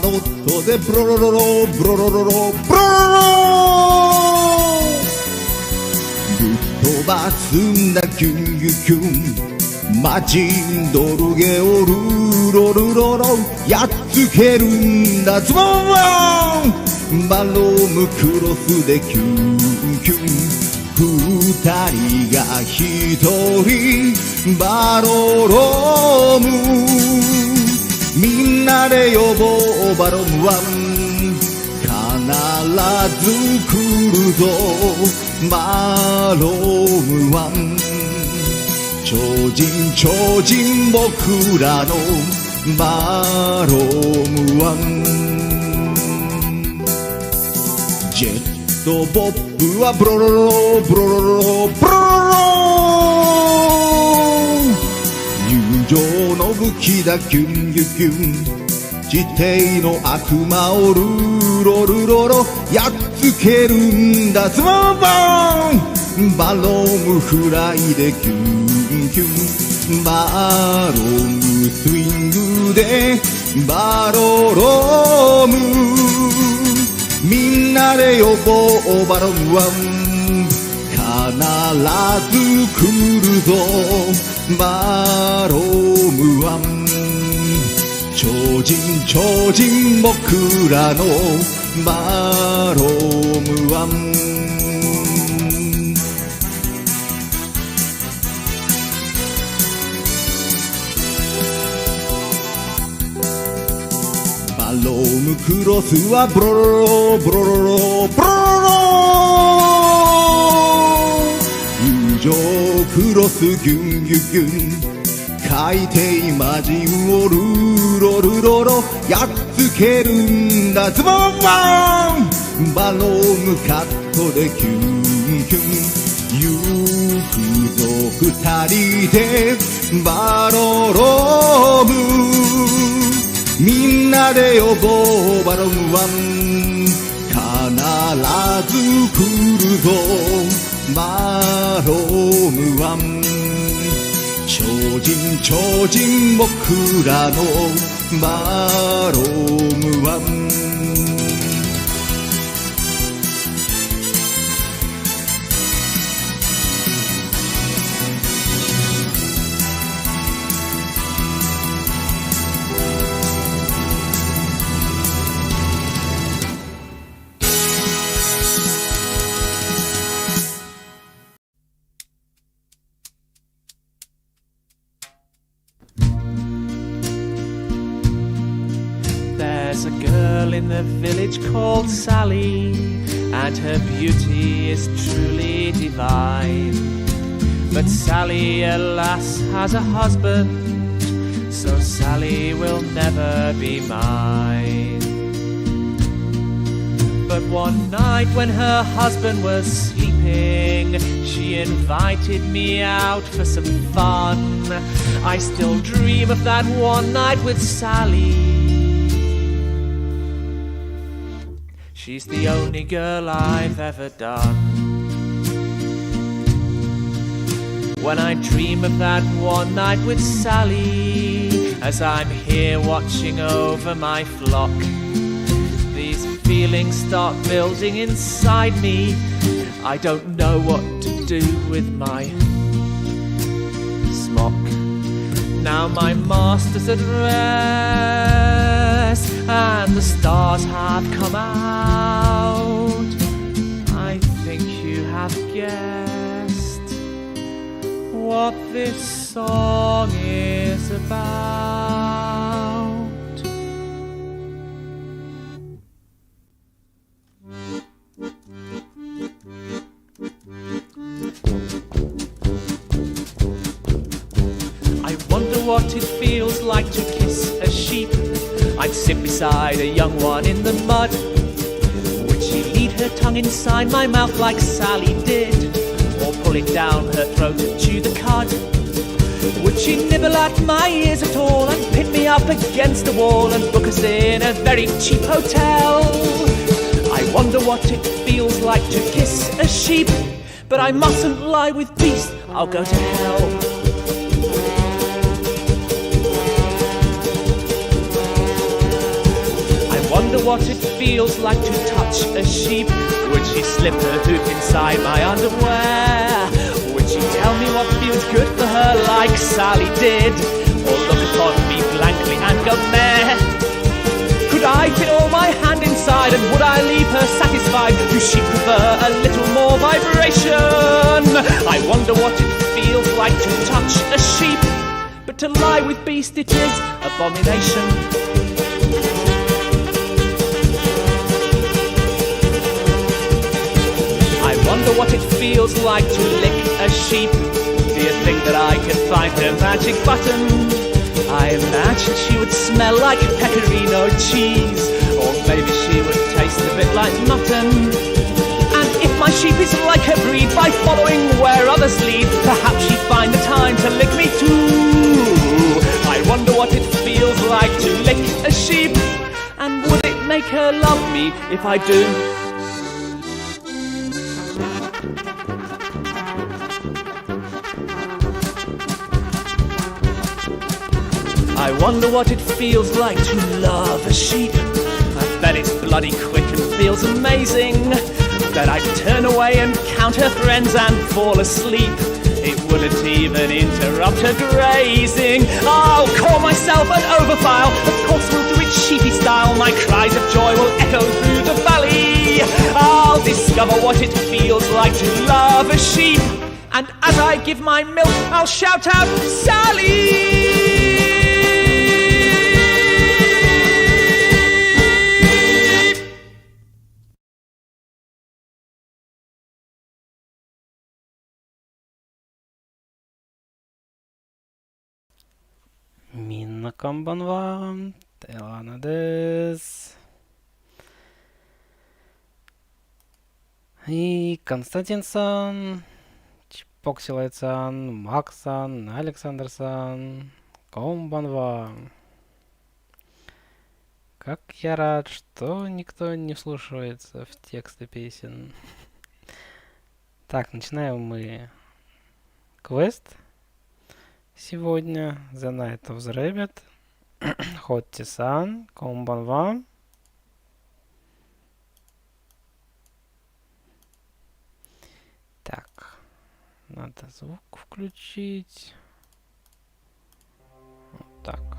音でブロロロロブロロロロブロロロぶっ飛ばすんだキュンキュキュンマジンドルゲをルロルロロやっつけるんだズボンバロームクロスでキュンキュン二人が一人バロロームみんなで呼ぼうバロムワン必ず来るぞバロムワン超人僕らのバロムワンジェットポップはブロロロブロロロブロロ友情の武器だキュンキュキュン地底の悪魔をルロルロロやっつけるんだスモーバンバロームフライでキュンキュンバロームスイングでバロロームみんなで呼ぼうバロムワン必ず来るぞバロムワン超人僕らのバロムワンバロームクロスはブロロロブロロロブロロロ友情クロスギュンギュギュン海底魔人をルロルロロやっつけるんだズボンバンバロームカットでキュンキュン行くぞ二人でバロロームみんなで呼ぼうバロムワン必ず来るぞバロムワン超人僕らのバロムワンThere's a girl in the village called Sally, and her beauty is truly divine. But Sally, alas, has a husband, so Sally will never be mine. But one night when her husband was sleeping, she invited me out for some fun. I still dream of that one night with Sally. She's the only girl I've ever done. When I dream of that one night with Sally, as I'm here watching over my flock, these feelings start building inside me. I don't know what to do with my smock. Now my master's at rest, and the stars have come out. I think you have guessed what this song is about. I wonder what it feels like to kiss a sheep. I'd sit beside a young one in the mud. Would she lead her tongue inside my mouth like Sally did, or pull it down her throat and chew the cud? Would she nibble at my ears at all and pin me up against the wall and book us in a very cheap hotel? I wonder what it feels like to kiss a sheep, but I mustn't lie with beasts, I'll go to hell. what it feels like to touch a sheep. Would she slip her hoop inside my underwear? Would she tell me what feels good for her like Sally did? Or look upon me blankly and go meh? Could I fit all my hand inside and would I leave her satisfied? Do she prefer a little more vibration? I wonder what it feels like to touch a sheep. But to lie with beast it is abomination. I wonder what it feels like to lick a sheep. Do you think that I could find her magic button? I imagine she would smell like pecorino cheese, or maybe she would taste a bit like mutton. And if my sheep is like her breed, by following where others lead, perhaps she'd find the time to lick me too. I wonder what it feels like to lick a sheep, and would it make her love me if I do? I wonder what it feels like to love a sheep. I bet it's bloody quick and feels amazing. Bet I'd turn away and count her friends and fall asleep. It wouldn't even interrupt her grazing. I'll call myself an overfile. Of course we'll do it sheepy style. My cries of joy will echo through the valley. I'll discover what it feels like to love a sheep. And as I give my milk, I'll shout out, Sally! Minna konbanwa, Teilana des. И Константин-сан, Чпоксилай-сан, Макс-сан, Александр-сан, конбанва. Как я рад, что никто не вслушивается в тексты песен. Так, начинаем мы квест. Сегодня The Night of the Rabbit. Хотти-сан, конбанва. Так, надо звук включить. Вот так.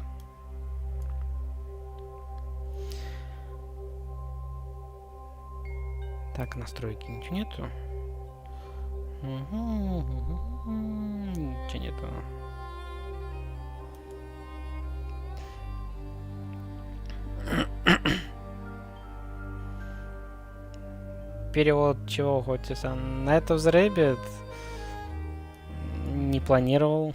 Так, настройки ничего нету. Ничего нету. Перевод чего Хотти-сан? Night of the Rabbit не планировал.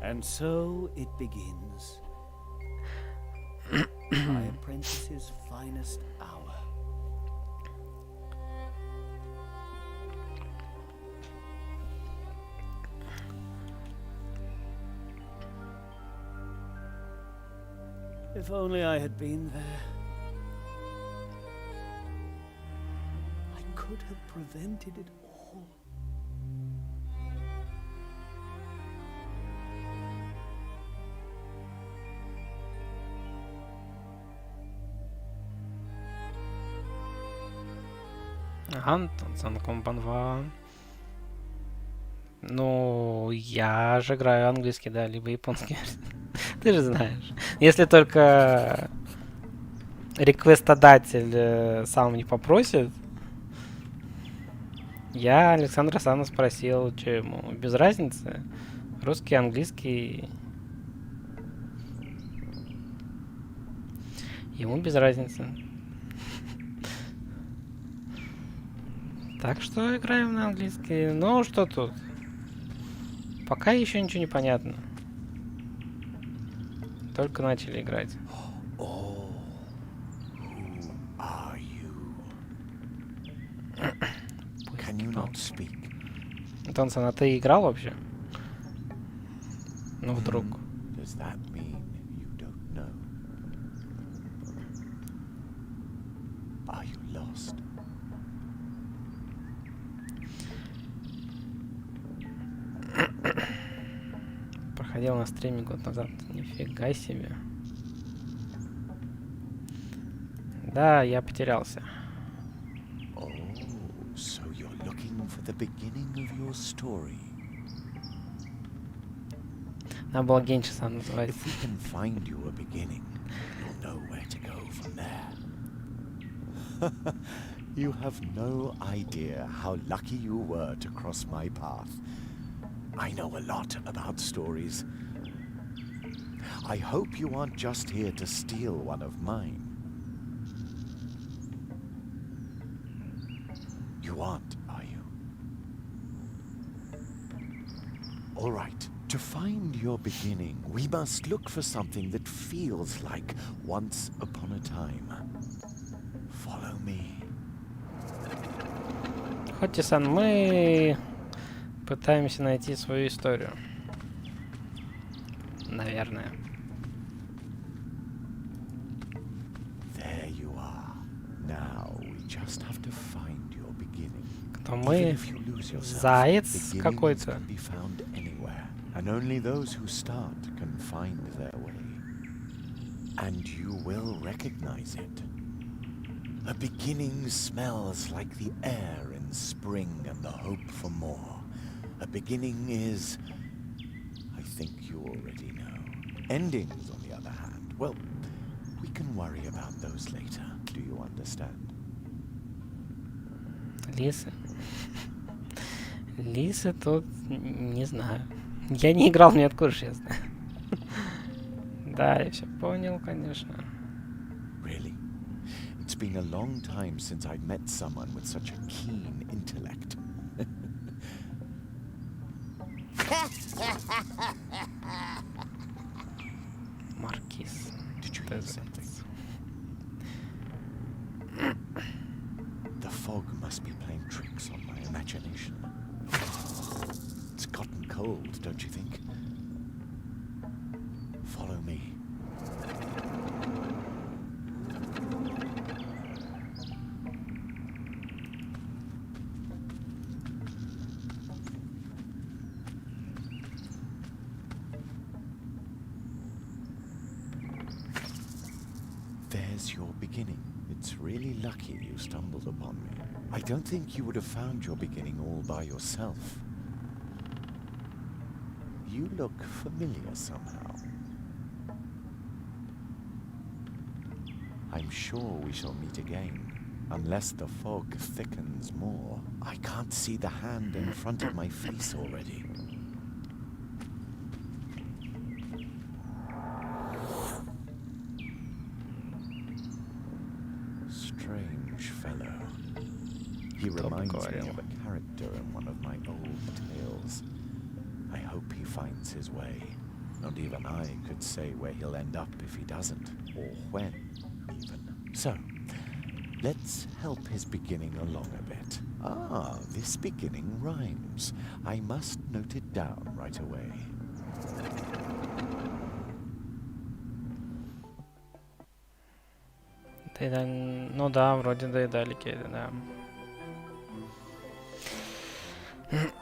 And so it begins. My apprentice's finest hour. If only I had been there. I could have prevented it all. Антон-сан, конбанва. Ну, я же играю английский, да, либо японский. Ты же знаешь. Если только реквестодатель сам не попросит. Я Александра Сана спросил, что ему без разницы. Русский, английский. Ему без разницы. Так что играем на английский. Ну, что тут? Пока еще ничего не понятно. Только начали играть. Oh, who are you? Can you not speak? Антон-сан, а ты играл вообще? Ну, вдруг. Does that mean you don't know? Are you lost? проходил на стриме год назад. Нифига себе. Да, я потерялся. Oh, so you're looking for the beginning of your story. Надо было Генчиса называть. If we can find you a beginning, you'll know where to go from there. You have no idea how lucky you were to cross my path. I know a lot about stories. I hope you aren't just here to steal one of mine. You aren't, are you? All right. To find your beginning, we must look for something that feels like once upon a time. Follow me. Хотти-сан, мы пытаемся найти свою историю. Наверное. There you are. Now we just have to find your beginning. Кто Even мы? if you lose yourself, Заяц beginnings какой-то. can be found anywhere, and only those who start can find their way. And you will recognize it. A beginning smells like the air in spring and the hope for more. A beginning is, I think you already know. Endings, on the other hand, well, we can worry about those later. Do you understand? Лисы. Лисы тут не знаю. Я не играл, мне откуда ж я знаю. Да, я все понял, конечно. Really? It's been a long time since I've met someone with such a keen intellect. Маркиз. Did you hear something? The fog must be playing tricks on my imagination. It's gotten cold, don't you think? Follow me. There's your beginning. It's really lucky you stumbled upon me. I don't think you would have found your beginning all by yourself. You look familiar somehow. I'm sure we shall meet again, unless the fog thickens more. I can't see the hand in front of my face already. Strange fellow. He reminds me of a character in one of my old tales. I hope he finds his way. Not even I could say where he'll end up if he doesn't, or when, even. So, let's help his beginning along a bit. Ah, this beginning rhymes. I must note it down right away. Ну да, вроде доедали Кейда, да.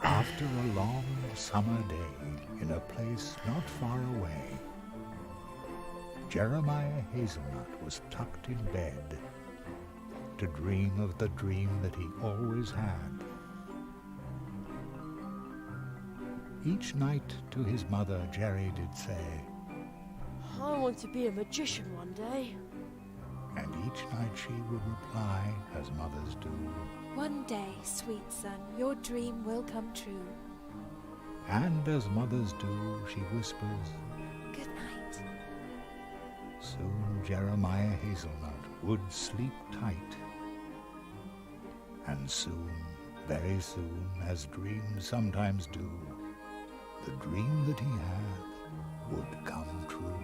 After a long summer day in a place not far away, Jeremiah Hazelnut was tucked in bed to dream of the dream that he always had. Each night to his mother, Jerry did say, I want to be a magician one day. and each night she would reply, as mothers do, One day, sweet son, your dream will come true. and as mothers do, she whispers, Good night. Soon Jeremiah Hazelnut would sleep tight. And soon, very soon, as dreams sometimes do, the dream that he had would come true.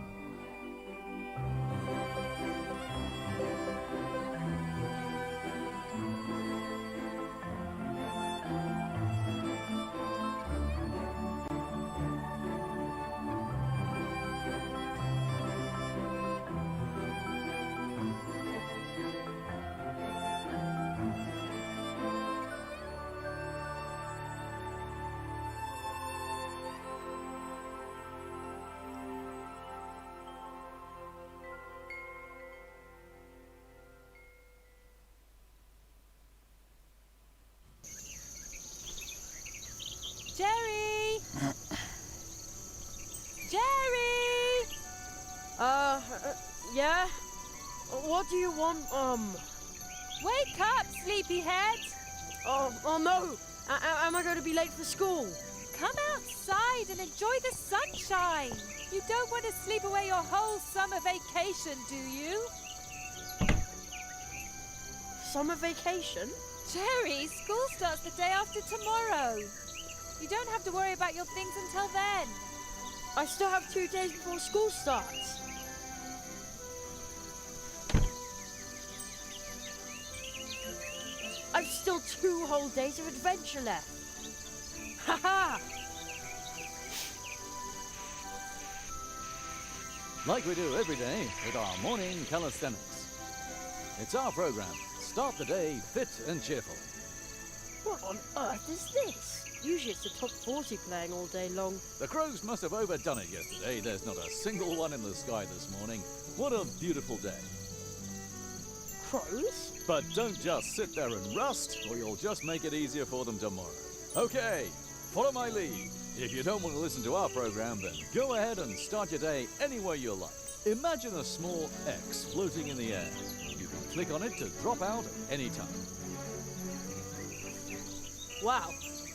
Yeah? What do you want, Wake up, sleepyhead! Oh no! Am I going to be late for school? Come outside and enjoy the sunshine. You don't want to sleep away your whole summer vacation, do you? Summer vacation? Jerry, school starts the day after tomorrow. You don't have to worry about your things until then. I still have 2 days before school starts. I've still 2 whole days of adventure left. Haha! Like we do every day with our morning calisthenics. It's our program. Start the day fit and cheerful. What on earth is this? Usually it's the top 40 playing all day long. The crows must have overdone it yesterday. There's not a single one in the sky this morning. What a beautiful day. Crows? But don't just sit there and rust, or you'll just make it easier for them tomorrow. Okay, follow my lead. If you don't want to listen to our program, then go ahead and start your day any way you like. Imagine a small X floating in the air. You can click on it to drop out at any time. Wow,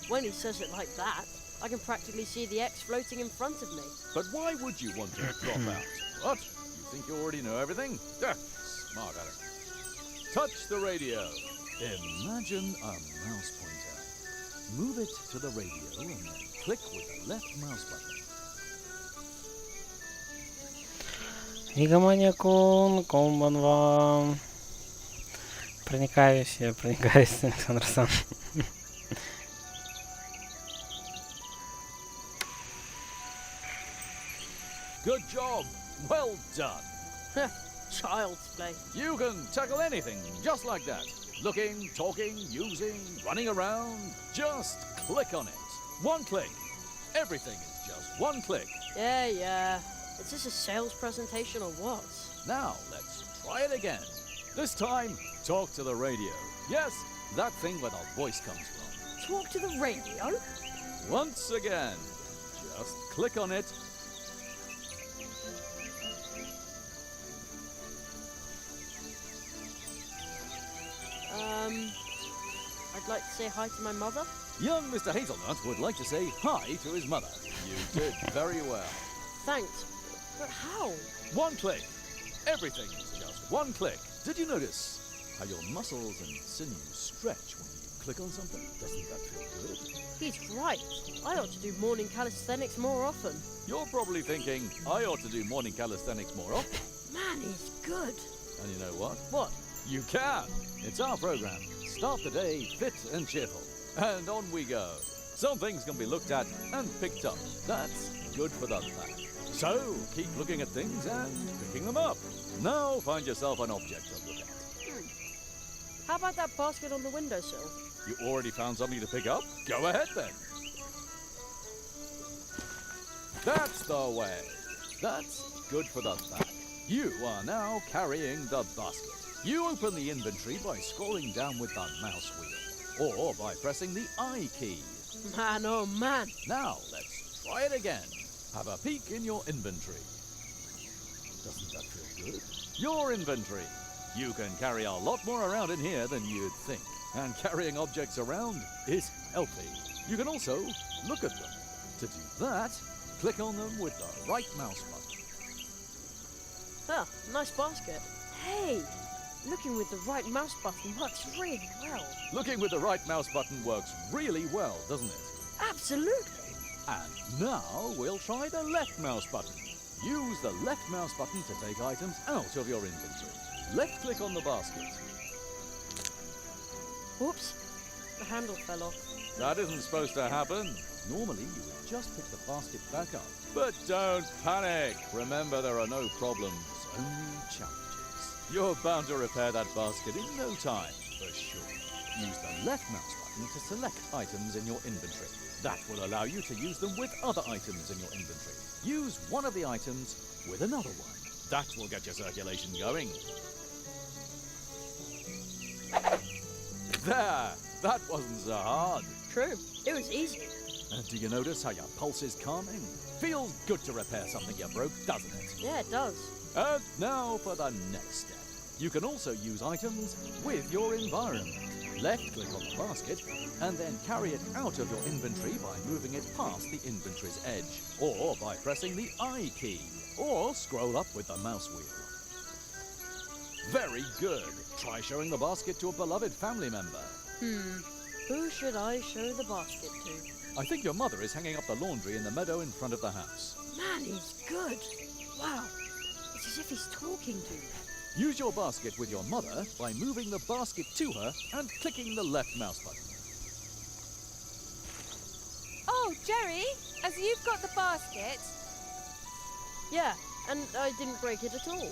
when he says it like that, I can practically see the X floating in front of me. But why would you want to drop out? What? You think you already know everything? Smart at it. Touch the radio. Imagine a mouse pointer. Move it to the radio and then click with the left mouse button. Игомания-кун, конбанва. Проникаюсь, Александр-сан. Good job. Well done. Child's play. You can tackle anything just like that. Looking, talking, using, running around. Just click on it. One click. Everything is just one click. Yeah. Is this a sales presentation or what? Now, let's try it again. This time, talk to the radio. Yes, that thing where the voice comes from. Talk to the radio? Once again, just click on it. I'd like to say hi to my mother. Young Mr. Hazelnut would like to say hi to his mother. You did very well. Thanks. But how? One click. Everything is just one click. Did you notice how your muscles and sinews stretch when you click on something? Doesn't that feel good? He's right. I ought to do morning calisthenics more often. You're probably thinking, I ought to do morning calisthenics more often. Man, he's good. And you know what? What? You can. It's our program. Start the day fit and cheerful. And on we go. Some things can be looked at and picked up. That's good for the back. So keep looking at things and picking them up. Now find yourself an object to look at. How about that basket on the windowsill? You already found something to pick up? Go ahead then. That's the way. That's good for the back. You are now carrying the basket. You open the inventory by scrolling down with the mouse wheel, or by pressing the I key. Man, oh man. Now, let's try it again. Have a peek in your inventory. Doesn't that feel good? Your inventory. You can carry a lot more around in here than you'd think. And carrying objects around is healthy. You can also look at them. To do that, click on them with the right mouse button. Ah, nice basket. Hey, looking with the right mouse button works really well. Looking with the right mouse button works really well, doesn't it? Absolutely. And now we'll try the left mouse button. Use the left mouse button to take items out of your inventory. Left click on the basket. Oops, the handle fell off. That isn't supposed to happen. Normally you would just pick the basket back up. But don't panic. Remember, there are no problems, only challenges. You're bound to repair that basket in no time, for sure. Use the left mouse button to select items in your inventory. That will allow you to use them with other items in your inventory. Use one of the items with another one. That will get your circulation going. There! That wasn't so hard. True, it was easy. And do you notice how your pulse is calming? Feels good to repair something you broke, doesn't it? Yeah, it does. And now for the next step. You can also use items with your environment. Left-click on the basket, and then carry it out of your inventory by moving it past the inventory's edge, or by pressing the I key, or scroll up with the mouse wheel. Very good. Try showing the basket to a beloved family member. Who should I show the basket to? I think your mother is hanging up the laundry in the meadow in front of the house. Man, he's good. Wow. It's as if he's talking to me. Use your basket with your mother by moving the basket to her and clicking the left mouse button. Oh, Jerry, as you've got the basket. Yeah, and I didn't break it at all.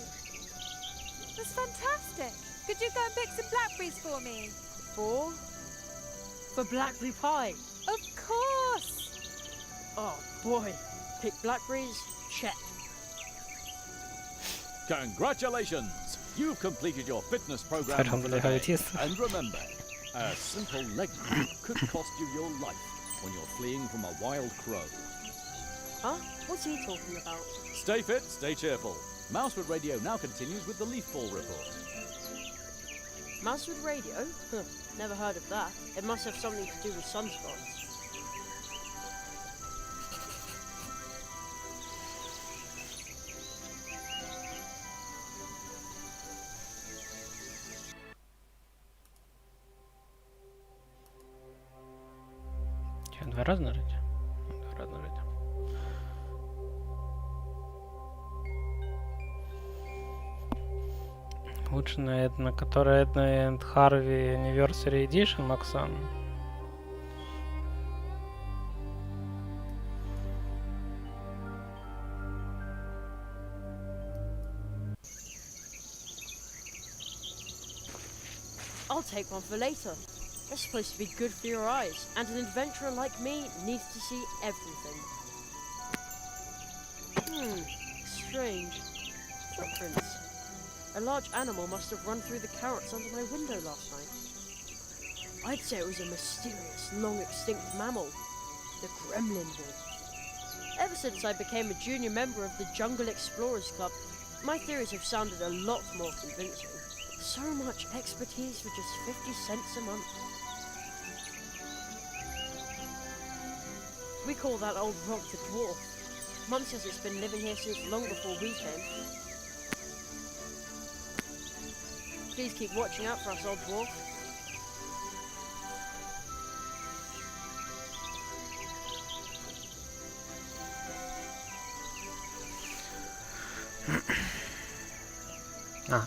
That's fantastic. Could you go and pick some blackberries for me? For blackberry pie. Of course. Oh boy. Pick blackberries, check. Congratulations! You've completed your fitness program for the day. And remember, a simple leg cramp could cost you your life when you're fleeing from a wild crow. Huh? What's he talking about? Stay fit, stay cheerful. Mouse with Radio now continues with the leaf fall report. Mouse with radio? Huh, never heard of that. It must have something to do with sunspots. Два раза нажать? Два раза нажать. Лучше на которое на Harvey Anniversary Edition, Максан. I'll take one for later. That's supposed to be good for your eyes, and an adventurer like me needs to see everything. Strange. Footprints. A large animal must have run through the carrots under my window last night. I'd say it was a mysterious, long-extinct mammal. The gremlin wolf. Ever since I became a junior member of the Jungle Explorers Club, my theories have sounded a lot more convincing. So much expertise for just 50 cents a month. We call that old rock the dwarf. Mum says it's been living here since long before we came. Please keep watching out for us, old dwarf.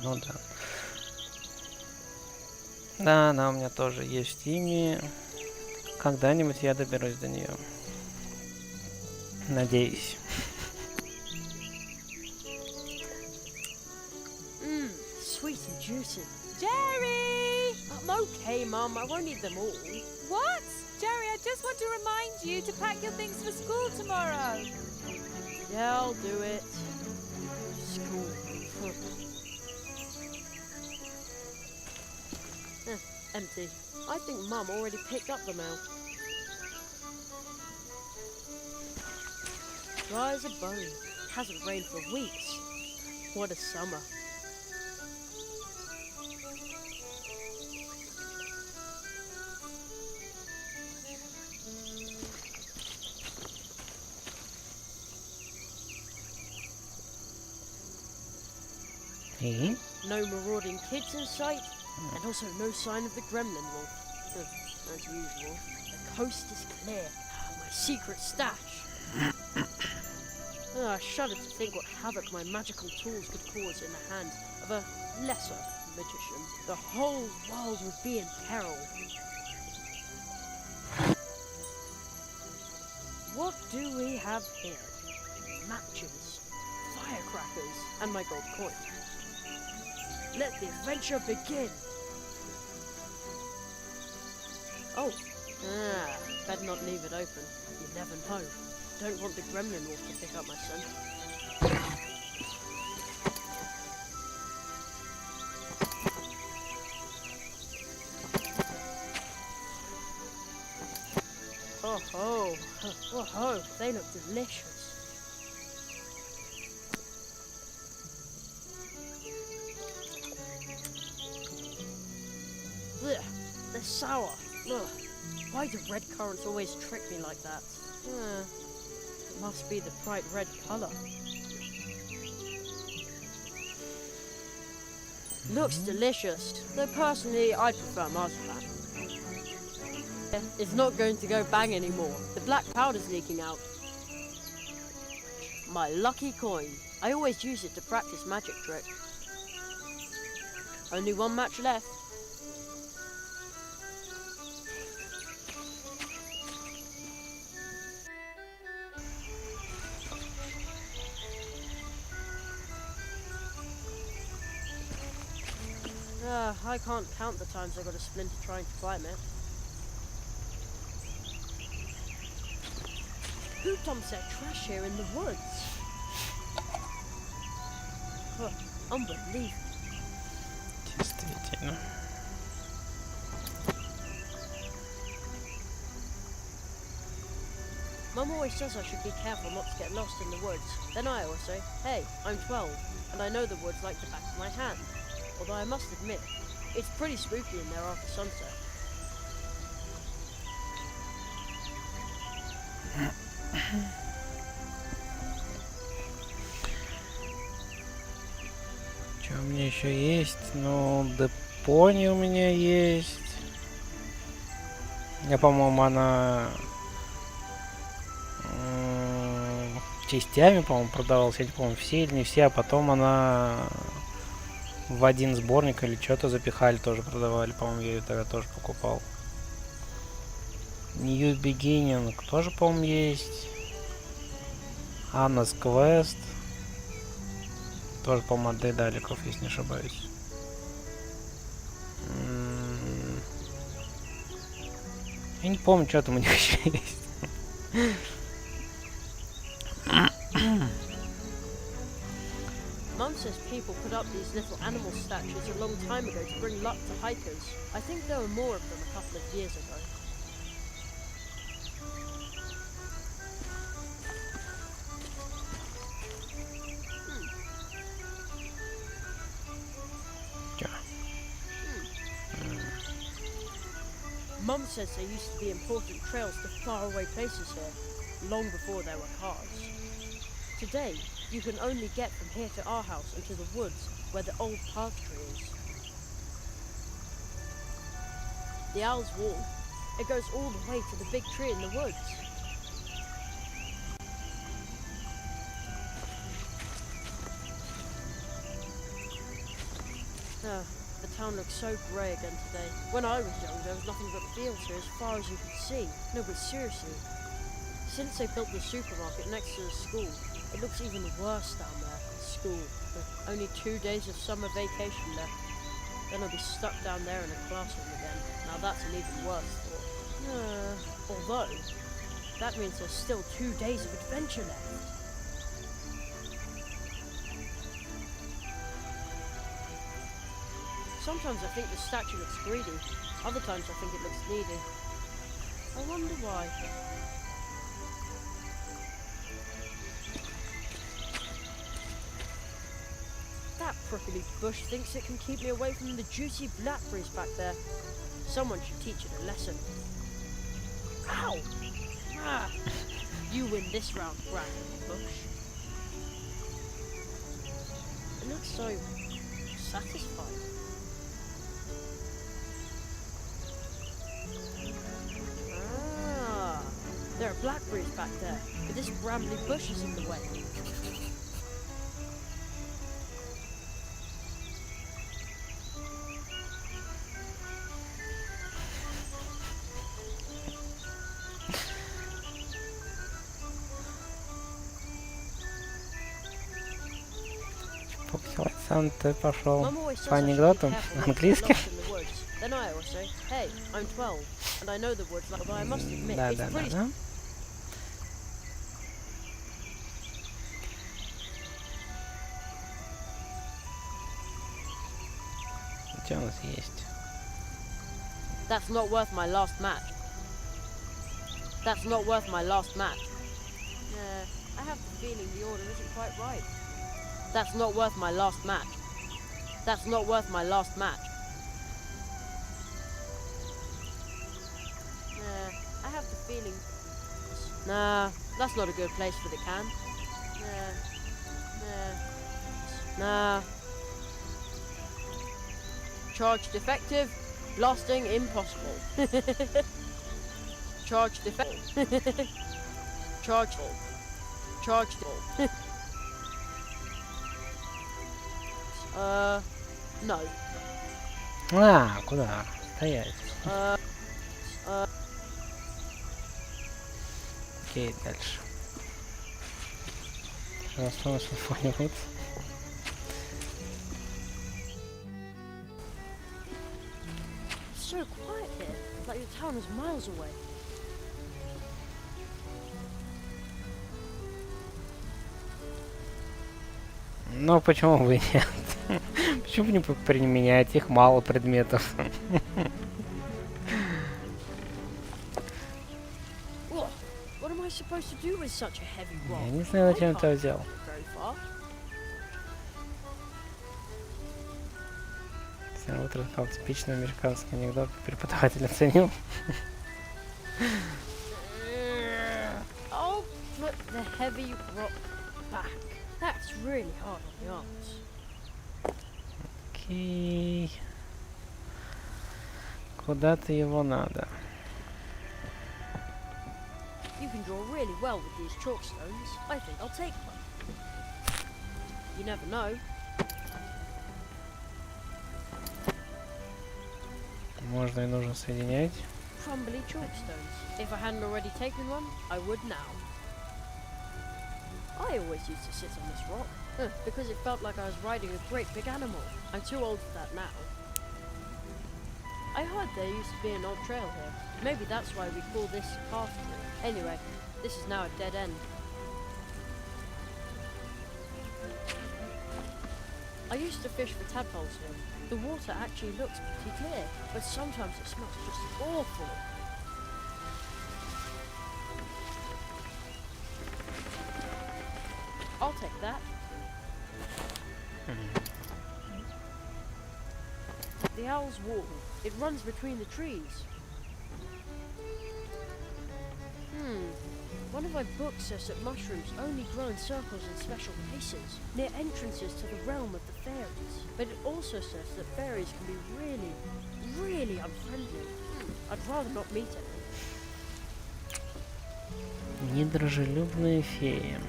Ну да. Да, она у меня тоже есть в Стиме. Когда-нибудь я доберусь до нее. Надеюсь. Sweet and juicy. Jerry! I'm okay, Mum. I won't need them all. What? Jerry, I just want to remind you to pack your things for school tomorrow. Yeah, I'll do it. School. Empty. I think Mum already picked up the mail. Dry as a bone. Hasn't rained for weeks. What a summer. No marauding kids in sight, and also no sign of the gremlin wolf. As usual, the coast is clear. My secret stash. I shudder to think what havoc my magical tools could cause in the hands of a lesser magician. The whole world would be in peril. What do we have here? Matches, firecrackers, and my gold coin. Let the adventure begin! Oh, better not leave it open. You never know. Don't want the gremlin wolf to pick up my scent. Oh, they look delicious. sour. Ugh. Why do red currants always trick me like that? It must be the bright red color. Looks delicious, though personally I'd prefer marzipan. It's not going to go bang anymore. The black powder's leaking out. My lucky coin. I always use it to practice magic tricks. Only one match left. I can't count the times I got a splinter trying to climb it. Who dumps their trash here in the woods? Huh, unbelievable. Действительно. Mum always says I should be careful not to get lost in the woods. Then I always say, hey, I'm 12, and I know the woods like the back of my hand. Although I must admit, it's pretty spooky in there after sunset. Что у меня еще есть? Ну, депони у меня есть. Я, по-моему, она частями, по-моему, продавалась. Я не помню, все или не все, а потом она в один сборник или что-то запихали, тоже продавали. По-моему, я ее тогда тоже покупал. New Beginning тоже, по-моему, есть. Аннас Квест. Тоже, по-моему, от Дейдаликов, если не ошибаюсь. Я не помню, что там у них еще есть. Mum says people put up these little animal statues a long time ago to bring luck to hikers. I think there were more of them a couple of years ago. Mum says there used to be important trails to faraway places here, long before there were cars. Today, you can only get from here to our house and to the woods where the old park tree is. The owl's wall, it goes all the way to the big tree in the woods. The town looks so grey again today. When I was young, there was nothing but fields here as far as you could see. No, but seriously, since they built the supermarket next to the school, it looks even worse down there. School, with only 2 days of summer vacation left. Then I'll be stuck down there in a classroom again. Now that's an even worse thought. Although, that means there's still 2 days of adventure left. Sometimes I think the statue looks greedy, other times I think it looks needy. I wonder why. That prickly bush thinks it can keep me away from the juicy blackberries back there. Someone should teach it a lesson. Ow! Ah! You win this round, Brandon Bush. It looks so satisfied. There are blackberries back there, but this brambly bush is in the way. Сам ты пошел по анекдотам английским. Then I always say, hey, I'm 12, and I know the words, but I must admit, Да, it's да, pretty... да, да. Что у нас есть? That's not worth my last match. That's not worth my last match. I have the feeling the order isn't quite right. That's not worth my last match. That's not worth my last match. feeling. Nah, that's not a good place for the can. Nah. Charge defective. Blasting impossible. Charge defective. Charge. No. А, куда? Стоять. Окей, дальше. Осталось что-нибудь. So quiet here, like the town is miles away. Ну, почему бы и нет? Почему бы не применять? Их мало предметов. What am I supposed to do with such a heavy rock? Я не знаю, зачем это взял. Вот рассказал типичный американский анекдот. Преподаватель оценил. I'll put the heavy rock back. That's really hard on the arms. Окей. Куда-то его надо. You can draw really well with these chalk stones. I think I'll take one. You never know. Можно и нужно соединять. Crumbly chalk stones. If I hadn't already taken one, I would now. I always used to sit on this rock, because it felt like I was riding a great big animal. I'm too old for that now. I heard there used to be an old trail here. Maybe that's why we call this path through. Anyway, this is now a dead end. I used to fish for tadpoles here. The water actually looks pretty clear, but sometimes it smells just awful. I'll take that. The owl's wall. It runs between the trees. One of my books says that mushrooms only grow in circles in special places, near entrances to the realm of the fairies. But it also says that fairies can be really, really unfriendly. I'd rather not meet any. Недружелюбные феи.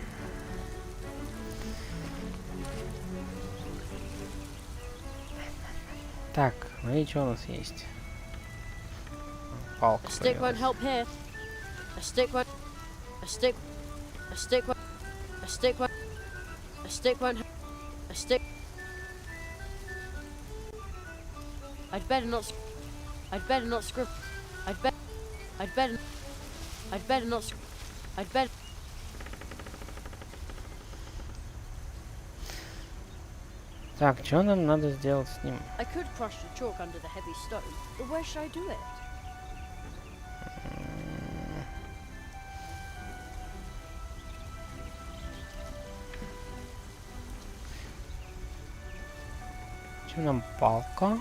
Так, ну и что у нас есть? Палка. A stick won't help here. A stick won't. A stick won't. A stick won't. A stick won't. A stick. I'd better not. I'd better not script. I'd better not. I'd better. Так, что нам надо сделать с ним? I could crush the chalk under the heavy stone, but where should I do it? Чем нам палка?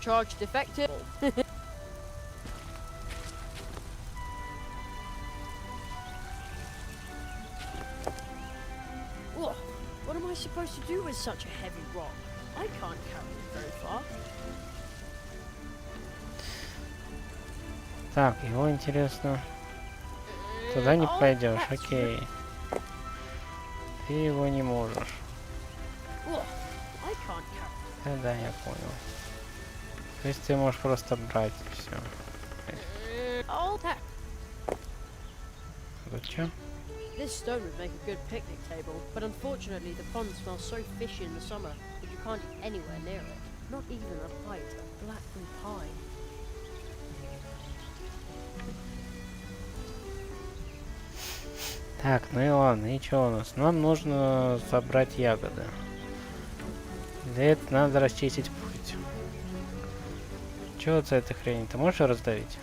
Charge defective. What am I supposed to do with such a heavy rock? I can't carry it very far. Так, его интересно. Туда не пойдешь, окей. Ты его не можешь. Да, я понял. То есть ты можешь просто брать и все. Вот что? This stone would make a good picnic table, but unfortunately the pond smells so fishy in the summer that you can't eat anywhere near it. Not even a bite of blackberry pie. Так, ну и ладно, и что у нас? Нам нужно собрать ягоды. Для этого надо расчистить путь. Чё вот за эта хрень? Ты можешь раздавить?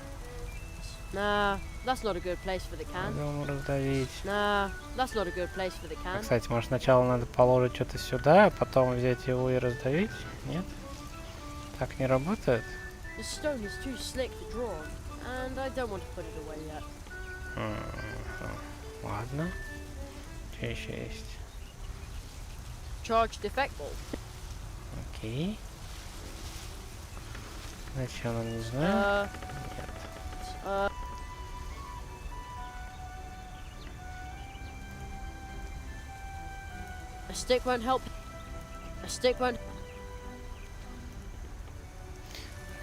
Nah, that's not a good place for the can. Надо раздавить. Nah, that's not a good place for the can. Кстати, может сначала надо положить что-то сюда, а потом взять его и раздавить? Нет? Так не работает? The stone is too slick to draw on, and I don't want to put it away yet. Ладно. Что еще есть? Charged effect ball. Окей. Зачем он, не знаю? Нет. A stick won't help. A stick won't.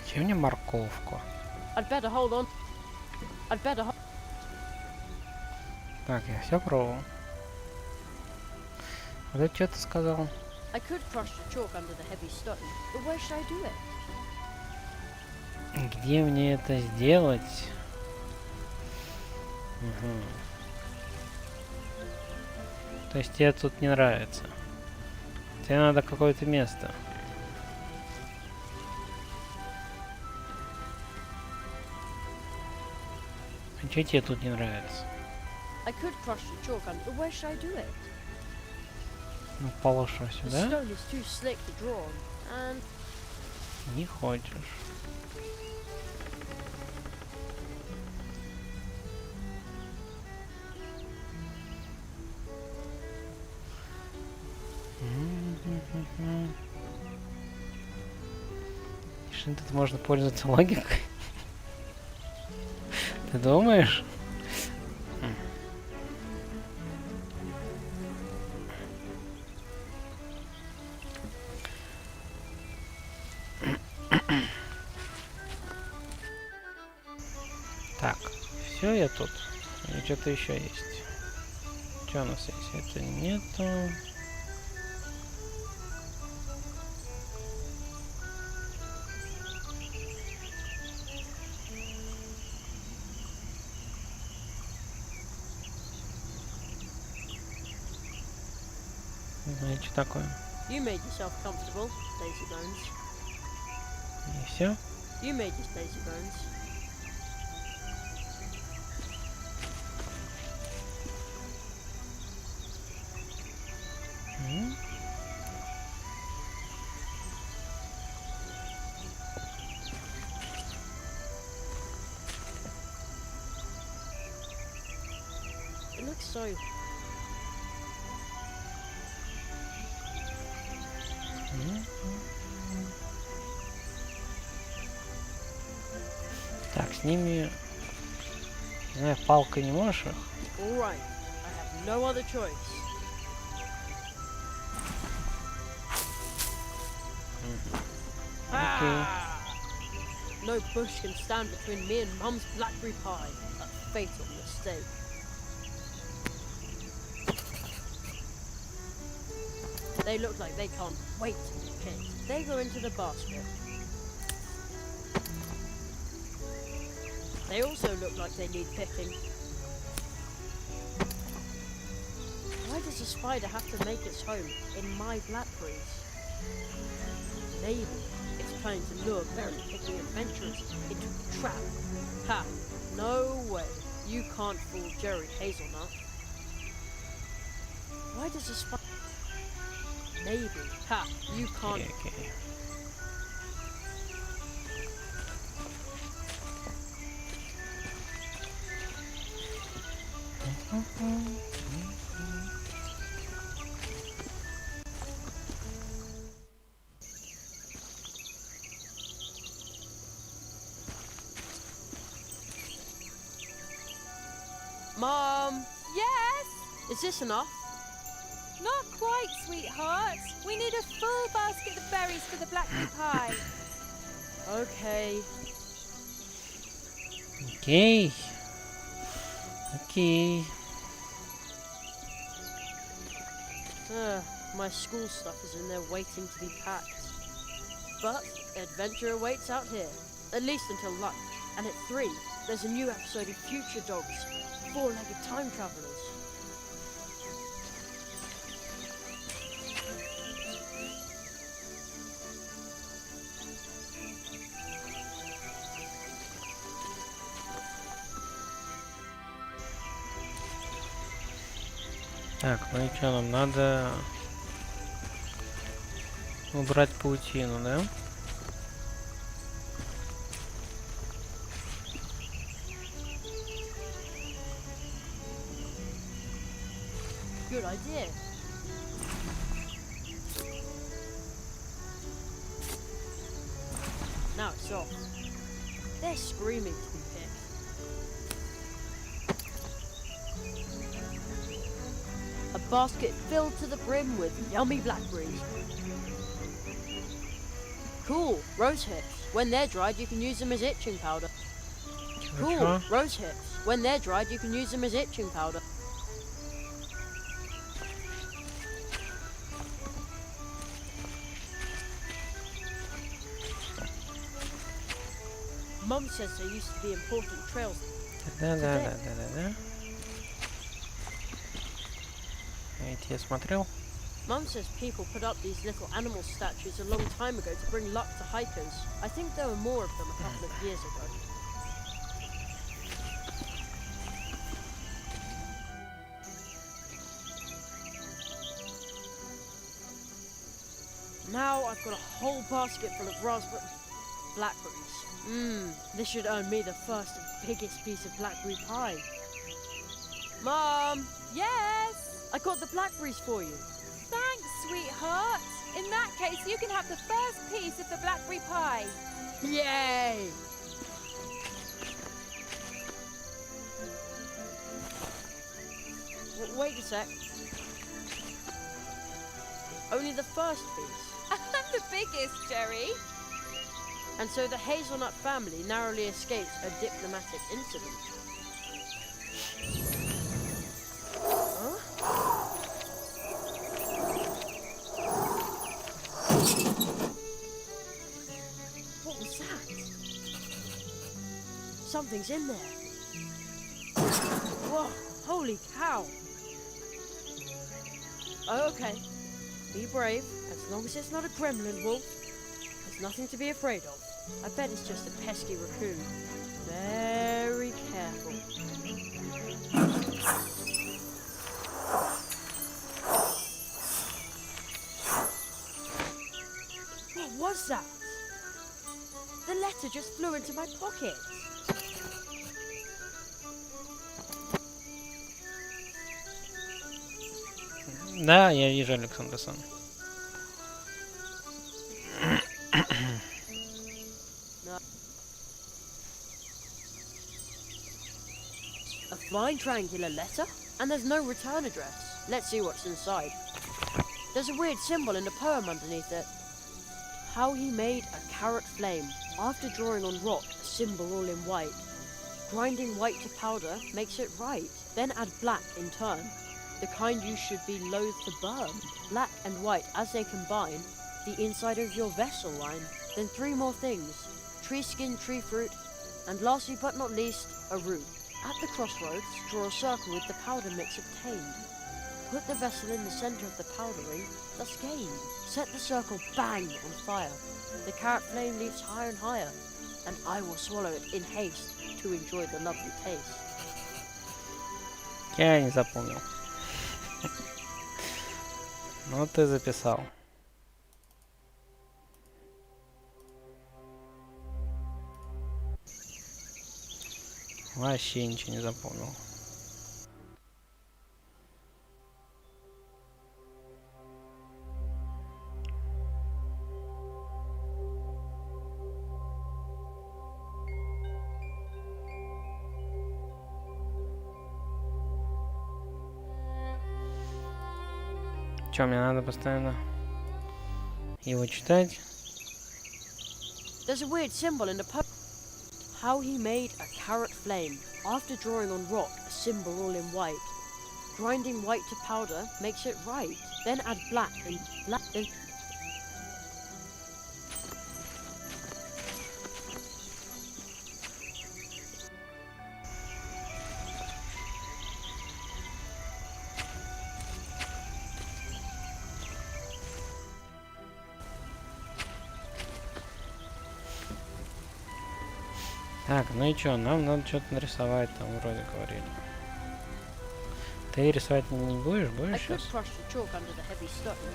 Зачем мне морковку? I'd better hold on. I'd better. Так, я все пробовал. Вот это что ты сказал? I could crush the chalk under the heavy stone, but where should I do it? Где мне это сделать? Угу. То есть тебе тут не нравится? Тебе надо какое-то место. А что тебе тут не нравится? I could crush the chalk under, but where should I do it? Ну, положу The сюда. stone is too slick to draw on, and Не хочешь. Что тут можно пользоваться логикой? Ты думаешь? Так, все, я тут. Или что-то еще есть? Что у нас есть? Это нету. Не знаю, что такое. you made yourself comfortable, Daisy Bones. И все. You made this, Daisy Bones. It looks so. Так, с ними, не знаю, палкой не можешь их? All right, I have no other choice. Окей. No bush can stand between me and Mum's blackberry pie. A fatal mistake. They look like they can't wait to be picked. They go into the basket. They also look like they need picking. Why does a spider have to make its home in my blackberries? Maybe it's planning to lure very picky adventurers into a trap. Ha! No way. You can't fool Jerry Hazelnut. Why does a spider... Maybe. Ha! You can't... Okay. Mom! Yes? Is this enough? Not quite, sweetheart. We need a full basket of berries for the blackberry pie. Okay. Окей. Окей. My school stuff is in there waiting to be packed. But adventure awaits out here, at least until lunch. And at 3, there's a new episode of Future Dogs, 4-legged time travelers. Так, ну и что, нам надо убрать паутину, да? Good idea. Now it's off. They're screaming to be picked. A basket filled to the brim with yummy blackberries. Cool, rose hips. When they're dried, you can use them as itching powder. Cool, rose hips. When they're dried, you can use them as itching powder. Mum says there used to be important trails. Да. Эти я смотрел. Mum says people put up these little animal statues a long time ago to bring luck to hikers. I think there were more of them a couple of years ago. Now I've got a whole basket full of blackberries. This should earn me the first and biggest piece of blackberry pie. Mom! Yes? I got the blackberries for you. Thanks, sweetheart. In that case, you can have the first piece of the blackberry pie. Yay! Wait a sec. Only the first piece. The biggest, Jerry. And so the hazelnut family narrowly escaped a diplomatic incident. Huh? What was that? Something's in there. Whoa, holy cow. Okay, be brave. As long as it's not a gremlin wolf, there's nothing to be afraid of. I bet it's just a pesky raccoon. Very careful. What was that? The letter just flew into my pocket. Да, я вижу, Александр-сан. A fine triangular letter? And there's no return address. Let's see what's inside. There's a weird symbol in the poem underneath it. How he made a carrot flame after drawing on rock a symbol all in white. Grinding white to powder makes it right. Then add black in turn. The kind you should be loath to burn. Black and white as they combine, the inside of your vessel line. Then 3 more things. Tree skin, tree fruit, and lastly but not least, a root. At the crossroads, draw a circle with the powder mix obtained. Put the vessel in the center of the powdering, thus gained. Set the circle bang on fire. The carrot flame leaps higher and higher, and I will swallow it in haste to enjoy the lovely taste. Я не запомнил. Ну ты записал. Вообще ничего не запомнил. Чё, мне надо постоянно его читать? There's a weird symbol in the poem. How he made a carrot flame after drawing on rock a symbol all in white. Grinding white to powder makes it right. Then add black and black. Then Так, ну и чё, нам надо что-то нарисовать, там вроде говорили. Ты рисовать не будешь? Будешь сейчас?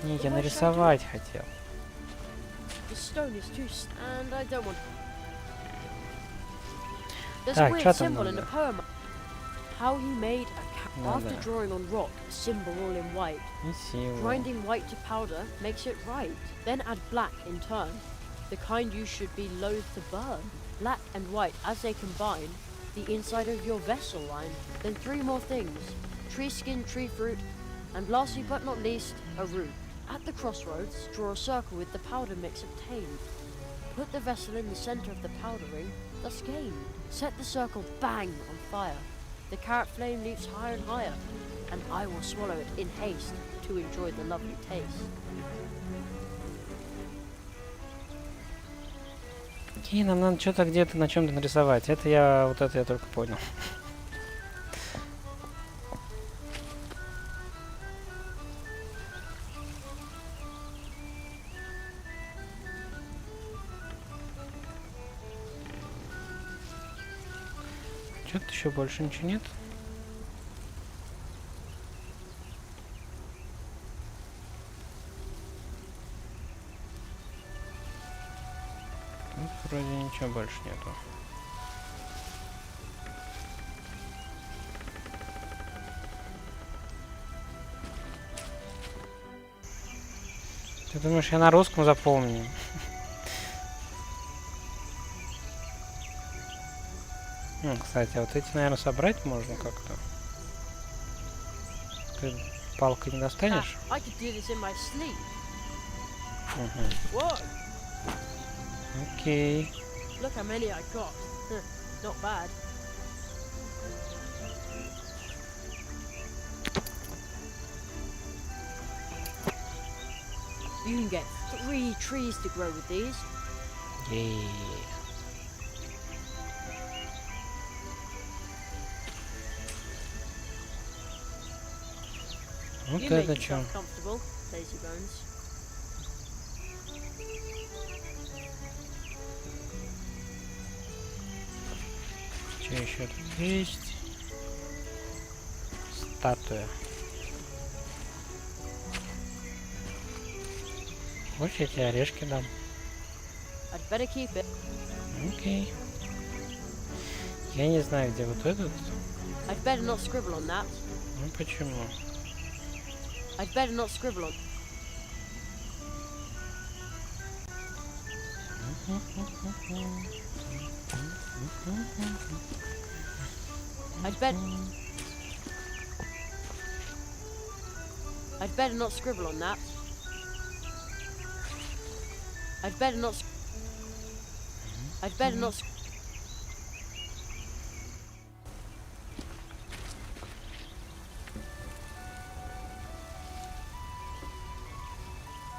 Не, я нарисовать хотел. Так, что там надо? How he made a after drawing on rock a symbol all in white. И силу. Grinding white to powder makes it right. Then add black in turn, the kind you should be loath to burn. Black and white as they combine, the inside of your vessel line. Then 3 more things: tree skin, tree fruit, and lastly but not least, a root. At the crossroads, draw a circle with the powder mix obtained. Put the vessel in the center of the powder ring, thus gained. Set the circle bang on fire. The carrot flame leaps higher and higher, and I will swallow it in haste to enjoy the lovely taste. Окей, нам надо что-то где-то на чем-то нарисовать. Это я только понял. Что-то еще больше ничего нет. Тут вроде ничего больше нету. Ты думаешь, я на русском запомню? Кстати, а вот эти, наверное, собрать можно как-то. Ты палкой не достанешь? I could do this in my sleep. Угу. Окей. Look how many I got. Not bad. You can get 3 trees to grow with these. Ей. Вот You make это чё? yourself comfortable, lazy bones. Что еще тут есть? Статуя. Хочешь, я тебе орешки дам? I'd better keep it. Окей. Я не знаю, где вот этот. I'd better not scribble on that. Ну почему? I'd better not scribble on. I'd better not scribble on that. I'd better not. I'd better not.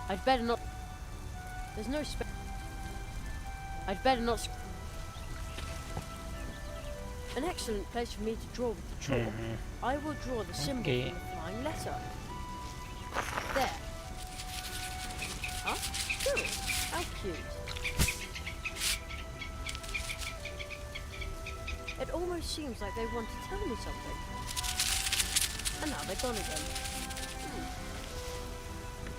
I'd better not. There's no space. I'd better not. An excellent place for me to draw with the chalk. I will draw the symbol Okay. from the flying letter. There. Huh? Cool. How cute. It almost seems like they want to tell me something. And now they're gone again.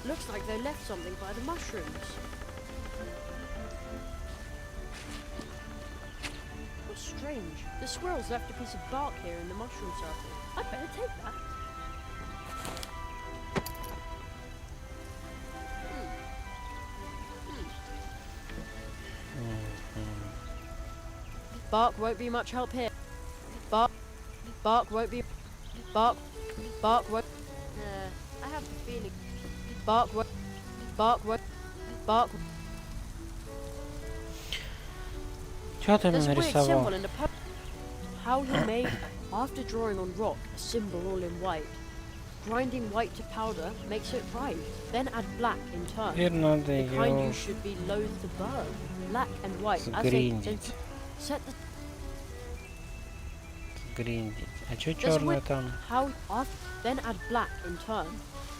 Looks like they left something by the mushrooms. How strange. The squirrels left a piece of bark here in the mushroom circle. I'd better take that. Bark won't be much help here. Bark won't be. Bark won't. I have the feeling. Bark won't. Что ты мне There's a weird нарисовал? symbol in the How he made, after drawing on rock, a symbol all in white. Grinding white to powder makes it right. Then add black in turn. Теперь надо The kind you ее should be loath to burn. Black and white as they сгриндить. set the Сгриндить. А что There's черное wi- там? how then add black in turn.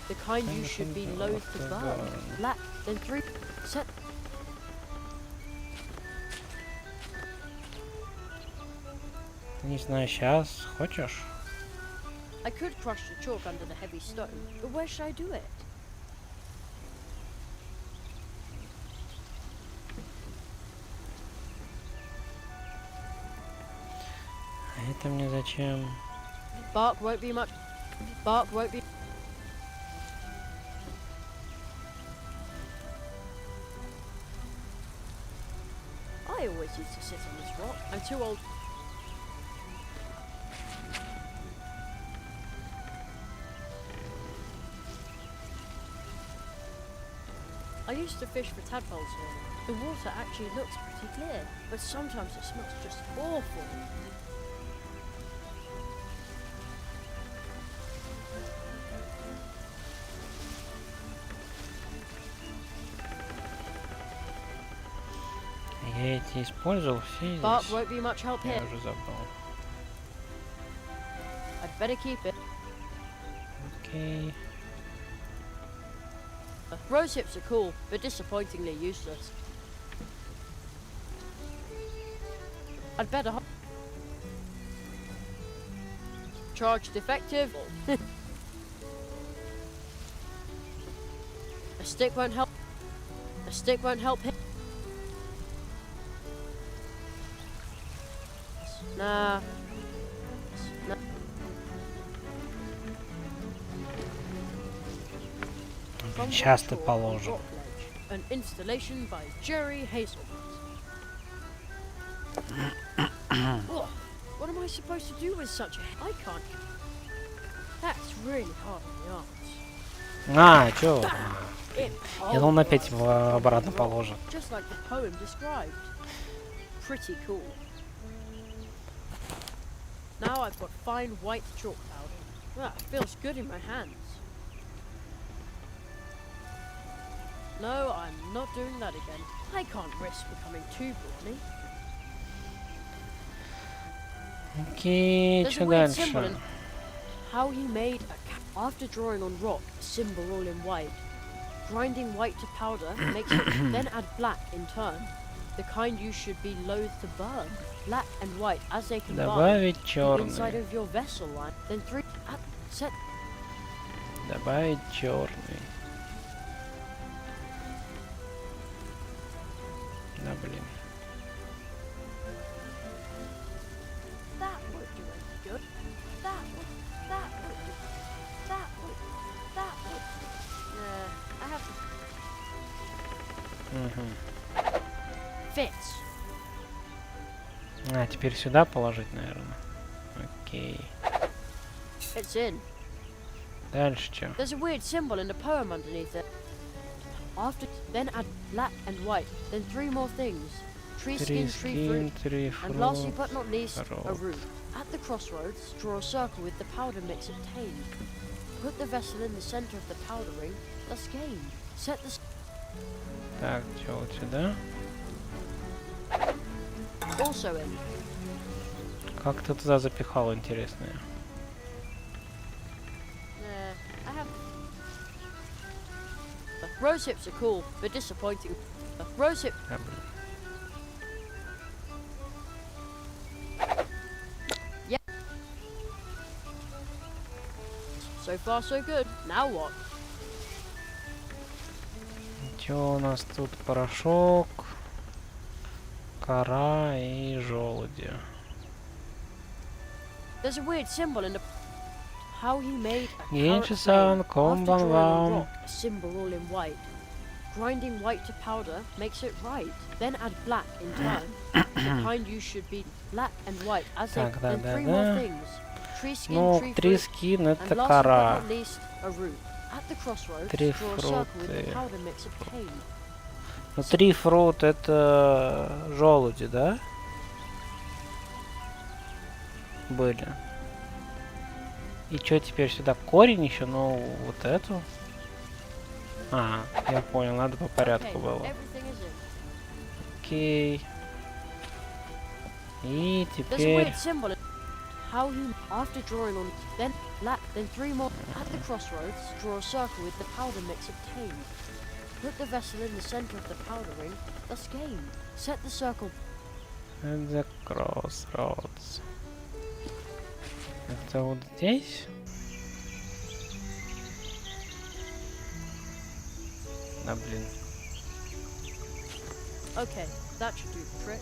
The kind you should be loath to burn. Black, then 3 set. Не знаю, сейчас. Хочешь? I could crush the chalk under the heavy stone, but where should I do it? А это мне зачем? Bark won't be much. Bark won't be. I always used to sit on this rock. I'm too old. I used to fish for tadpoles here. The water actually looks pretty clear, but sometimes it smells just awful. Я эти использовал все Bark здесь. won't be much help Я here. уже забыл. I'd better keep it. Окей. Rose hips are cool, but disappointingly useless. I'd better. Charge defective. A stick won't help. A stick won't help him. Nah. Часто положим. An installation by Jerry Hazelwood. Oh, what am I supposed to do with such a... I can't... That's really hard on the arms. Чё? Я думал, опять его обратно положим. Just like the poem described. Pretty cool. Now I've got fine white chalk powder. That feels good in my hands. No, I'm not doing that again. I can't risk becoming too brawny. Окей, There's a что weird symbol дальше? in how he made a cap. After drawing on rock a symbol all in white, grinding white to powder makes it, then add black in turn. The kind you should be loath to burn. Black and white as they combine. Добавить The inside черный. of your vessel line. Then set. Добавить черный. Да блин. That would do any good. That would. I have to. Угу. Fits. Теперь сюда положить, наверное. Окей. It's in. Дальше что? There's a weird symbol in the poem underneath it. After, then add black and white. Then three more things. Tree skin, tree fruit, tree and lastly but not least, a fruit. root. At the crossroads, draw a circle with the powder mix obtained. Put the vessel in the center of the powder ring, thus gained. Set the... Так, что вот сюда? Also in. Как ты туда запихал, интересное? I have... Rose hips are cool, but disappointing. Rose hip... Да, блин. So far so good. Now what? Чё у нас тут? Порошок, кора и желуди. There's a weird symbol in the... How he made a Генчи-сан, carrot flame after конбан drawing on вам. rock, a symbol all in white. Grinding white to powder makes it right. Then add black in turn. The kind you should be black and white as they... Так, Then three more things. Tree skin, Ну, tree три fruit, скин and это last but кора. not least, a root. At the crossroads, Три draw a circle with фруты. the powder mix obtained. Ну, три фрут это желуди, да? Были. И что теперь сюда? Корень еще? Ну, вот эту. Я понял, надо по порядку Okay, было. everything is in. Окей. И There's a теперь... weird symbol in how he, after drawing on, then black, then three more. At the crossroads, draw a circle with the powder mix obtained. Put the vessel in the center of the powder ring, thus gained. Set the circle. The crossroads. Это вот здесь? Да, блин. Okay, that should do the trick.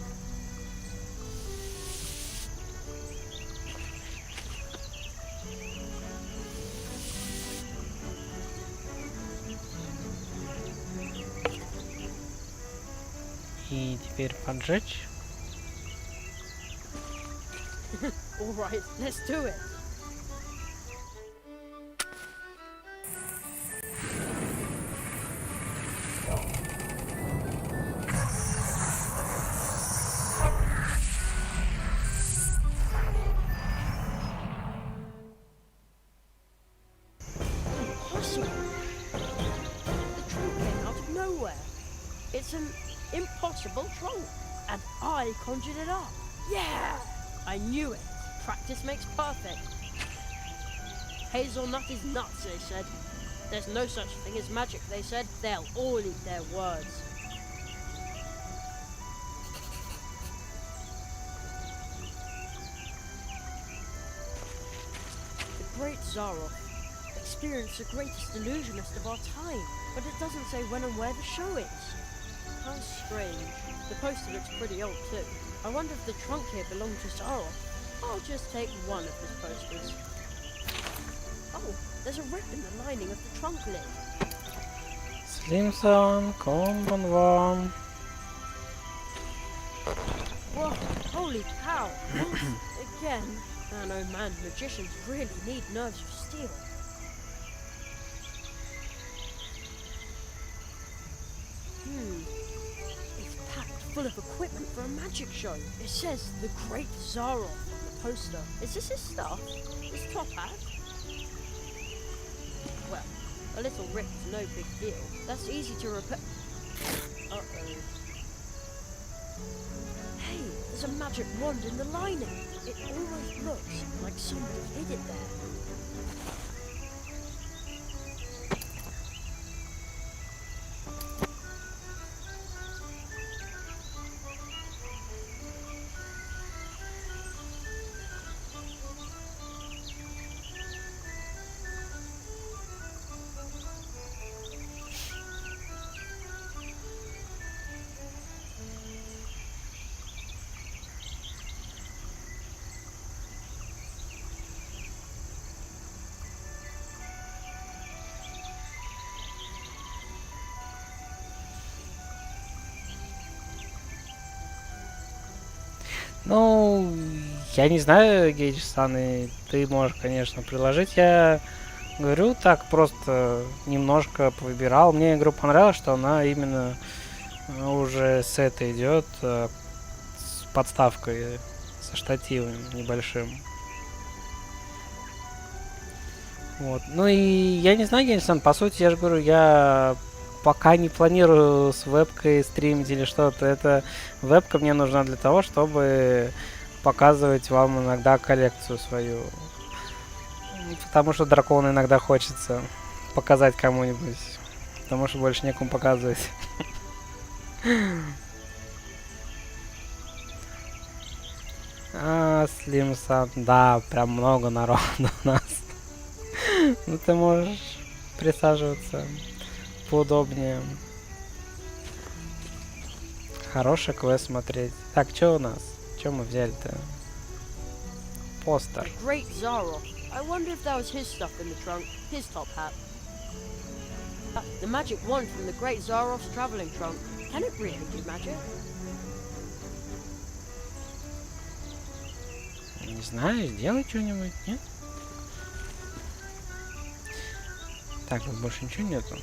теперь поджечь. All right, let's do it. Impossible. The trunk came out of nowhere. It's an impossible trunk, and I conjured it up. Yeah! I knew it. Practice makes perfect. Hazelnut is nuts, they said. There's no such thing as magic, they said. They'll all eat their words. The great Zaroff experienced the greatest illusionist of our time, but it doesn't say when and where the show is. How strange. The poster looks pretty old too. I wonder if the trunk here belonged to Zaroff. I'll just take one of his posters. Oh, there's a rip in the lining of the trunk lid. Slimson, konbanwa. Whoa, holy cow. Again. Man, oh man, magicians really need nerves of steel. It's packed full of equipment for a magic show. It says the Great Zaroff on the poster. Is this his stuff? His top hat? Well, a little rip is no big deal. That's easy to repair. Uh-oh. Hey, there's a magic wand in the lining. It almost looks like somebody hid it there. Ну, я не знаю, Гейджи-сан, и ты можешь, конечно, приложить. Я говорю так, просто немножко повыбирал. Мне игру понравилось, что она именно уже с этой идет, с подставкой, со штативом небольшим. Вот. Ну и я не знаю, Гейджи-сан, по сути, я же говорю, я пока не планирую с вебкой стримить или что-то. Эта вебка мне нужна для того, чтобы показывать вам иногда коллекцию свою. Потому что дракона иногда хочется показать кому-нибудь. Потому что больше некому показывать. Слимсан, да, прям много народу у нас. Ну ты можешь присаживаться поудобнее. Хороший квест смотреть. Так, что у нас? Что мы взяли-то? Постер. Great Zaroff. I wonder if that was his stuff in the trunk. His top hat. The magic wand from the Great Zaroff's traveling trunk. Can it really do magic? Не знаю, сделай что-нибудь, нет? Так, тут больше ничего нету.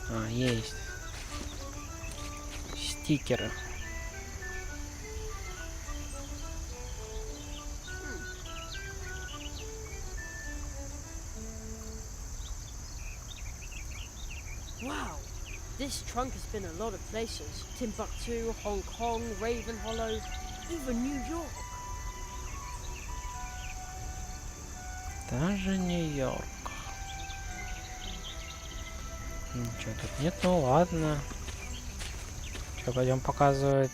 А, есть. Стикеры. Wow, this trunk has been a lot of places. Timbuktu, Hong Kong, Raven Hollow, even New York. Даже Нью-Йорк. Ничего тут нет, ну ладно. Что, пойдем показывать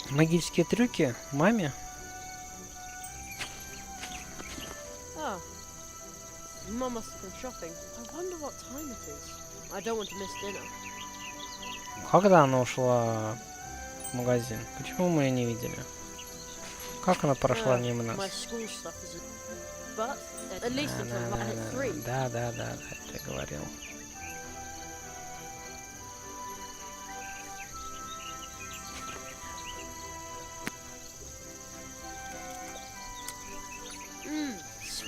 магические трюки маме? Ah, Mum must have been shopping. I wonder what time it is. I don't want to miss dinner. Когда она ушла в магазин? Почему мы ее не видели? Как она прошла мимо нас? My school stuff is but at least it's at 3. Да, ты говорил.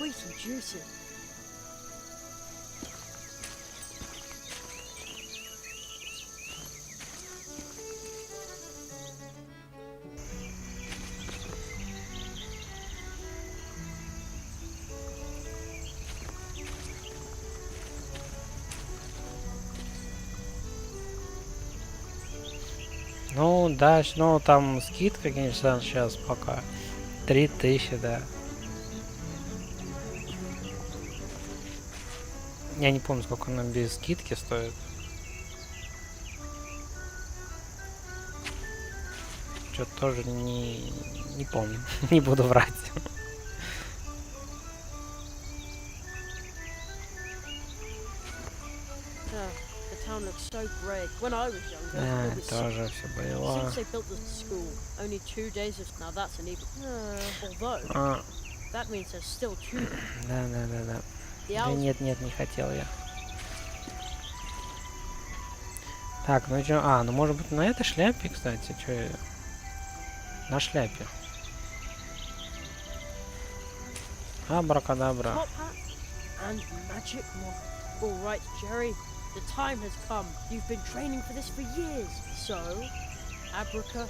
sweet and juicy. Ну, да, ну там скидка, конечно, сейчас пока 3000, да. Я не помню, сколько она без скидки стоит. Что-то тоже не помню, не буду врать. Town looks so grey. When I was younger, it was тоже все было. since they built the school, only 2 days of now that's an even. Although that means there's still 2. Да. The Да owls. нет, не хотел я. Так, ну чё, ну может быть на этой шляпе, кстати, чё я... На шляпе. Абракадабра. Top hat and magic wand. All right, Jerry. The time has come. You've been training for this for years. So, abraca.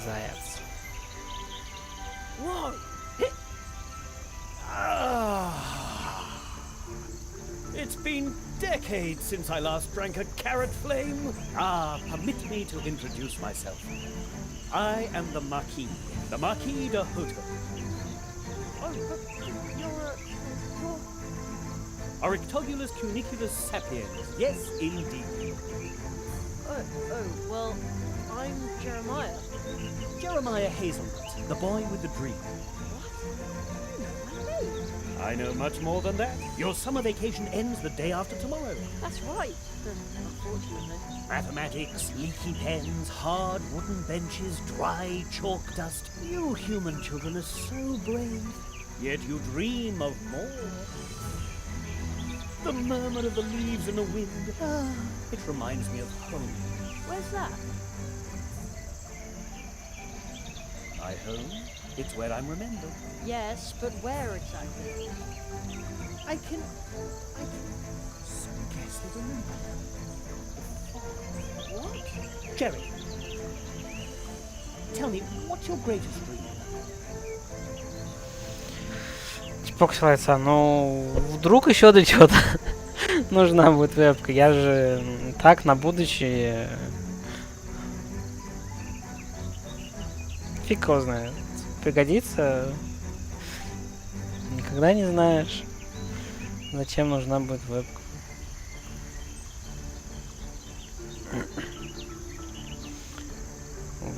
Заяц. Whoa! It's been decades since I last drank a carrot flame. Permit me to introduce myself. I am the Marquis de Hoto. Oh, but you're Arictogulus cuniculus sapiens. Yes, indeed. well, I'm Jeremiah. Jeremiah Hazelnut, the boy with the dream. I know much more than that. Your summer vacation ends the day after tomorrow. That's right. Unfortunately. Mathematics, leaky pens, hard wooden benches, dry chalk dust. You human children are so brave. Yet you dream of more. The murmur of the leaves in the wind. It reminds me of home. Where's that? My home? It's where I'm remembered. Yes, but where exactly? I can scarcely remember. What? Jerry, tell me, what's your greatest dream? Поксилается, ну вдруг еще до чего-то нужна будет вебка. Я же так на будущее. Фиг его знает. Пригодится. Никогда не знаешь, зачем нужна будет вебка.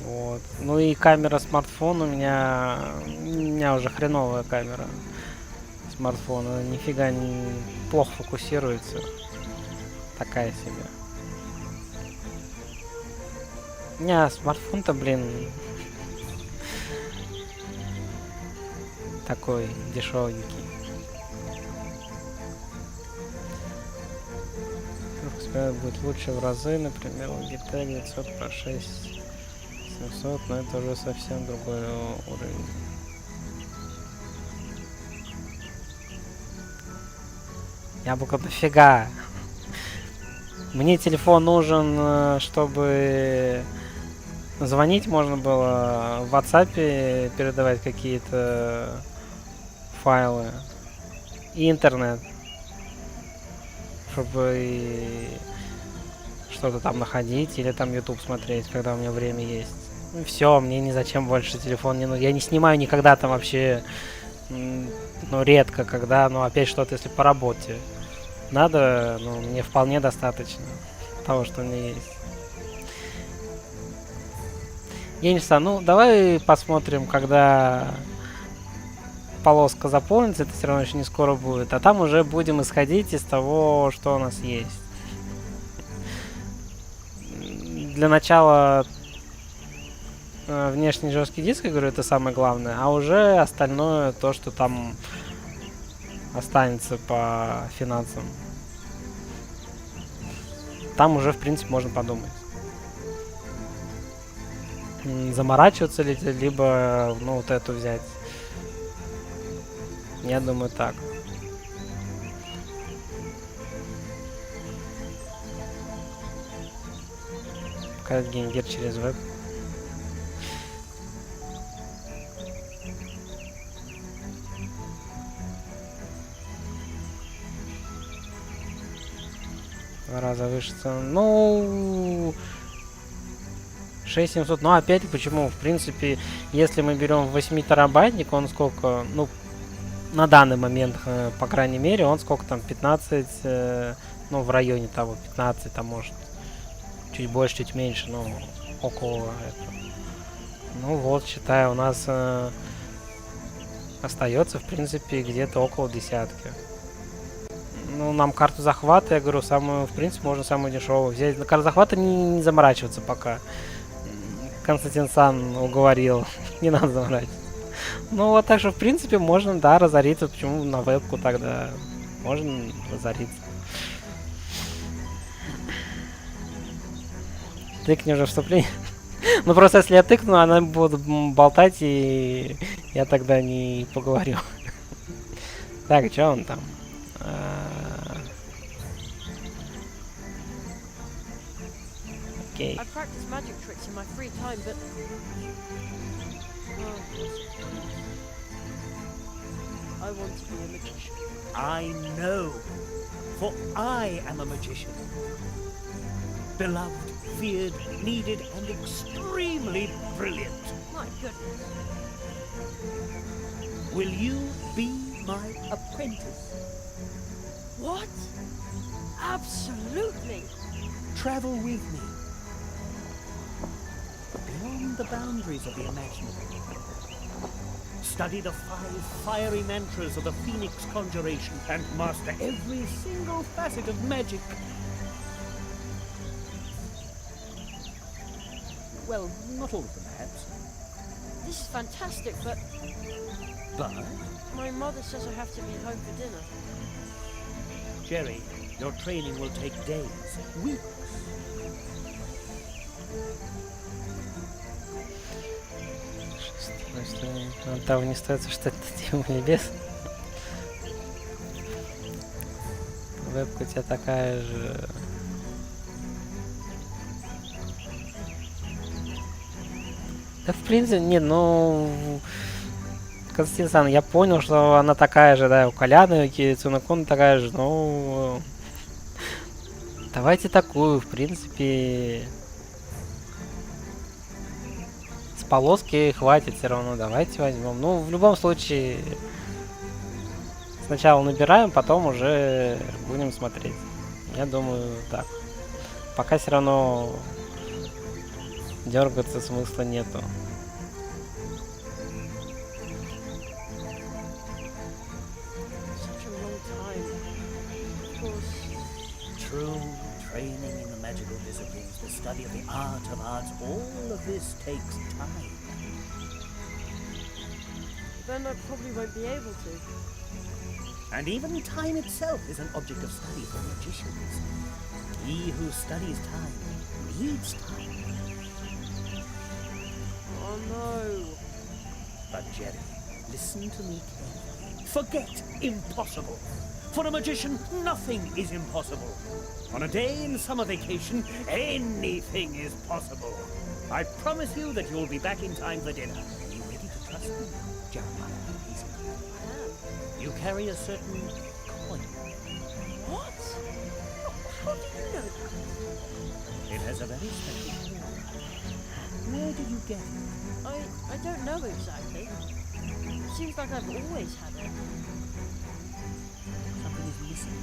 Вот. Ну и камера смартфона у меня уже хреновая камера смартфона. Нифига не плохо фокусируется. Такая себе. Не, смартфон-то, блин, такой дешевенький. Будет лучше в разы, например, GT 900 про 6 700, но это уже совсем другой уровень. Яблоко, дофига. Мне телефон нужен, чтобы звонить можно было, в WhatsApp передавать какие-то файлы и интернет, чтобы что-то там находить или там YouTube смотреть, когда у меня время есть. Ну, все, мне ни зачем больше телефон не нужен. Я не снимаю никогда там вообще, ну, редко, когда, ну, опять что-то, если по работе надо, ну, мне вполне достаточно того, что у меня есть. Геймер, ну, давай посмотрим, когда полоска заполнится, это все равно еще не скоро будет, а там уже будем исходить из того, что у нас есть. Для начала внешний жесткий диск, я говорю, это самое главное, а уже остальное, то, что там останется по финансам. Там уже, в принципе, можно подумать. Заморачиваться ли, либо, ну, вот эту взять. Я думаю, так. Показать геймгир через веб. Два раза выше цены. Ну, 6700. Ну, опять почему? В принципе, если мы берем 8 терабайтник, он сколько? Ну, на данный момент, по крайней мере, он сколько там? 15, ну, в районе того, 15, там, может, чуть больше, чуть меньше, ну, около этого. Ну, вот, считаю, у нас остается, в принципе, где-то около десятки. Ну, нам карту захвата, я говорю, самую, в принципе, можно самую дешевую взять. На карту захвата не заморачиваться пока. Константин Сан уговорил. Не надо заморачиваться. Ну, вот так что, в принципе, можно, да, разориться. Почему на вебку тогда? Можно разориться. Тыкни уже вступление. Ну, просто если я тыкну, она будет болтать, и я тогда не поговорю. Так, что он там? Окей. I practice magic tricks in my free time, but I want to be a magician. I know, for I am a magician. Beloved, feared, needed, and extremely brilliant. My goodness. Will you be my apprentice? What? Absolutely. Travel with me. Beyond the boundaries of the imaginable. Study the 5 fiery mantras of the Phoenix Conjuration and master every single facet of magic. Well, not all of them, perhaps. This is fantastic, but But, my mother says I have to be home for dinner. Jerry, your training will take days, weeks. Того не стоит, что это тема или без. Вебка у тебя такая же. Да, в принципе, не, ну... Константин Сан, я понял, что она такая же, да, у Коляны, у Цунакона такая же, ну... Давайте такую, в принципе... С полоски хватит все равно, давайте возьмем. Ну, в любом случае... Сначала набираем, потом уже будем смотреть. Я думаю, так. Пока все равно... Дергаться смысла нету. Such a long time. Of course. True training in the magical disciplines, the study of the art of arts, all of this takes time. Then I probably won't be able to. And even time itself is an object of study for magicians. He who studies time needs time. Oh no. But Jerry, listen to me carefully. Forget impossible. For a magician, nothing is impossible. On a day in summer vacation, anything is possible. I promise you that you'll be back in time for dinner. Are you ready to trust me? Jeremiah, easy. You carry a certain coin. What? How do you know that? It has a very special form. Where did you get it? I don't know exactly. Seems like I've always had it. Something is missing.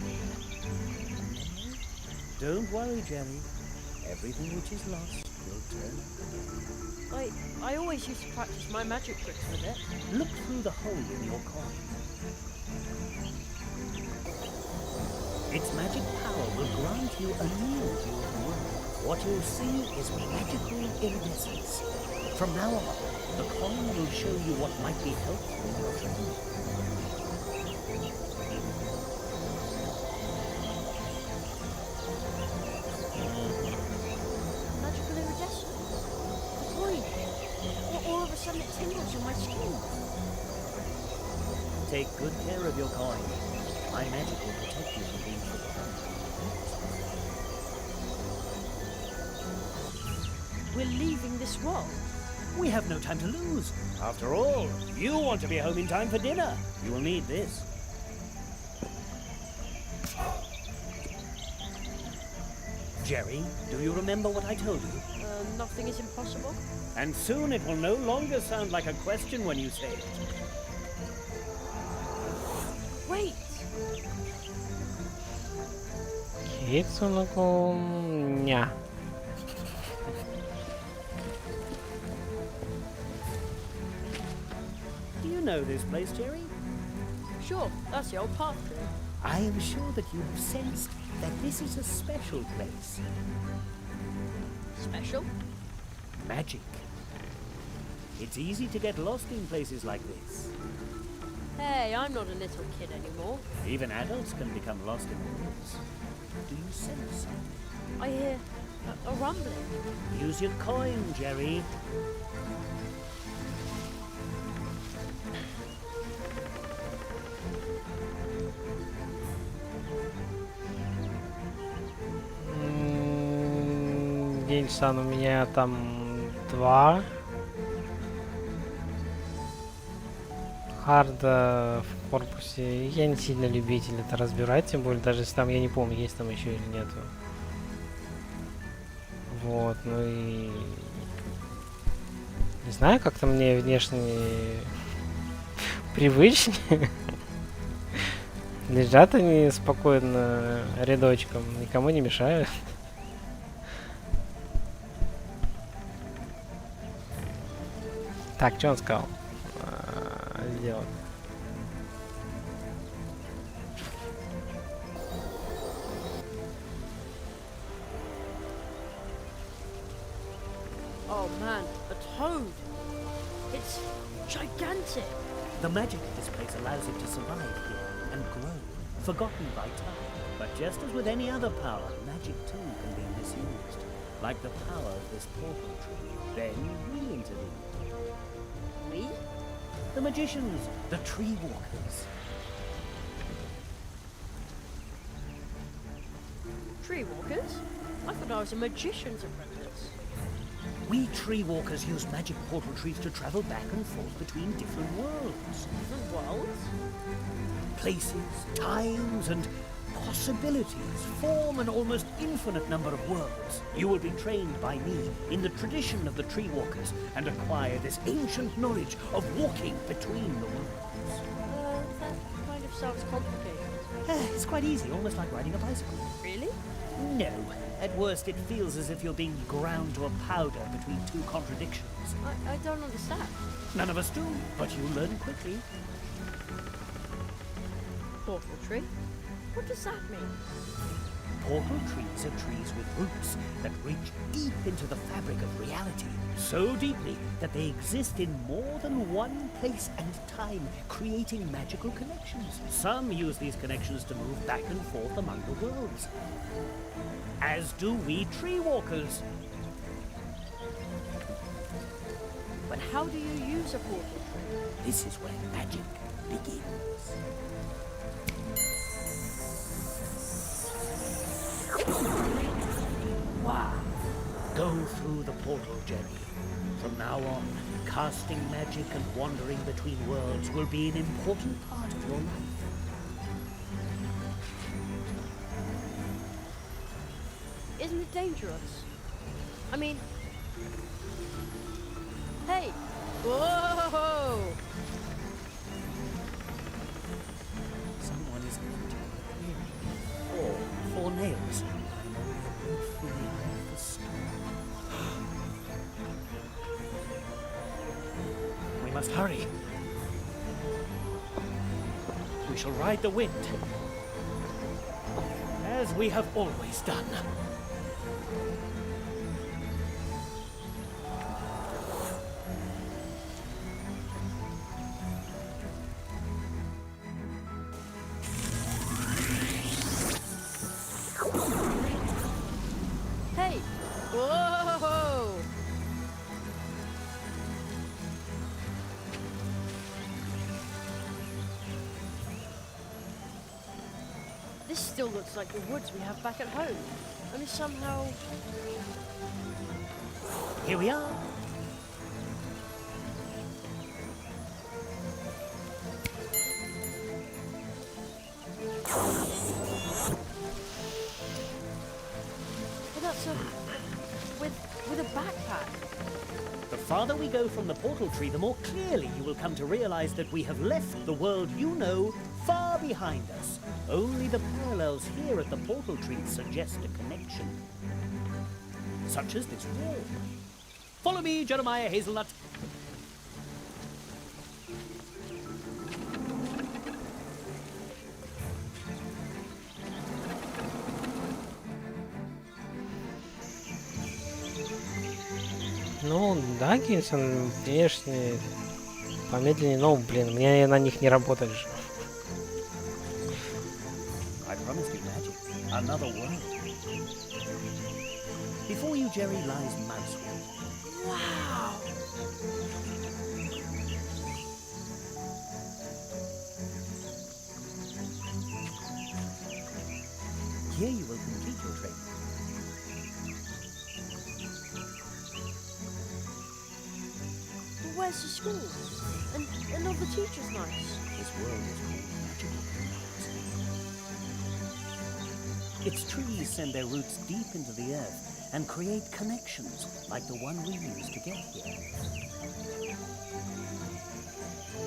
Don't worry, Jerry. Everything which is lost will turn up again. I always used to practice my magic tricks with it. Look through the hole in your coin. Its magic power will grant you a new view of the world. What you'll see is magical iridescence. From now on, the coin will show you what might be helpful in your training. Magical iridescent. The coin. All of a sudden it tingles on my skin. Take good care of your coin. My magic will protect you from being forgotten. We're leaving this world. We have no time to lose. After all, you want to be home in time for dinner. You will need this. Jerry, do you remember what I told you? Nothing is impossible. And soon it will no longer sound like a question when you say it. Wait. Kitsunoku nya. Do you know this place, Jerry? Sure, that's the old path tree. I am sure that you have sensed that this is a special place. Special? Magic. It's easy to get lost in places like this. Hey, I'm not a little kid anymore. Even adults can become lost in the woods. Do you sense something? I hear a rumbling. Use your coin, Jerry. Геймсан, у меня там 2. Харда в корпусе. Я не сильно любитель это разбирать, тем более даже если там, я не помню, есть там еще или нету. Вот, ну и... Не знаю, как-то мне внешне привычнее. Лежат они спокойно рядочком, никому не мешают. Так, что он сказал? Сделать. Oh man, a toad. It's gigantic. The magic of this place allows it to survive here and grow, forgotten by time. But just as with any other power, magic too can be misused. Like the power of this portal tree. Then we intervene. We? The magicians, the tree walkers. Tree walkers? I thought I was a magician's apprentice. We tree walkers use magic portal trees to travel back and forth between different worlds. Different worlds? Places, times, and possibilities form an almost infinite number of worlds. You will be trained by me in the tradition of the tree walkers and acquire this ancient knowledge of walking between the worlds. That kind of sounds complicated. It's quite easy, almost like riding a bicycle. Really? No. At worst, it feels as if you're being ground to a powder between two contradictions. I don't understand. None of us do, but you'll learn quickly. Portal tree? What does that mean? Portal trees are trees with roots that reach deep into the fabric of reality. So deeply that they exist in more than one place and time, creating magical connections. Some use these connections to move back and forth among the worlds. As do we tree walkers. But how do you use a portal tree? This is where magic begins. Wow. Go through the portal, Jerry. From now on, casting magic and wandering between worlds will be an important part of your life. Isn't it dangerous? I mean... Hey! Whoa! Someone is entering. 4 nails. For the eye of the storm. We must hurry. We shall ride the wind. As we have always done. This still looks like the woods we have back at home. Only somehow... Here we are. Well, that's a... with a backpack. The farther we go from the portal tree, the more clearly you will come to realize that we have left the world you know far behind us. Only the parallels here at the portal tree suggest a connection. Such as this wall. Follow me, Jeremiah Hazelnut. Ну, да, Геймсон внешне помедленнее, но, блин, мне на них не работать же. I promised you magic. Another world. Before you, Jerry, lies Mousewood. Wow! Here you will complete your training. Where's the school? And all the teachers nice. This world is called magical. Its trees send their roots deep into the earth and create connections like the one we use to get here.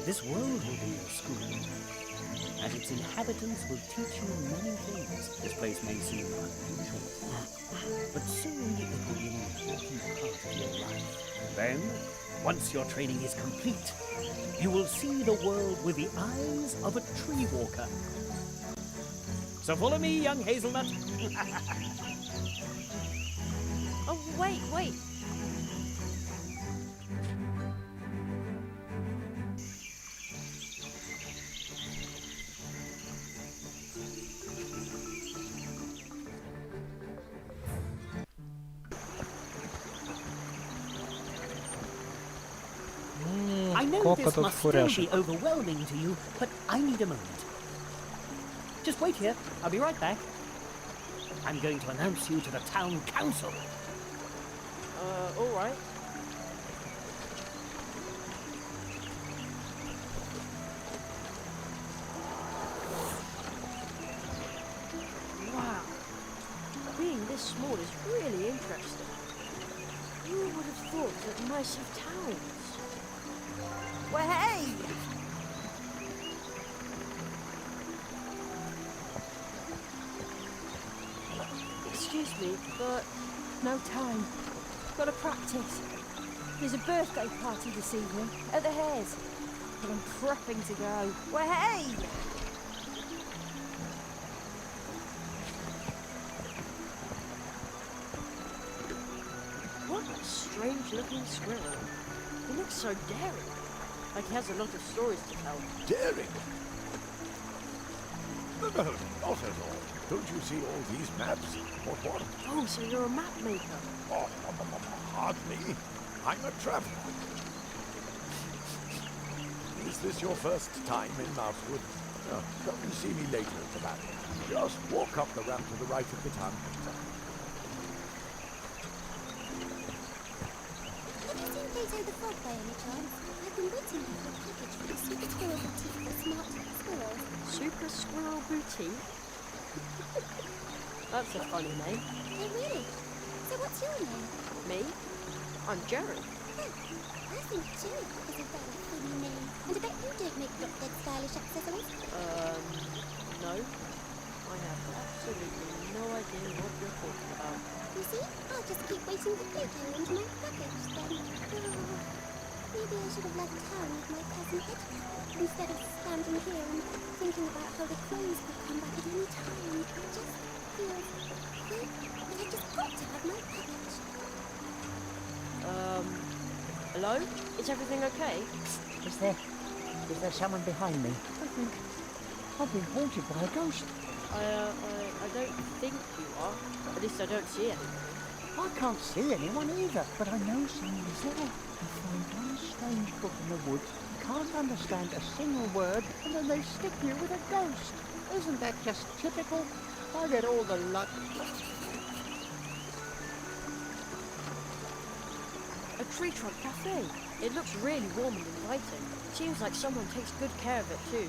This world will be your school, and its inhabitants will teach you many things. This place may seem unusual, but soon it will be an important part of your life. Then, once your training is complete, you will see the world with the eyes of a tree walker. So follow me, young hazelnut. Oh, wait. I know this must still be overwhelming to you, but I need a moment. Just wait here. I'll be right back. I'm going to announce you to the town council. All right. Wow. Being this small is really interesting. Who would have thought that mice have towns? Well, hey! Excuse me, but no time. Gotta practice. There's a birthday party this evening at the Hares, but I'm prepping to go. Well, hey! What a strange-looking squirrel. He looks so daring. Like he has a lot of stories to tell. Daring? No, not at all. Don't you see all these maps? What? Oh, so you're a map maker? Oh, hardly. I'm a traveler. Is this your first time in Mousewood? No, come and see me later at the back. Just walk up the ramp to the right of the town center. Have you seen Plato the Frog by any chance? I've been waiting for a package from the Super Squirrel Boutique for smart squirrels. Super Squirrel Boutique? That's a funny name. Oh, really? So what's your name? Me? I'm Jerry. Oh, I think Jerry is a very funny name. And I bet you don't make drop-dead stylish accessories. No. I have absolutely no idea what you're talking about. You see? I'll just keep waiting for Plato into my package then. Oh, maybe I should have left town with my cousin Edgar, instead of standing here and thinking about how the crows could come back at any time. It just feels good, but I just got to have my package. Hello? Is everything okay? Is there someone behind me? I think I've been haunted by a ghost. I don't think you are. At least I don't see anything. I can't see anyone either, but I know someone's there. I find one strange book in the woods, can't understand a single word, and then they stick you with a ghost. Isn't that just typical? I get all the luck. A tree trunk cafe. It looks really warm and inviting. Seems like someone takes good care of it too.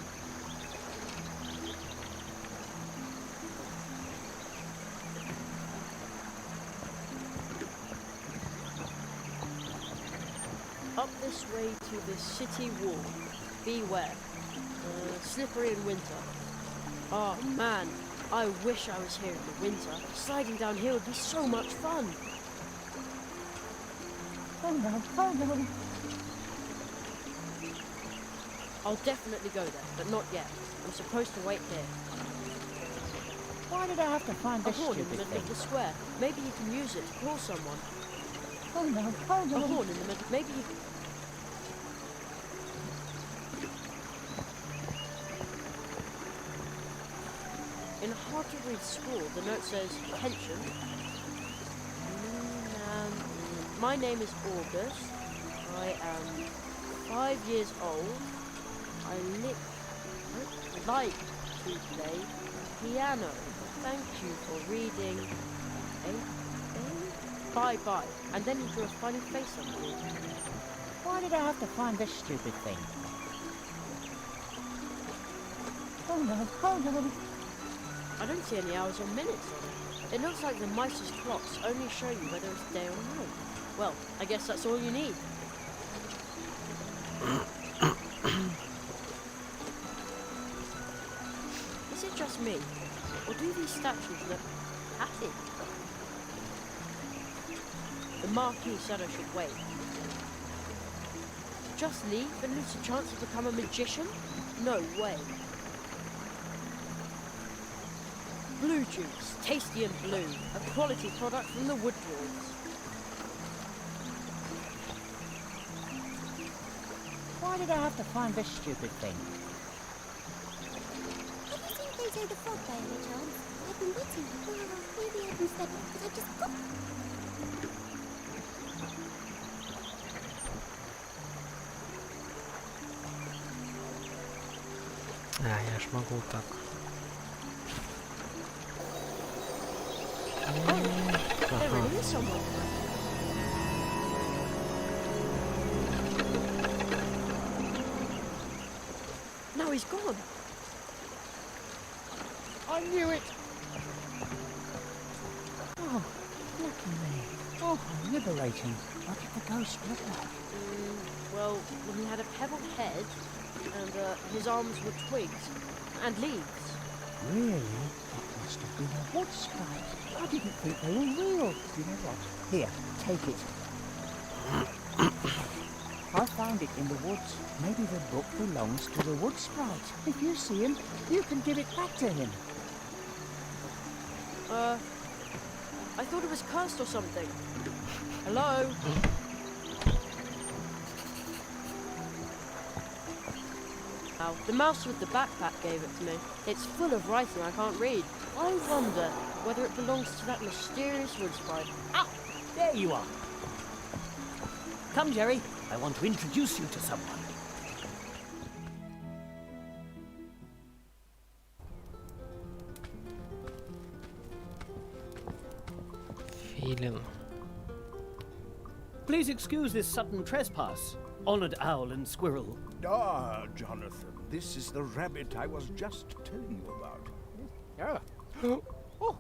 Up this way to the city wall. Beware. Slippery in winter. Oh man, I wish I was here in the winter. Sliding down here would be so much fun. Oh no, oh no. I'll definitely go there, but not yet. I'm supposed to wait here. Why did I have to find A this horn in the stupid middle of thing? the square. Maybe you can use it to call someone. Oh no, oh no. A horn in the middle. Maybe you... In a hard-to-read scrawl, the note says, attention. My name is August. I am 5 years old. I like to play piano. Thank you for reading. Bye-bye. And then he drew a funny face on me. Why did I have to find this stupid thing? Oh no, oh no. I don't see any hours or minutes on it. It looks like the mice's clocks only show you whether it's day or night. Well, I guess that's all you need. Is it just me? Or do these statues look happy? The Marquis said I should wait. Just leave and lose a chance to become a magician? No way. Blue juice, tasty and blue, a quality product from the wood dwarves. Why did I have to find this stupid thing? Have you seen Plato the Frog by any chance? I've been waiting. Maybe I can step up because I just got... Я ж могу так. There really is someone. Now he's gone. I knew it! Oh, lucky me. Oh, liberating. What did the ghost look like? Well, he had a pebble head, and his arms were twigs and leaves. Really? It must have been a wood sprite. I didn't think they were real. You know what? Here, take it. I found it in the woods. Maybe the book belongs to the wood sprite. If you see him, you can give it back to him. I thought it was cursed or something. Hello? Now, the mouse with the backpack gave it to me. It's full of writing I can't read. I wonder whether it belongs to that mysterious wood sprite. Ah, there you are. Come, Jerry. I want to introduce you to someone. Филин. Please excuse this sudden trespass, honored owl and squirrel. Ah, Jonathan, this is the rabbit I was just telling you about. Oh,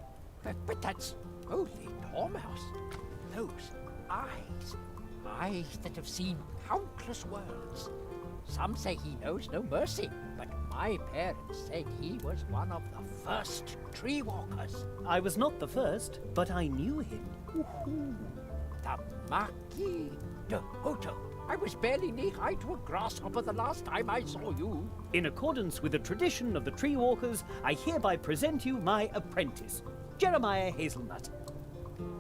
but that's holy dormouse. Those eyes. Eyes that have seen countless worlds. Some say he knows no mercy, but my parents said he was one of the first tree walkers. I was not the first, but I knew him. The Marquis de Hoto. I was barely knee-high to a grasshopper the last time I saw you. In accordance with the tradition of the tree walkers, I hereby present you my apprentice, Jeremiah Hazelnut.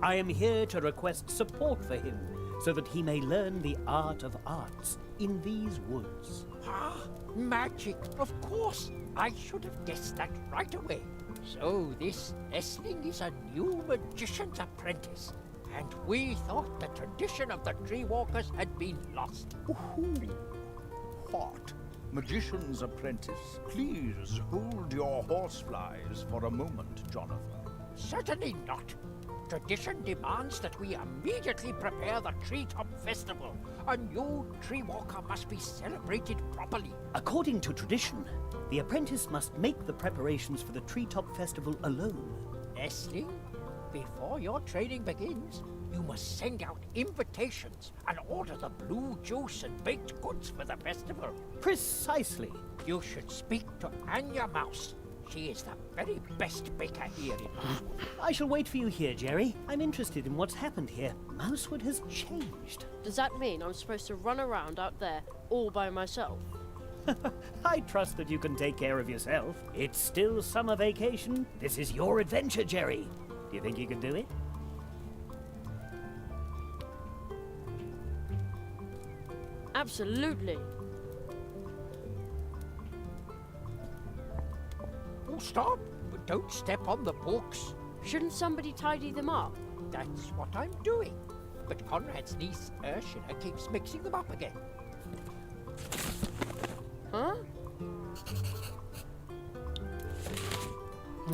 I am here to request support for him, so that he may learn the art of arts in these woods. Ah, magic, of course. I should have guessed that right away. So this Essling is a new magician's apprentice, and we thought the tradition of the tree walkers had been lost. What? magician's apprentice, please hold your horseflies for a moment, Jonathan. Certainly not. Tradition demands that we immediately prepare the treetop festival. A new tree walker must be celebrated properly. According to tradition, the apprentice must make the preparations for the treetop festival alone. Leslie, before your training begins, you must send out invitations and order the blue juice and baked goods for the festival. Precisely. You should speak to Anya Mouse. She is the very best baker here in Mousewood. I shall wait for you here, Jerry. I'm interested in what's happened here. Mousewood has changed. Does that mean I'm supposed to run around out there all by myself? I trust that you can take care of yourself. It's still summer vacation. This is your adventure, Jerry. Do you think you can do it? Absolutely. Oh, stop! Don't step on the books. Shouldn't somebody tidy them up? That's what I'm doing. But Conrad's niece, Ursula, keeps mixing them up again. Huh?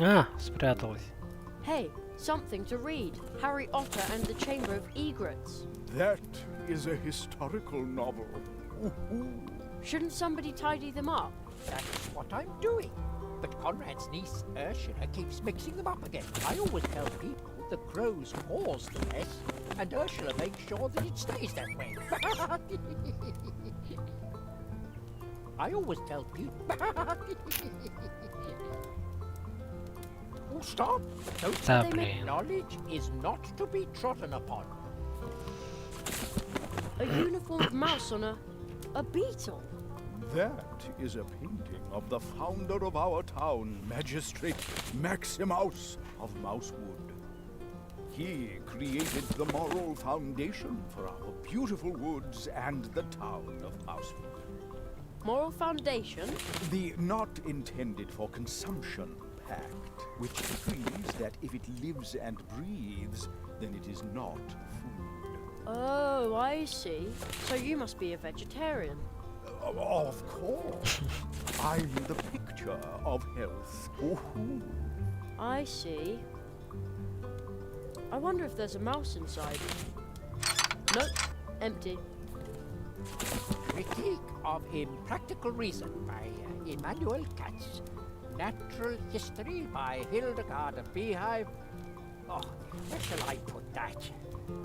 А, спряталась. Hey, something to read. Harry Otter and the Chamber of Egrets. That is a historical novel. Shouldn't somebody tidy them up? That's what I'm doing. But Conrad's niece, Ursula, keeps mixing them up again. I always tell people the crows cause the mess, and Ursula makes sure that it stays that way. I always tell people... Oh, stop! Don't Да, they make блин. knowledge is not to be trodden upon. A uniformed mouse on a beetle. That is a painting of the founder of our town, Magistrate Maximus of Mousewood. He created the moral foundation for our beautiful woods and the town of Mousewood. Moral foundation? The not intended for consumption pact, which decrees that if it lives and breathes, then it is not food. Oh, I see. So you must be a vegetarian. Of course. I'm the picture of health. Ooh. I see. I wonder if there's a mouse inside. Nope, empty. Critique of Impractical Reason by Immanuel Katz. Natural History by Hildegard of Beehive. Oh, where shall I put that?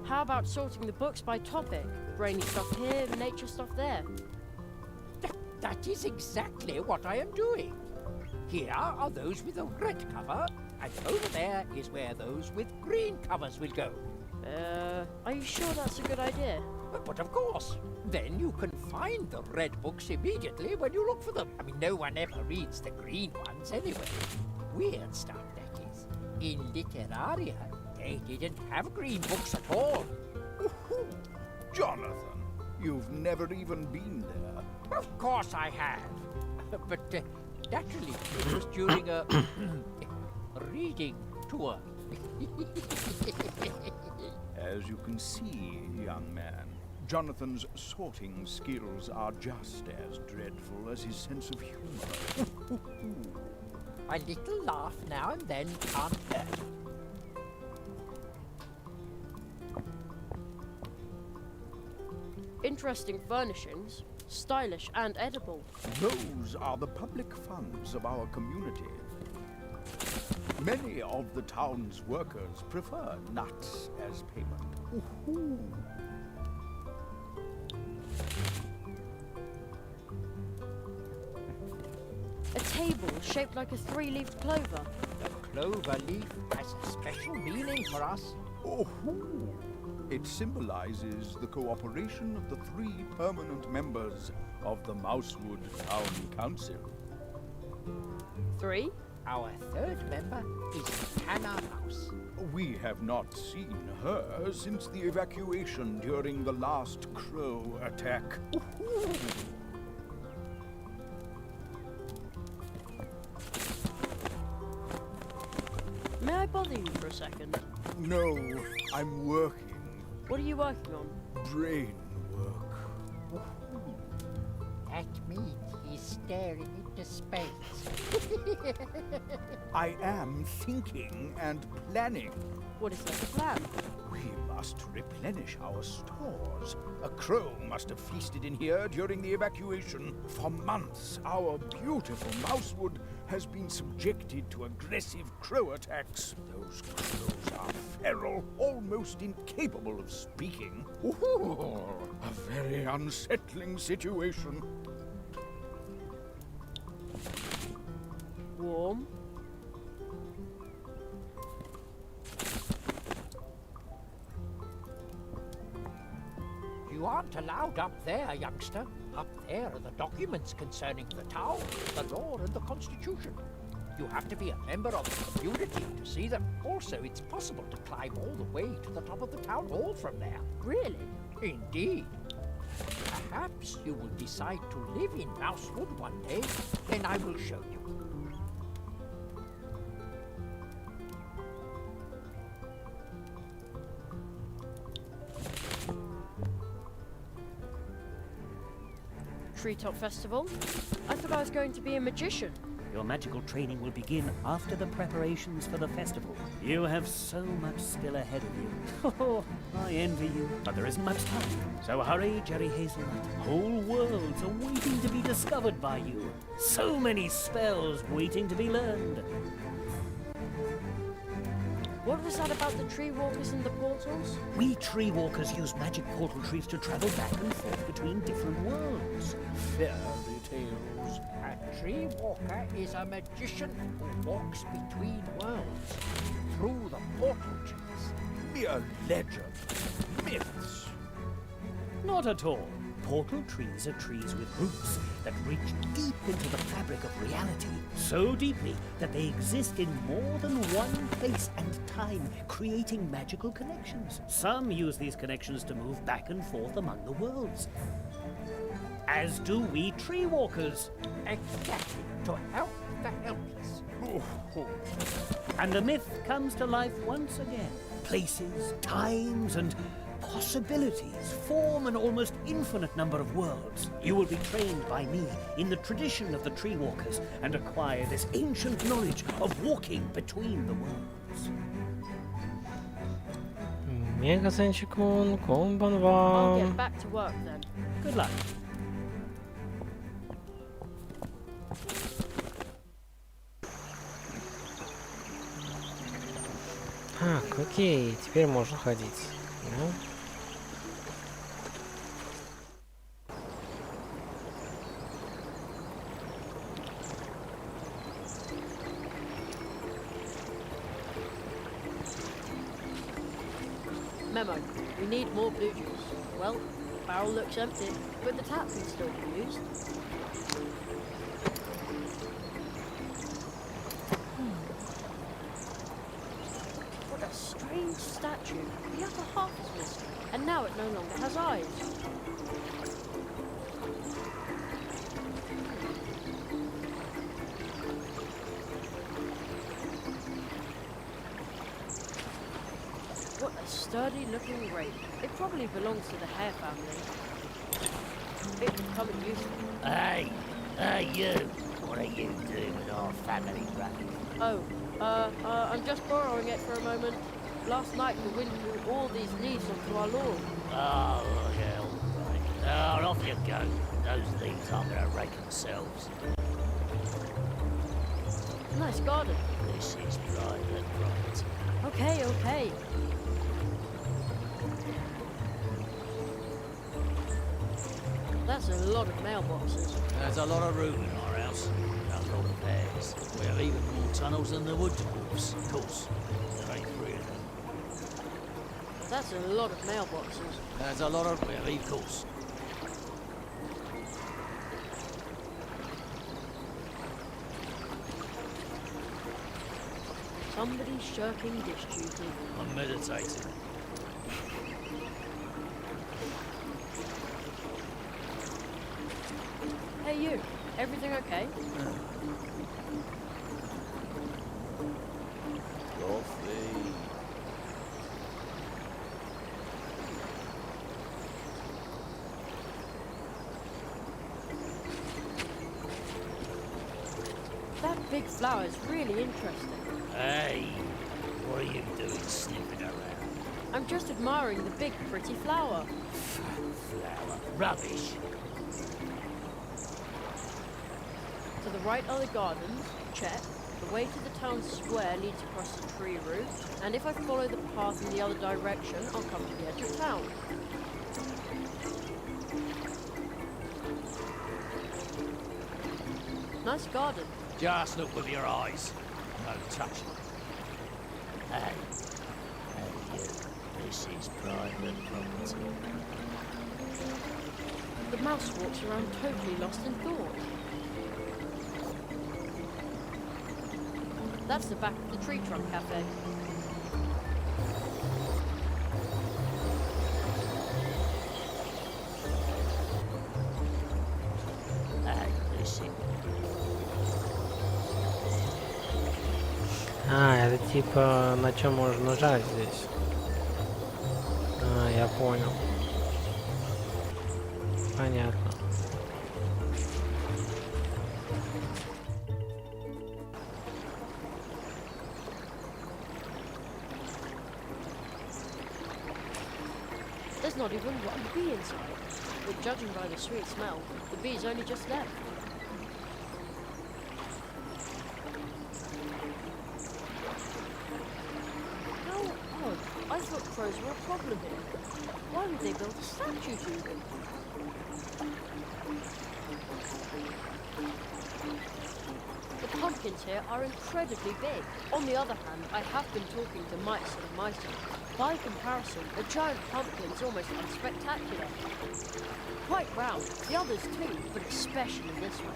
How about sorting the books by topic? Brainy stuff here, nature stuff there. That is exactly what I am doing. Here are those with a red cover, and over there is where those with green covers will go. Are you sure that's a good idea? But of course. Then you can find the red books immediately when you look for them. I mean, no one ever reads the green ones anyway. Weird stuff, that is. In Literaria, they didn't have green books at all. Jonathan, you've never even been there. Of course I have. But naturally, it was during a reading tour. As you can see, young man, Jonathan's sorting skills are just as dreadful as his sense of humor. A little laugh now and then can't hurt. Interesting furnishings. Stylish and edible. Those are the public funds of our community. Many of the town's workers prefer nuts as payment. A table shaped like a three-leaved clover. The clover leaf has a special meaning for us. It symbolizes the cooperation of the 3 permanent members of the Mousewood Town Council. 3? Our 3rd member is Hannah Mouse. We have not seen her since the evacuation during the last crow attack. May I bother you for a second? No, I'm working. What are you working on? Brain work. That means he's staring into space. I am thinking and planning. What is the plan? We must replenish our stores. A crow must have feasted in here during the evacuation. For months, our beautiful mousewood has been subjected to aggressive crow attacks. Those crows are feral, almost incapable of speaking. Ooh, a very unsettling situation. Warm. You aren't allowed up there, youngster. Up there are the documents concerning the town, the law and the constitution. You have to be a member of the community to see them. Also, it's possible to climb all the way to the top of the town hall from there. Really? Indeed. Perhaps you will decide to live in Mousewood one day, then I will show you. Treetop Festival? I thought I was going to be a magician. Your magical training will begin after the preparations for the festival. You have so much still ahead of you. Oh, I envy you. But there isn't much time. So hurry, Jerry Hazelnut. Whole worlds are waiting to be discovered by you. So many spells waiting to be learned. What was that about the tree walkers and the portals? We tree walkers use magic portal trees to travel back and forth between different worlds. Fairy tales. A tree walker is a magician who walks between worlds through the portal trees. Mere legends, myths. Not at all. Portal trees are trees with roots that reach deep into the fabric of reality, so deeply that they exist in more than one place and time, creating magical connections. Some use these connections to move back and forth among the worlds, as do we tree walkers. Exactly, to help the helpless. And the myth comes to life once again. Places, times, and possibilities form an almost infinite number of worlds. You will be trained by me in the tradition of the tree walkers and acquire this ancient knowledge of walking between the worlds. Мега-сенчик-мун, I'll конбанва. get back to work then. Good luck. Так, окей, теперь можно ходить. Ну. Memo. We need more blue juice. Well, the barrel looks empty, but the tap can still be used. What a strange statue. The upper half is missing, and now it no longer has eyes. What a sturdy-looking rake. It probably belongs to the hare family. It would come in useful. Hey, you. What are you doing with our family rake? Oh, I'm just borrowing it for a moment. Last night the wind blew all these leaves onto our lawn. Oh, yeah, all right. Oh, off you go. Those leaves aren't going to rake themselves. Nice garden. This is private property. Okay, okay. That's a lot of mailboxes. There's a lot of room in our house. A lot of hairs. We have even more tunnels than the wood dwarfs. Of course, there ain't three of them. That's a lot of mailboxes. There's a lot of... Well, of course. Somebody's shirking dish duty. I'm meditating. Hey you, everything okay? Coffee. big flower is really interesting. Hey, what are you doing sniffing around? I'm just admiring the big, pretty flower. Flower. Rubbish. To the right are the gardens. Check. The way to the town square leads across the tree root, and if I follow the path in the other direction, I'll come to the edge of town. Nice garden. Just look with your eyes. No touching. Hey, you. This is private property. The mouse walks around totally lost in thought. That's the back of the tree trunk cafe. Hey, listen. Это типа на чем можно нажать здесь. Я понял. Понятно. There's not even one bee inside. But judging by the sweet smell, the bee's only just left. How odd. I thought crows were a problem here. Why would they build a statue to them? The pumpkins here are incredibly big. On the other hand, I have been talking to mice and mice. By comparison, a giant pumpkin is almost unspectacular. Quite round, the others too, but especially this one.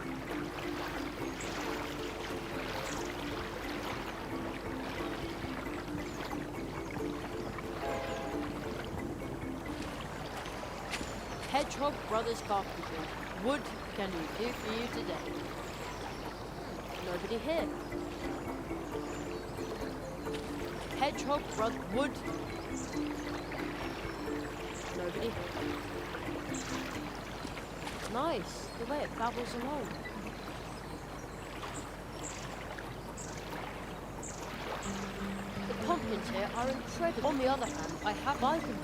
Hedgehog Brothers Carpentry. Wood can we do for you today? Nobody here. Hedgehog Brothers Wood. Nobody here. Nice, the way it babbles along. The pumpkins here are incredible. On the other hand, I have by them.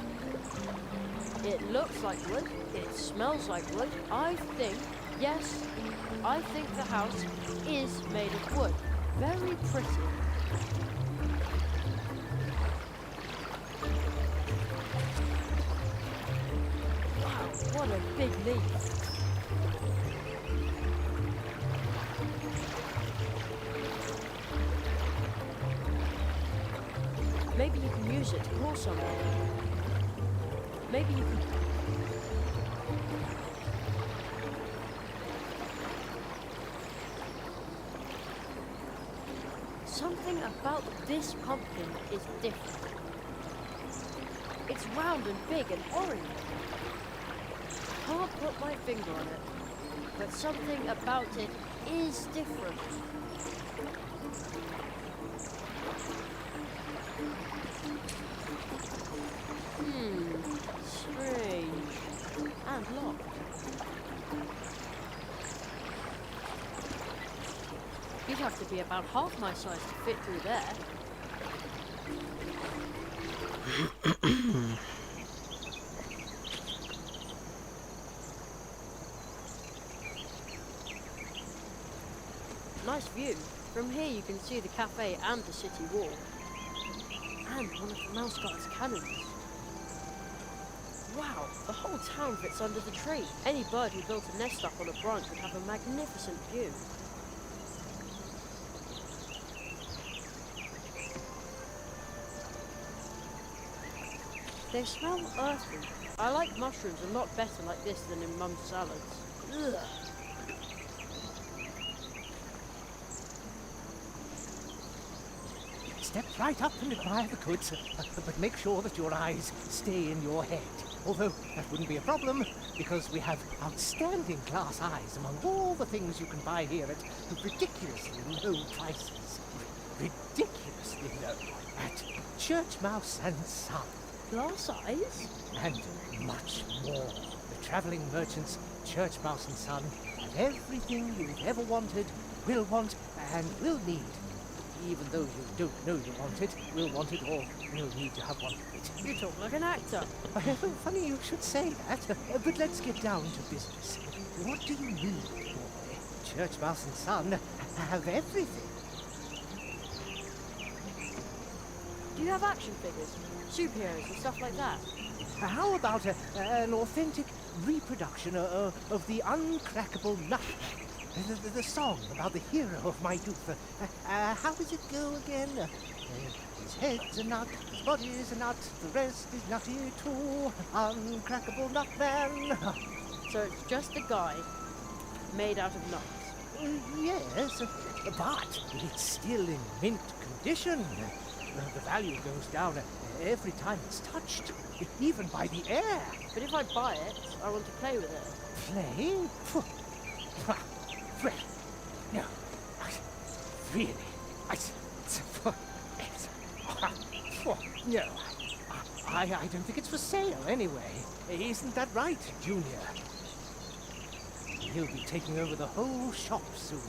It looks like wood, it smells like wood. I think, yes, I think the house is made of wood. Very pretty. Wow, what a big leaf. Maybe you can use it to call someone. Maybe you can... Something about this pumpkin is different. It's round and big and orange. Can't put my finger on it, but something about it is different. Strange. And locked. You'd have to be about half my size to fit through there. Nice view. From here you can see the cafe and the city wall. And one of the mouse guard's cannons. Wow, the whole town fits under the tree. Any bird who built a nest up on a branch would have a magnificent view. They smell earthy. I like mushrooms a lot better like this than in Mum's salads. Ugh. Step right up and admire the goods, but make sure that your eyes stay in your head. Although that wouldn't be a problem, because we have outstanding glass eyes among all the things you can buy here at ridiculously low prices. Ridiculously low. At Church Mouse and Son. Glass eyes? And much more. The travelling merchants, Church Mouse and Son, have everything you've ever wanted will want and will need. Even though you don't know you want it, will want it, or will need to have one of it. You talk like an actor. Funny you should say that, but let's get down to business. What do you need, boy? Church Mouse and Son have everything. Do you have action figures, superheroes and stuff like that? How about an authentic reproduction of the uncrackable nutmeg? The song about the hero of my youth. How does it go again? His head's a nut, his body's a nut, the rest is nutty too. Uncrackable nutman. So it's just a guy made out of nuts. Yes, but it's still in mint condition. The value goes down every time it's touched, even by the air. But if I buy it, I want to play with it. Play? No, really, no, I don't think it's for sale anyway. Isn't that right, Junior? He'll be taking over the whole shop soon,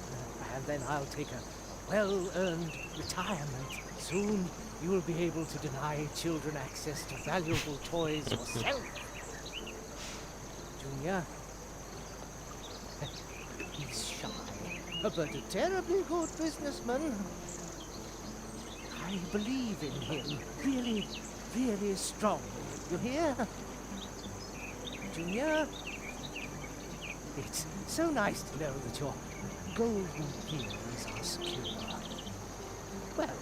and then I'll take a well-earned retirement. Soon you'll be able to deny children access to valuable toys yourself. Junior? He's shy, but a terribly good businessman. I believe in him, really, really strongly. You hear? Junior? It's so nice to know that your golden years are secure. Well,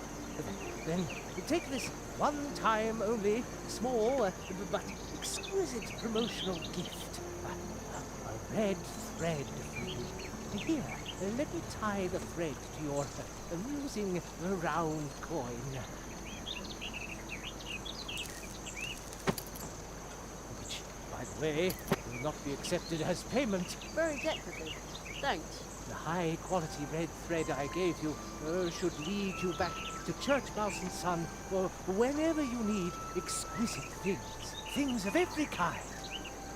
then take this one-time only, small but exquisite promotional gift. A red thread for you. Here, let me tie the thread to your amusing round coin. Which, by the way, will not be accepted as payment. Very decorative. Thanks. The high-quality red thread I gave you should lead you back to Church Mouse and Son whenever you need exquisite things. Things of every kind.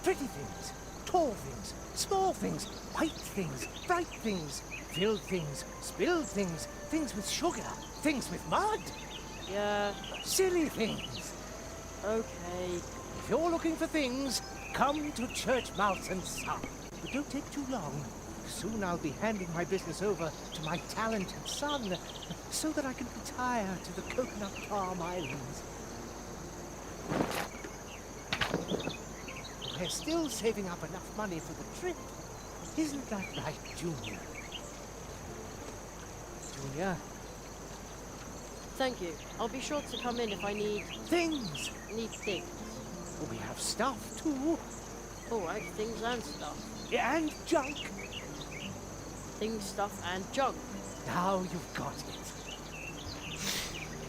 Pretty things, tall things, small things, white things, bright things, filled things, spilled things, things with sugar, things with mud. Yeah. Silly things. Okay. If you're looking for things, come to Church Mouse and Son. But don't take too long. Soon I'll be handing my business over to my talented son, so that I can retire to the Coconut Palm Islands. We're still saving up enough money for the trip. Isn't that right, Junior? Junior? Thank you. I'll be sure to come in if I need... Things! Need things. We have stuff, too. Alright, things and stuff. And junk. Things, stuff and junk. Now you've got it.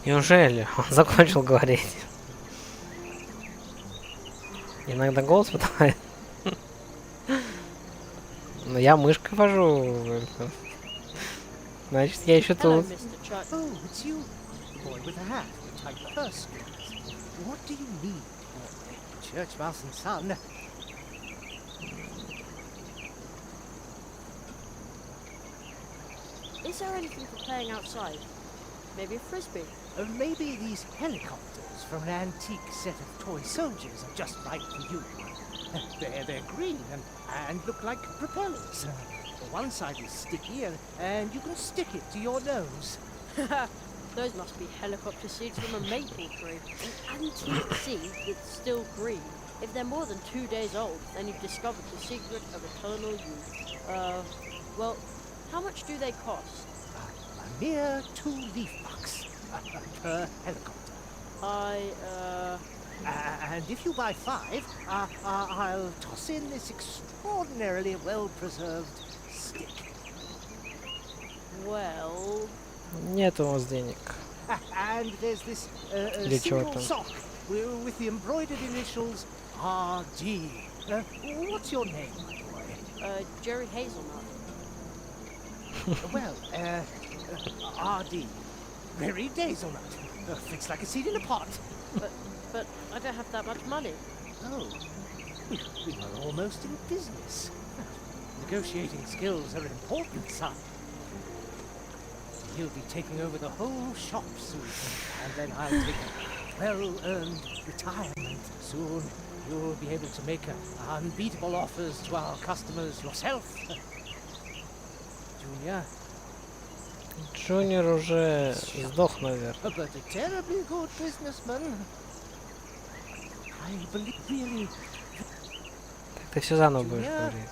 Неужели? Он закончил говорить. Иногда голос подает. Но я мышкой вожу. Значит, я еще тут. Oh, it's you. Boy with a hat with tight purse strings. What do you need, boy? Church Mouse and Son. Is there anything for playing outside? Maybe a frisbee? Maybe these helicopters from an antique set of toy soldiers are just right for you. They're green and look like propellers. One side is sticky and you can stick it to your nose. Those must be helicopter seeds from a maple tree. An antique seed that's still green. If they're more than 2 days old, then you've discovered the secret of eternal youth. Well, how much do they cost? A mere 2 leaf bucks per helicopter. And if you buy 5, I'll toss in this extraordinarily well-preserved stick. Well... Нет у вас денег. And there's this single sock with the embroidered initials RD. What's your name, my boy? Jerry Hazelnut. Well, RD. Very Hazelnut. Fits like a seed in a pot. But I don't have that much money. Oh, we are almost in business. Negotiating skills are important, son. He'll be taking over the whole shop soon, and then I'll take a well-earned retirement soon. You'll be able to make unbeatable offers to our customers yourself. Junior. Джуниор уже сдох, наверное. But a terribly good businessman. I believe really. Так ты все заново будешь говорить.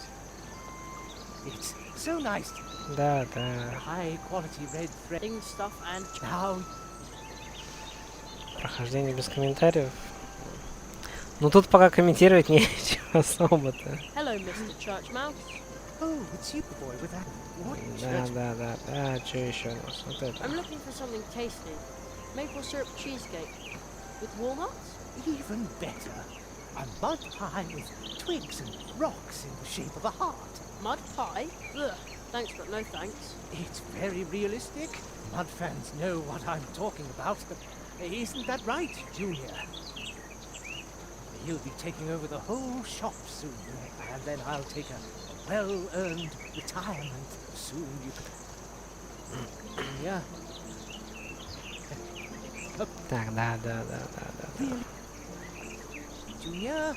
It's so nice. Да, да. High quality red threading stuff and now. Прохождение без комментариев. Ну тут пока комментировать нечего особо-то. Hello, Mr. Churchmouse. Oh, it's you, boy, with that. What Да, что еще у нас? Вот это. I'm looking for something tasty. Maple syrup cheesecake with walnuts. Even better, a mud pie with twigs and rocks in the shape of a heart. Mud pie? Ugh. Thanks, but no thanks. It's very realistic. Mud fans know what I'm talking about. Isn't that right, Junior? He'll be taking over the whole shop soon, and then I'll take a well-earned retirement soon. Junior. Так, да. Really? Junior?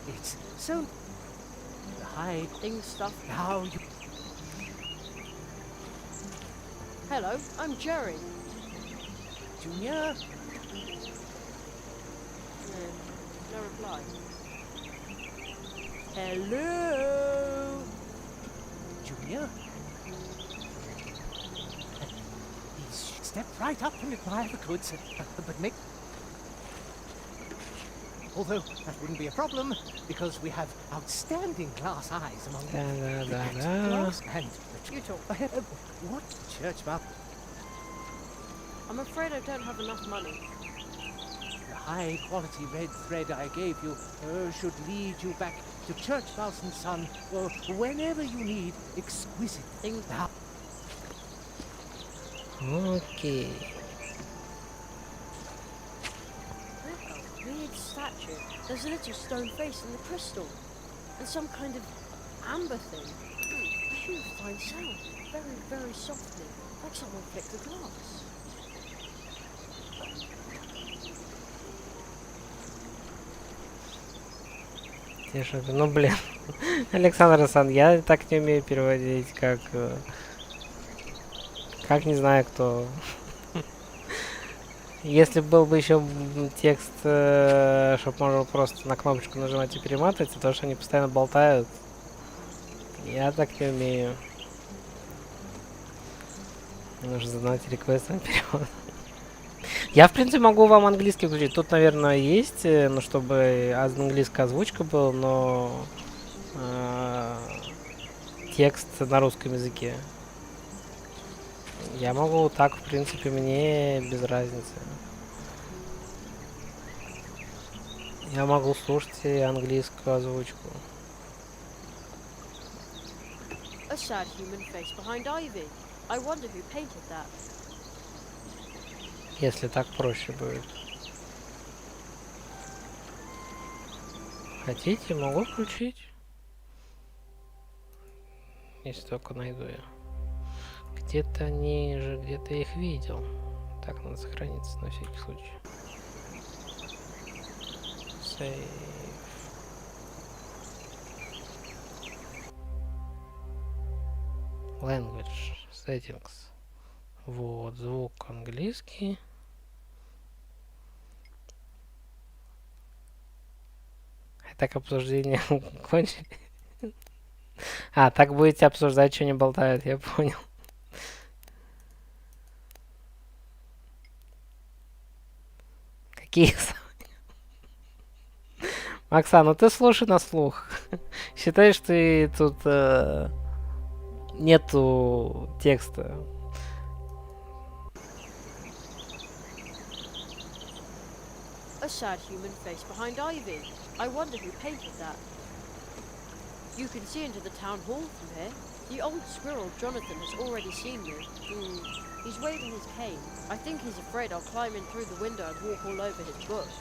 It's so... The hiding stuff now you... Hello, I'm Jerry. Junior? No reply. Hello? Junior? Step right up and admire the goods, but make... Although that wouldn't be a problem, because we have outstanding glass eyes among glass and... You talk. What church map? I'm afraid I don't have enough money. The high-quality red thread I gave you should lead you back to Church Mouse and Son, or whenever you need exquisite things. Окей. Weird statue. There's a little stone face in the crystal. And some kind of amber thing. A huge fine sound. Very, very softly. Like someone flicked the glass. Тише, ну блин. Александр Сан, я так не умею переводить, как не знаю кто. Если был бы еще текст, чтобы можно просто на кнопочку нажимать и перематывать, то что они постоянно болтают. Я так не умею. Нужно знать реквест на перевод. Я, в принципе, могу вам английский включить. Тут, наверное, есть, ну, чтобы английская озвучка была, но текст на русском языке. Я могу так, в принципе, мне без разницы. Я могу слушать и английскую озвучку. A sad human face behind ivy. I wonder who painted that. Если так проще будет. Хотите, могу включить. Если только найду я. Где-то они же, где-то я их видел. Так, надо сохраниться на всякий случай. Save. Language settings. Вот, звук английский. Так обсуждение кончили. А, так будете обсуждать, что не болтают, я понял. Какие? Макса, ну ты слушай на слух. Считай, что ты тут нету текста. A sad human face behind ivy. I wonder who painted that. You can see into the town hall from here. The old squirrel Jonathan has already seen you. He's waving his cane. I think he's afraid I'll climb in through the window and walk all over his books.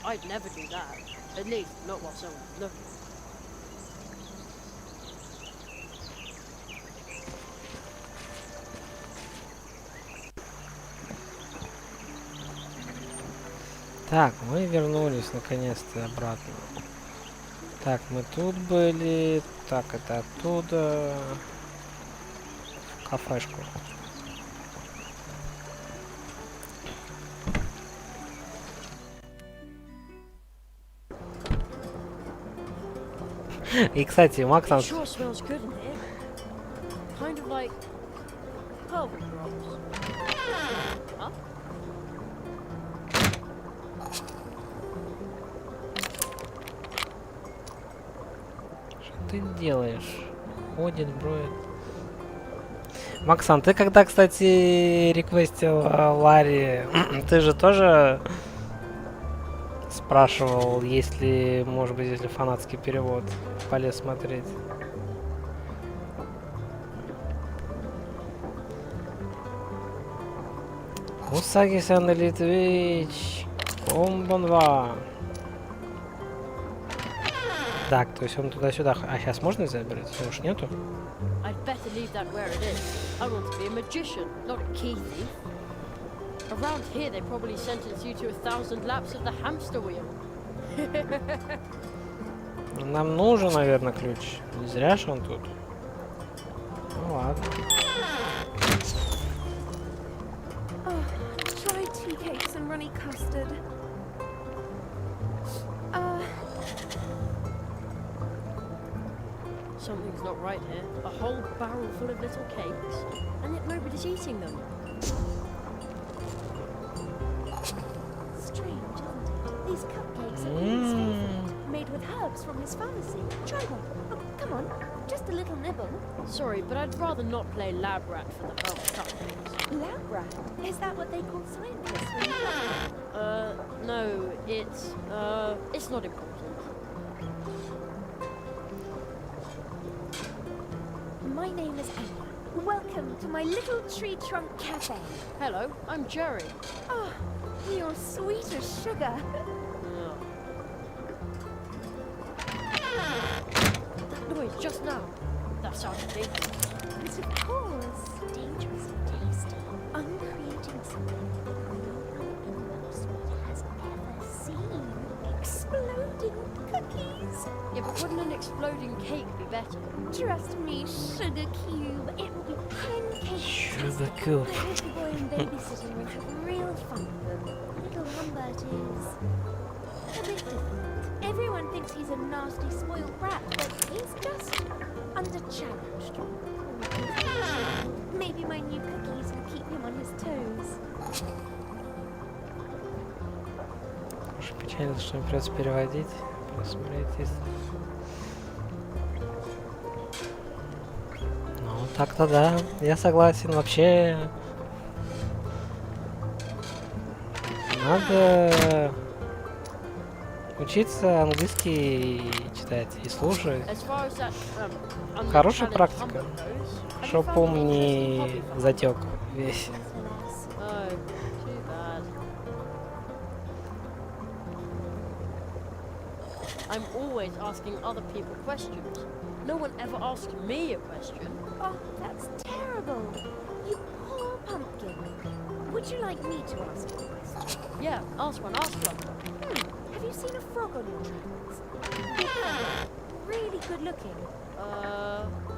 I'd never do that. At least, not while someone's looking. Так, мы вернулись наконец-то обратно. Так, мы тут были. Так, это оттуда. В кафешку. И, кстати, Макс там... Sure smells good in here. Kind of like pub rolls. Huh? Что ты делаешь? Ходит, броет. Максан, ты когда, кстати, реквестил Ларри, ты же тоже спрашивал, если, может быть, если фанатский перевод, полез смотреть. Усаги-сан на Литвич, комбонва. Так, то есть он туда-сюда. А сейчас можно забрать? Уж нету? I'd better leave that where it is. I want to be a magician, not a key thief. Around here, they probably sentence you to 1,000 laps of the hamster wheel. Нам нужен, наверное, ключ. Не зря же он тут. Ну ладно. Try tea cakes and runny custard. Something's not right here. A whole barrel full of little cakes, and yet nobody's eating them. Strange, isn't it? These cupcakes are Pete's favourite, made with herbs from his pharmacy. Try one. Oh, come on, just a little nibble. Sorry, but I'd rather not play lab rat for the health cupcakes. Lab rat? Is that what they call scientists? No, it's not important. My name is Anya. Welcome to my little tree trunk cafe. Hello, I'm Jerry. Oh, you're sweet as sugar. That noise just now. That sounded dangerous. But of course, dangerous and tasty. I'm creating something that no one in most has ever seen. Exploding cookies. Yeah, but wouldn't an exploding cake be better? Trust me, Sugar Cube. It will be pancakes. Sugar Cube. My little boy in babysitting will have real fun with them. Little Humbert is a bit different. Everyone thinks he's a nasty, spoiled brat, but he's just under-challenged. Maybe my new cookies will keep him on his toes. Уж печально, что мне придется переводить. Посмотреть, если... Ну, так-то да, я согласен. Вообще... Надо... учиться английский читать и слушать. Хорошая практика. Чтоб ум не затек весь. I'm always asking other people questions. No one ever asked me a question. Oh, that's terrible. You poor pumpkin. Would you like me to ask you a question? Yeah, ask one. Have you seen a frog on your travels? Really good looking.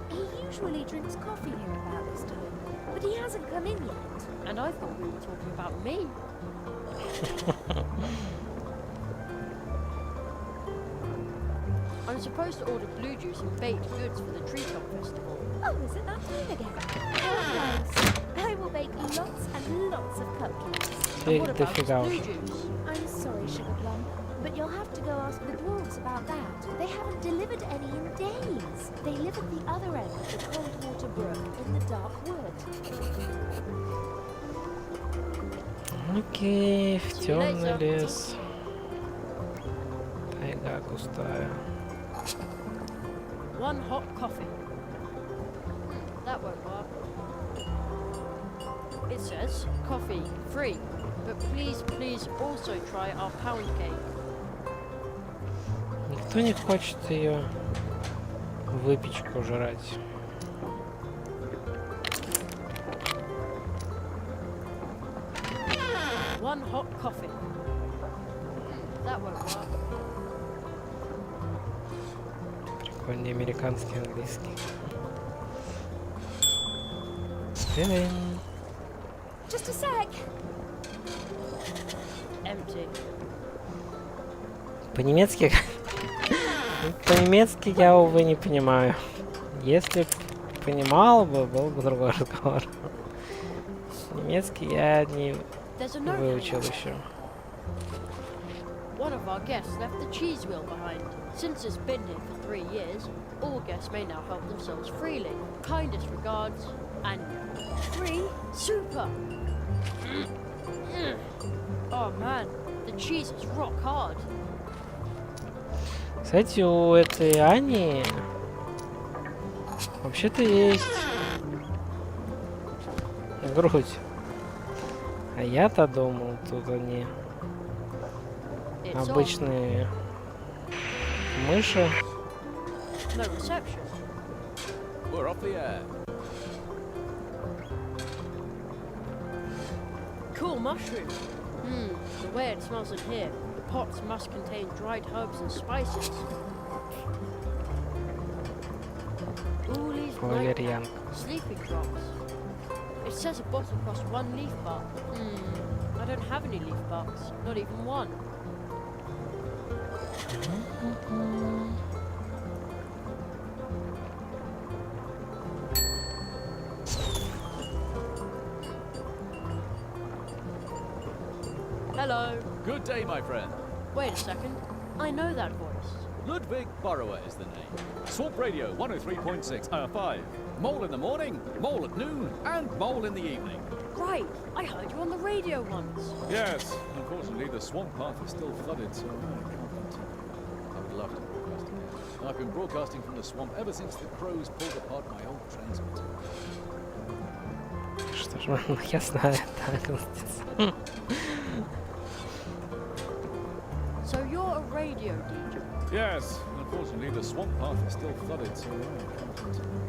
He usually drinks coffee here about this time, but he hasn't come in yet. And I thought we were talking about me. I'm supposed to order blue juice and baked goods for the treetop festival. Oh, is it that time again? How nice. I will bake lots and lots of cupcakes. And what about this blue juice? I'm sorry, Sugar Plum, but you'll have to go ask the dwarves about that. They haven't delivered any in days. They live at the other end of the cold water brook in the dark wood. Окей, в темный лес. Тайга густая. One hot coffee. That won't work. It says coffee free, but please also try our pound cake. Никто не хочет ее выпечку жрать. One hot coffee. That won't work. Прикольный американский английский. Стрим. Just a sec. Empty. По-немецки... По-немецки я, увы, не понимаю. Если понимал бы, был бы другой разговор. Немецкий я не выучил еще. One of our guests left the cheese wheel behind. Since it's been here for 3 years, all guests may now help themselves freely. Kindest regards, Anya. Free? Super! Oh man, the cheese is rock hard. Кстати, у этой Ани вообще-то есть грудь. А я-то думал, тут они обычные мыши. No reception. We're off the air. Cool mushroom. The way it smells in here. The pots must contain dried herbs and spices. Oolies, nightcap, sleeping drops. It says a bottle costs 1 leaf buck. I don't have any leaf bucks, not even one. Hello. Good day, my friend. Wait a second. I know that voice. Ludwig Burrower is the name. Swamp Radio 103.6, 5. Mole in the morning, mole at noon, and mole in the evening. Right. I heard you on the radio once. Yes. Unfortunately, the swamp path is still flooded, so I can't continue. I would love to broadcast again. I've been broadcasting from the swamp ever since the crows pulled apart my old transmitter. Что ж, я знаю, так. So you're a radio DJ? Yes. Unfortunately, the swamp path is still flooded, so I can't continue.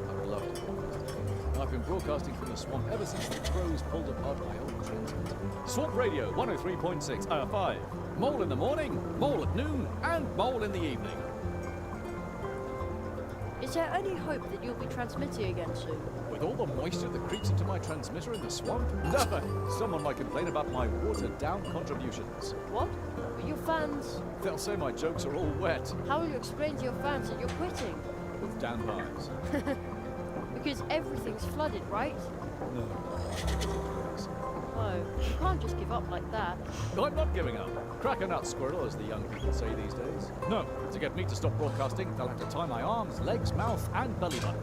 I would love to broadcast again. I've been broadcasting from the swamp ever since the crows pulled apart my old transmitter. Swamp Radio 103.6, 5. Mole in the morning, mole at noon, and mole in the evening. Is there any hope that you'll be transmitting again soon? With all the moisture that creeps into my transmitter in the swamp? No! Someone might complain about my watered-down contributions. What? But your fans... They'll say my jokes are all wet. How will you explain to your fans that you're quitting? With damn eyes. Because everything's flooded, right? No. Oh, you can't just give up like that. I'm not giving up. Crack a nut, squirrel, as the young people say these days. No, to get me to stop broadcasting, they'll have to tie my arms, legs, mouth, and belly button.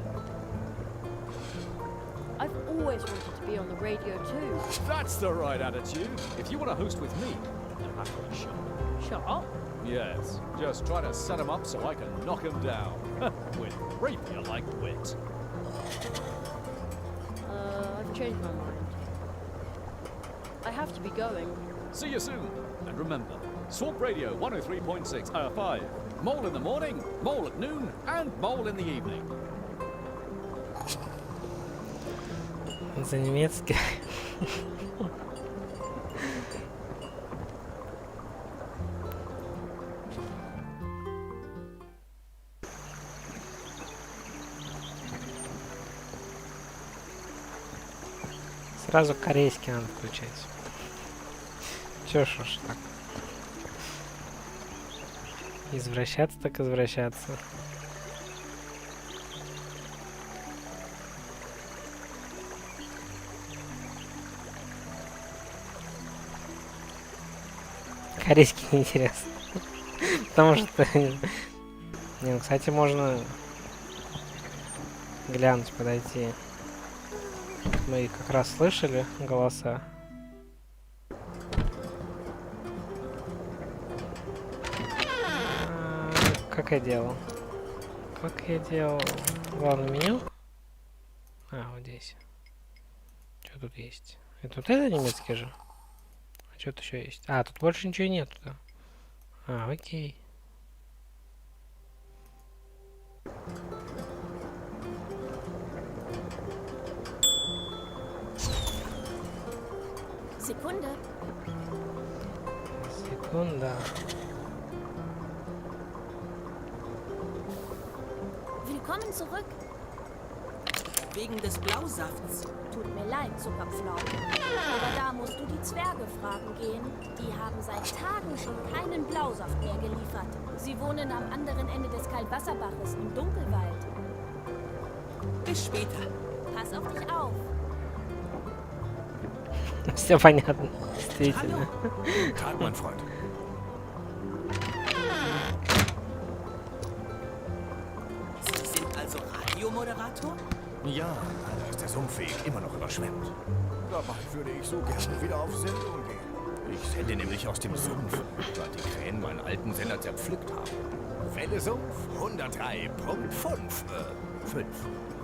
I've always wanted to be on the radio too. That's the right attitude. If you want to host with me, you'll have to shut up. Shut up? Yes, just try to set him up so I can knock him down. With rapier-like wit. I've changed my mind. I have to be going. See you soon. And remember, Swamp Radio 103.6, 5. Mole in the morning, mole at noon, and mole in the evening. За немецкий. Сразу корейский надо включать. Чё ж уж так. Извращаться так извращаться. Корейский неинтересно. Потому что... Не, ну, кстати, можно глянуть, подойти. Мы как раз слышали голоса. Как я делал? Как я делал? Главное меню. А, вот здесь. Что тут есть? Это вот это немецкий же? А что тут еще есть? А, тут больше ничего нету. Да? А, окей. Sekunde. Секунда. Willkommen zurück. Wegen des Blausafts. Tut mir leid, Zuckerpflaume. Aber da musst du die Zwerge fragen gehen. Die haben seit Tagen schon keinen Blausaft mehr geliefert. Sie wohnen am anderen Ende des Kaltwasserbaches im Dunkelwald. Bis später. Pass auf dich auf. Все понятно, действительно. Tag, mein Freund. Sie sind also Radiomoderator? Ja, leider ist der Sumpfweg immer noch überschwemmt. Dabei würde ich so gerne wieder auf Sendung gehen. Ich sende nämlich aus dem Sumpf, weil die Krähen meinen alten Sender zerpflückt haben. Welle Sumpf 103.5. 5.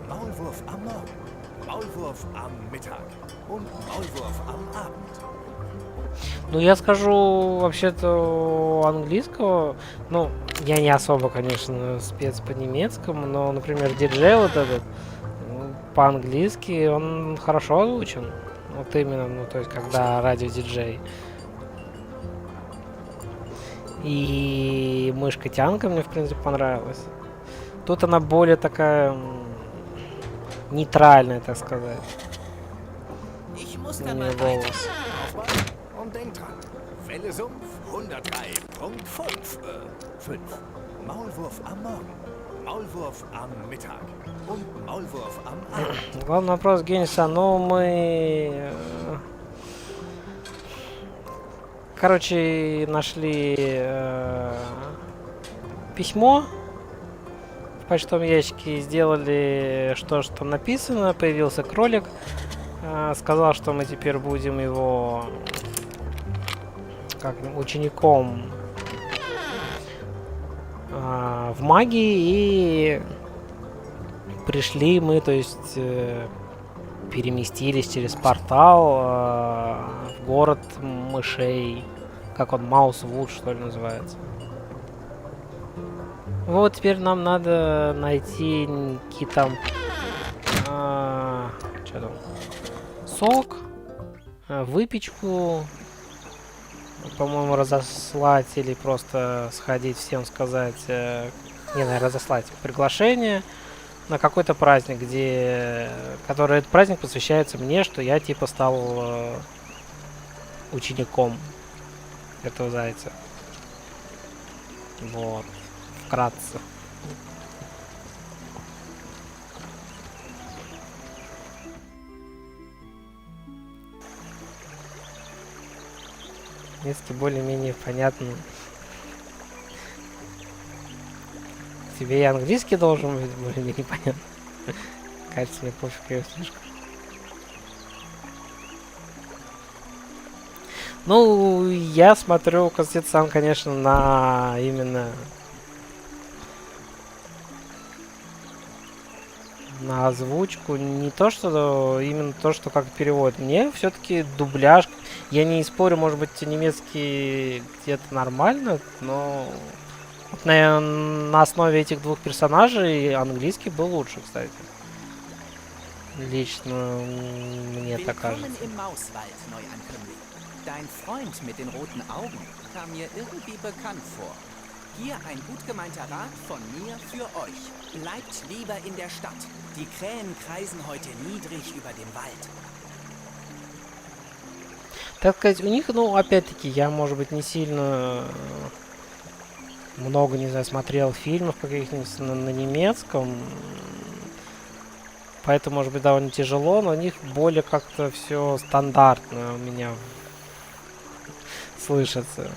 Maulwurf am Morgen, Maulwurf am Mittag und Maulwurf am Abend. Ну, я скажу вообще-то английского. Ну, я не особо, конечно, спец по немецкому, но, например, диджей вот этот, по-английски он хорошо озвучен. Вот именно, ну, то есть, когда радиодиджей. И мышка Тянка мне, в принципе, понравилась. Тут она более такая нейтральная, так сказать. У нее голос. Und denkt dran, Welle Sumpf 103.5. 5. Maulwurf am Morgen, Maulwurf am Mittag und Maulwurf am Abend. Главный вопрос Генниса, ну мы... Короче, нашли письмо в почтовом ящике, сделали что там написано, появился кролик, сказал, что мы теперь будем его как учеником в магии, и пришли мы, то есть переместились через портал в город мышей, как он, Маусвуд, что ли, называется. Вот, теперь нам надо найти какие-то что там, сок, выпечку, по-моему, разослать или просто сходить всем сказать, не знаю, разослать приглашение на какой-то праздник, который этот праздник посвящается мне, что я типа стал учеником этого зайца. Вот, вкратце. Если более-менее понятно. Тебе и английский должен быть более-менее понятно. Кажется, мне пофиг ее слишком. Ну, я смотрю, Конституцион, конечно, на именно на озвучку, не то, что именно то, что как перевод. Мне все-таки дубляж. Я не спорю, может быть, немецкий где-то нормально, но вот на основе этих двух персонажей английский был лучше, кстати. Лично мне так кажется. Dein Freund mit den roten Augen kam mir irgendwie bekannt vor. Hier ein gut gemeinter Rat von mir für euch. Bleibt lieber in der Stadt. Die Krähen kreisen heute niedrig über dem Wald. Так сказать, у них, ну, опять-таки, я, может быть, не сильно много, не знаю, смотрел фильмов каких-нибудь на немецком. Поэтому, может быть, довольно тяжело, но у них более как-то все стандартно у меня слышится.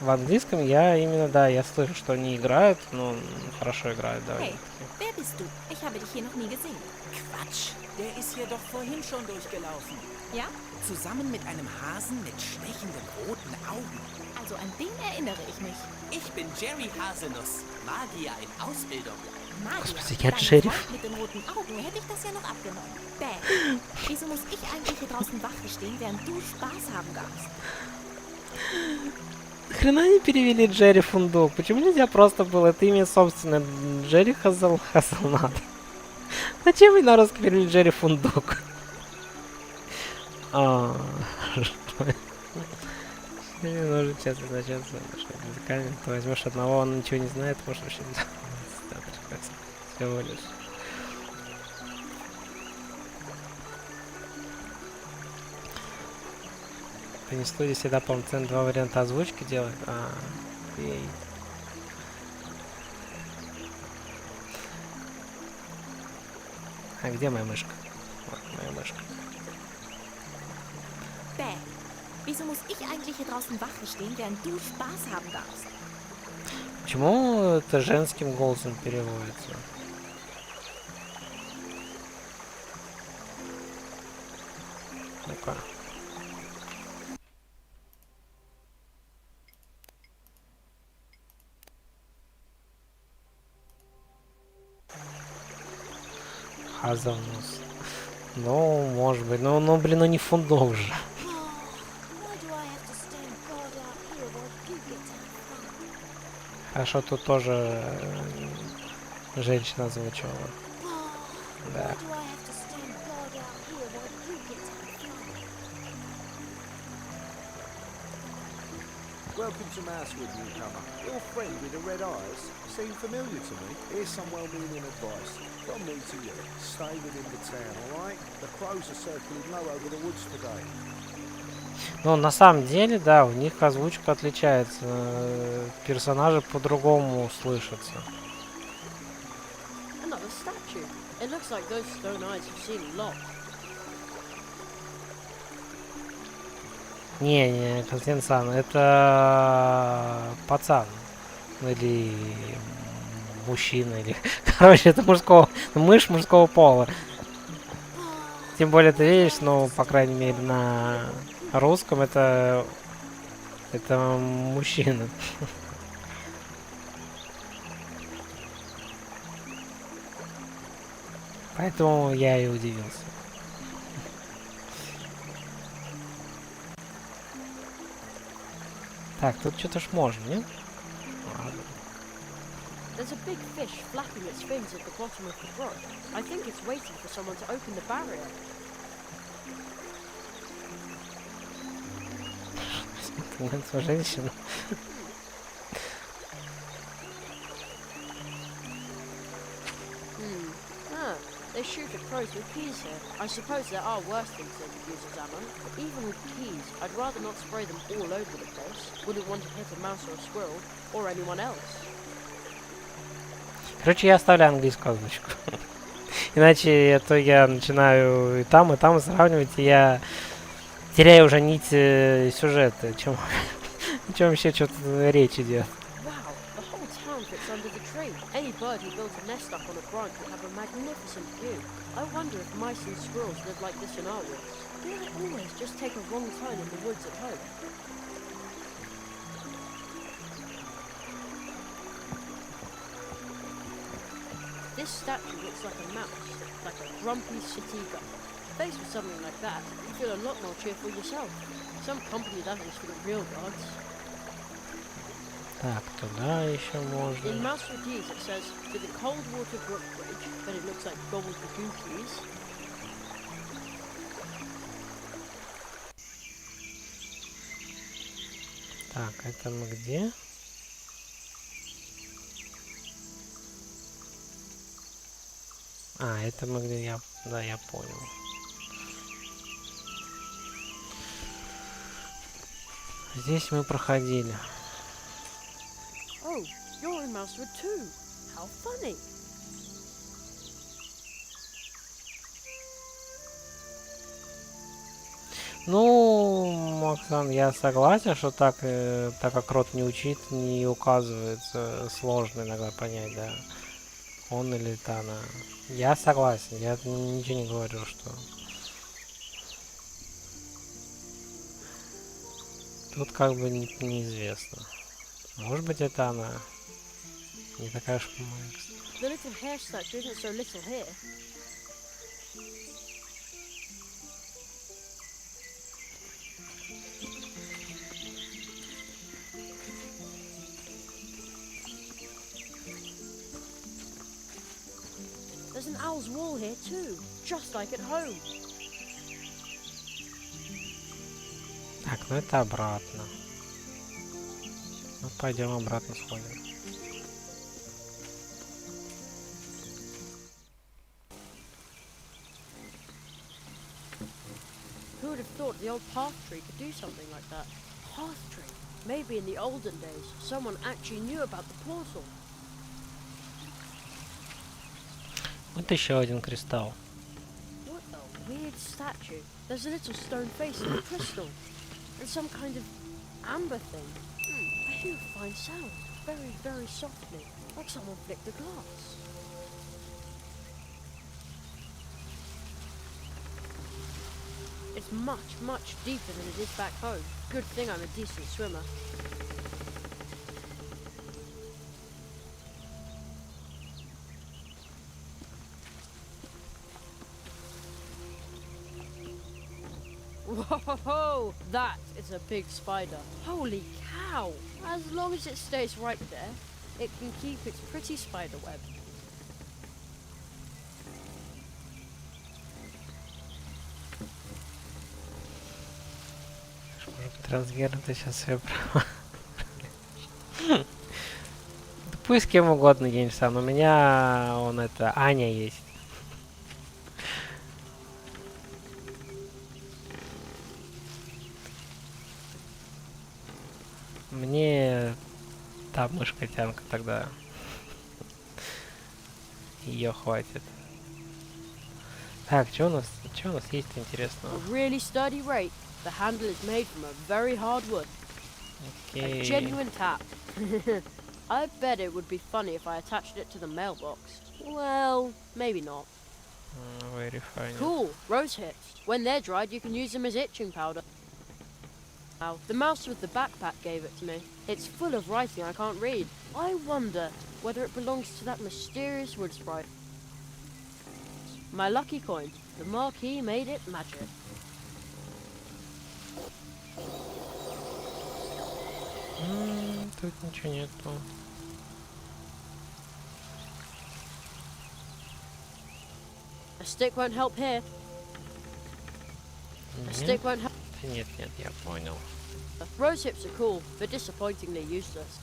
В английском я именно, да, я слышу, что они играют, но хорошо играют, да. Hey, wer bist du? Ich habe dich hier noch nie gesehen. Quatsch, der ist hier doch vorhin schon durchgelaufen. Ja? Zusammen mit einem Hasen mit stechenden roten Augen. Also an den erinnere ich mich. Ich bin Jerry Haselnuss, Magier in Ausbildung. Magier, ja, dein Sheriff. Freund mit den roten Augen hätte ich das ja noch abgenommen. Bäh. Wieso muss ich eigentlich hier draußen Wache stehen, während du Spaß haben darfst? Хрена не перевели Джерри Фундук? Почему нельзя просто было это имя собственно Джерри Хазелнат? Зачем вы на русский перевели Джерри Фундук? Что Мне нужно честно начать с языками. Ты возьмешь одного, он ничего не знает, может вообще не всего лишь. Ты не студии всегда полноценно 2 варианта озвучки делает. Ей. А где моя мышка? Вот моя мышка. Bäh, wieso muss ich eigentlich hier draußen Wache stehen, während du Spaß haben darfst? Почему это женским голосом переводится? Ну-ка. Хазанус. Ну, может быть. Ну, блин, ну не фундов же. Хорошо, тут тоже женщина озвучивала. Да. Welcome to Mousewood, newcomer. Your friend with the red eyes seemed familiar to me. Here's some well-meaning advice from me to you. Stay within the town, alright? The crows are circling low over the woods today. Ну, на самом деле, да, у них озвучка отличается. Персонажи по-другому слышатся. Another statue. It looks like those stone eyes have seen a lot. Не, Константин Сан, это пацан. Или мужчина, или... Короче, это мышь мужского пола. Тем более, ты видишь, ну, по крайней мере, на русском это мужчина. Поэтому я и удивился. Так, тут что-то ж можно, нет? Ладно. There's a big fish flapping its fins at the bottom of the brook. I think it's waiting for someone to open the barrier. Это женщина. They shoot at crows with keys here. I suppose there are worse things they could use as ammo, but even with keys, I'd rather not spray them all over the place. Wouldn't want to hit a mouse or a squirrel, or anyone else. Короче, я оставляю английскую озвучку. Иначе это я начинаю и там сравнивать, и я теряю уже нить сюжета, о чем вообще что-то речь идет. Under the tree. Any bird who built a nest up on a branch would have a magnificent view. I wonder if mice and squirrels live like this in our woods. Do they always just take a wrong turn in the woods at home? This statue looks like a mouse, like a grumpy city guy. Faced with something like that, you feel a lot more cheerful yourself. Some company that is for the real gods. Так, туда еще можно. In Masterpiece it says to the cold water brook bridge, but it looks like gobbled the gookies. Так, это мы где? А, это мы где? Да, я понял. Здесь мы проходили. Oh, you're in Mousewood too. How funny. Ну, Максан, я согласен, что так как рот не учит, не указывается, сложно иногда понять, да, он или это она. Я согласен, я ничего не говорю, что... Тут как бы неизвестно. Может быть, это она. Не такая уж The little hair statue isn't so little here. There's an owl's wall here too, just like at home. Так, ну это обратно. Ну пойдем обратно сходим. Who would have thought the old path tree could do something like that? Path tree? Maybe in the olden days, someone actually knew about the portal. Вот еще один кристалл. What a weird statue. There's a little stone face in the crystal. And some kind of amber thing. I hear a fine sound. Very, very softly. Like someone flicked the glass. It's much, much deeper than it is back home. Good thing I'm a decent swimmer. Whoa! That is a big spider. Holy cow! As long as it stays right there, it can keep its pretty spider web. Трансгер, ты сейчас все права. Пусть кем угодно едешь, но у меня он это Аня есть. Мне та мышь-котянка тогда. Ее хватит. Так, что у нас есть интересного? Really sturdy rake. The handle is made from a very hard wood. Okay. A genuine tap. I bet it would be funny if I attached it to the mailbox. Well, maybe not. Very funny. Cool, rose hips. When they're dried, you can use them as itching powder. Wow, the mouse with the backpack gave it to me. It's full of writing I can't read. I wonder whether it belongs to that mysterious wood sprite. My lucky coin. The marquee made it magic. Тут ничего нету. A stick won't help here. A stick won't help. Нет, я понял. Rose hips are cool, but disappointingly useless.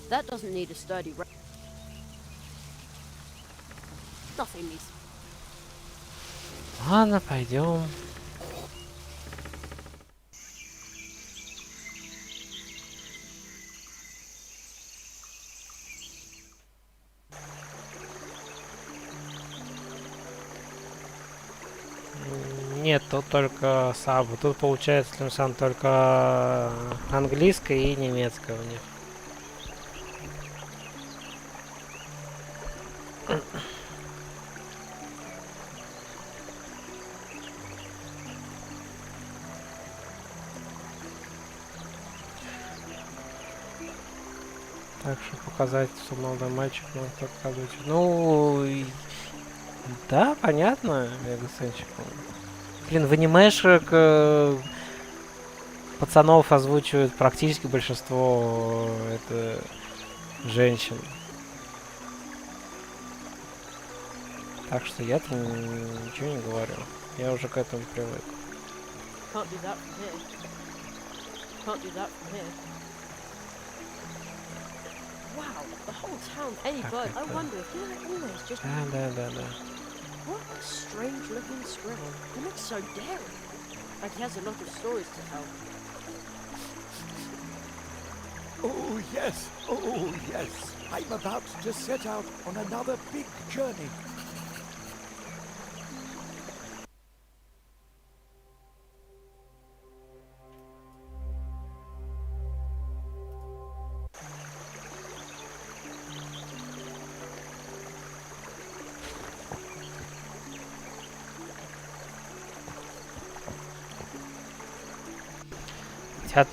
That doesn't need a sturdy Nothing needs. Ладно, пойдем. Нет, тут только сабы. Тут получается, Слимсан, только английское и немецкое у них. Так что показать, что молодой мальчик может показывать. Ну, да, понятно, Мегасенчик. Блин, в анимешек пацанов озвучивают практически большинство это женщин. Так что я-то ничего не говорю. Я уже к этому привык. Can't do that from here. Can't do that from here. Wow, the whole town, any bird. I wonder if he always just... Да. What a strange looking squirrel. He looks so daring. Like he has a lot of stories to tell. Oh, yes. Oh, yes. I'm about to set out on another big journey.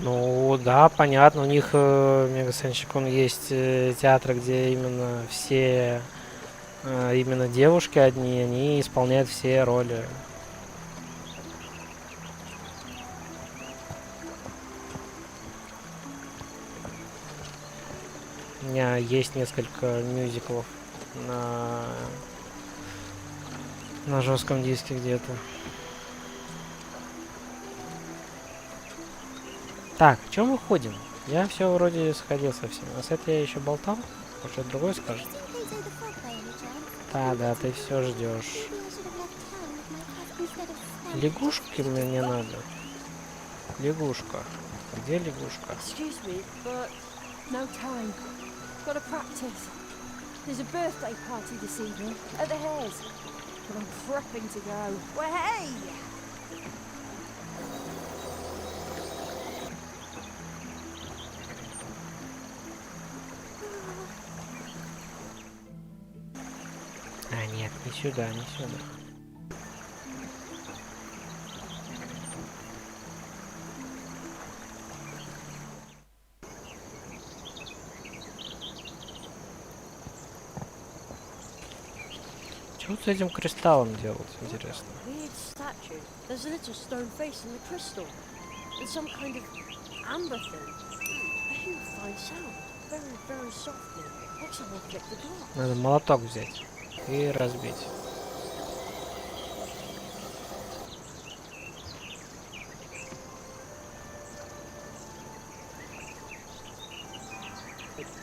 Ну да, понятно, у них Мегасенчик, он есть театры, где именно все именно девушки одни, они исполняют все роли. У меня есть несколько мюзиклов на жестком диске где-то. Так, в чем мы ходим? Я все вроде сходил со всеми. А с этой я еще болтал? Может, что-то другое скажет? Да, ты все ждешь. Лягушки мне надо. Лягушка. Где лягушка? Excuse me, but no time. Gotta practice. There's a birthday party this evening at the Hares, but I'm prepping to go. Well, hey! А, нет, не сюда, не сюда. Что с этим кристаллом делать, интересно? Weird statue. There's a little stone face in the crystal, and some kind of amber thing. I hear a fine sound, very, very softly, like someone flicked the door. Надо молоток взять и разбить.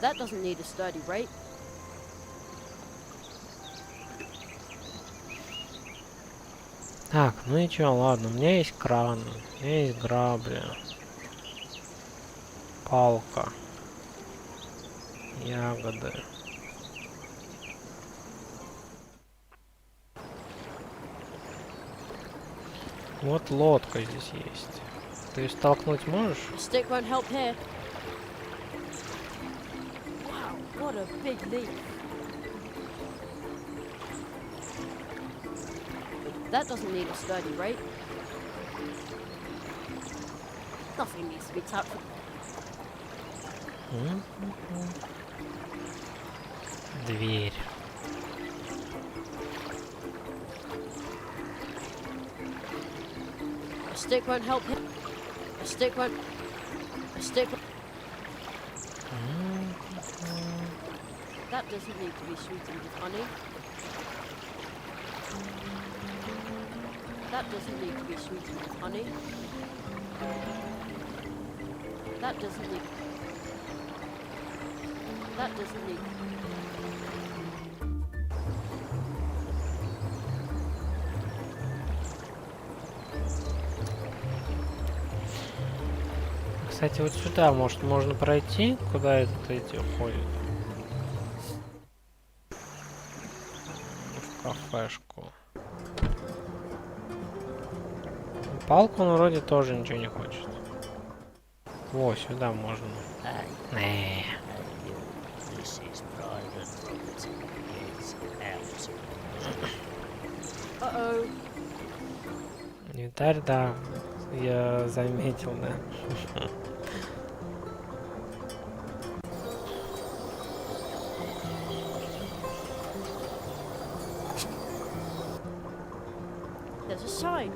That doesn't need a sturdy rate. Так, ну и чё, ладно, у меня есть кран, у меня есть грабли, палка, ягоды. Вот лодка здесь есть. Ты её столкнуть можешь? Stick won't help here. Wow, what a big leap. That doesn't need a sturdy rate. Nothing needs to be touched. Дверь. A stick won't help him. A stick won't. A stick. That doesn't need to be sweetened with honey. That doesn't need to be sweetened with honey. That doesn't need. That doesn't need. Кстати, вот сюда, может, можно пройти, куда этот эти уходят? В кафешку. Палку он вроде тоже ничего не хочет. О, сюда можно. Инвентарь, да, я заметил, да. There's a sign.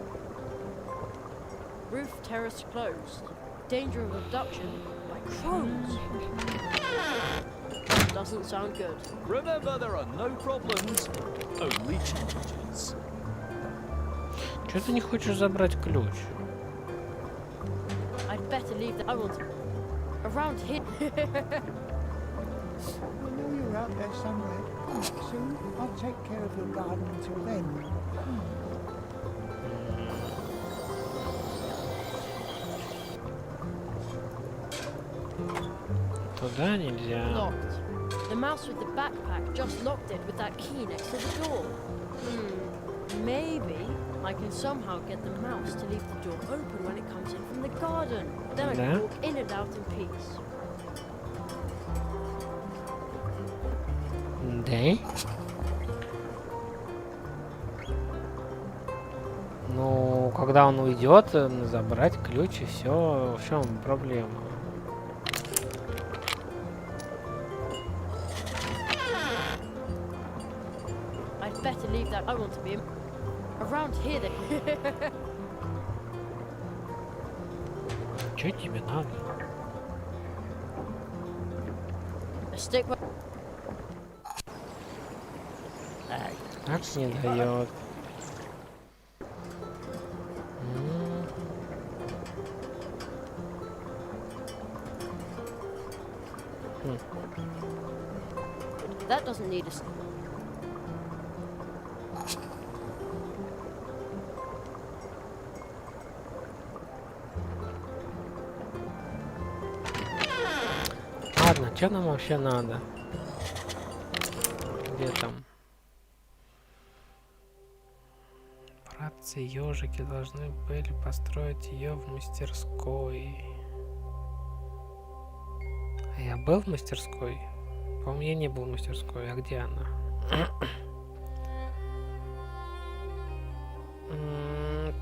Roof terrace closed. Danger of abduction by crows. Doesn't sound good. Remember, there are no problems, only challenges. Чё ты не хочешь забрать ключ? I'd better leave the. I want around here. I know you're out there somewhere. Soon I'll take care of your garden until then. Туда нельзя. Locked. The mouse with the backpack just locked it with that key next to the door. Maybe I can somehow get the mouse to leave the door open when it comes in from the garden. Then I can walk in and out in peace. Да? Ну, когда он уйдет, забрать ключ и все. В чем проблема? I'd better leave that. I want to be around here. Then. Что тебе надо? A stick. Так не дает. That doesn't need a... Ладно, что нам вообще надо? Где там? Братцы-ежики должны были построить ее в мастерской. А я был в мастерской? По-моему, я не был в мастерской. А где она?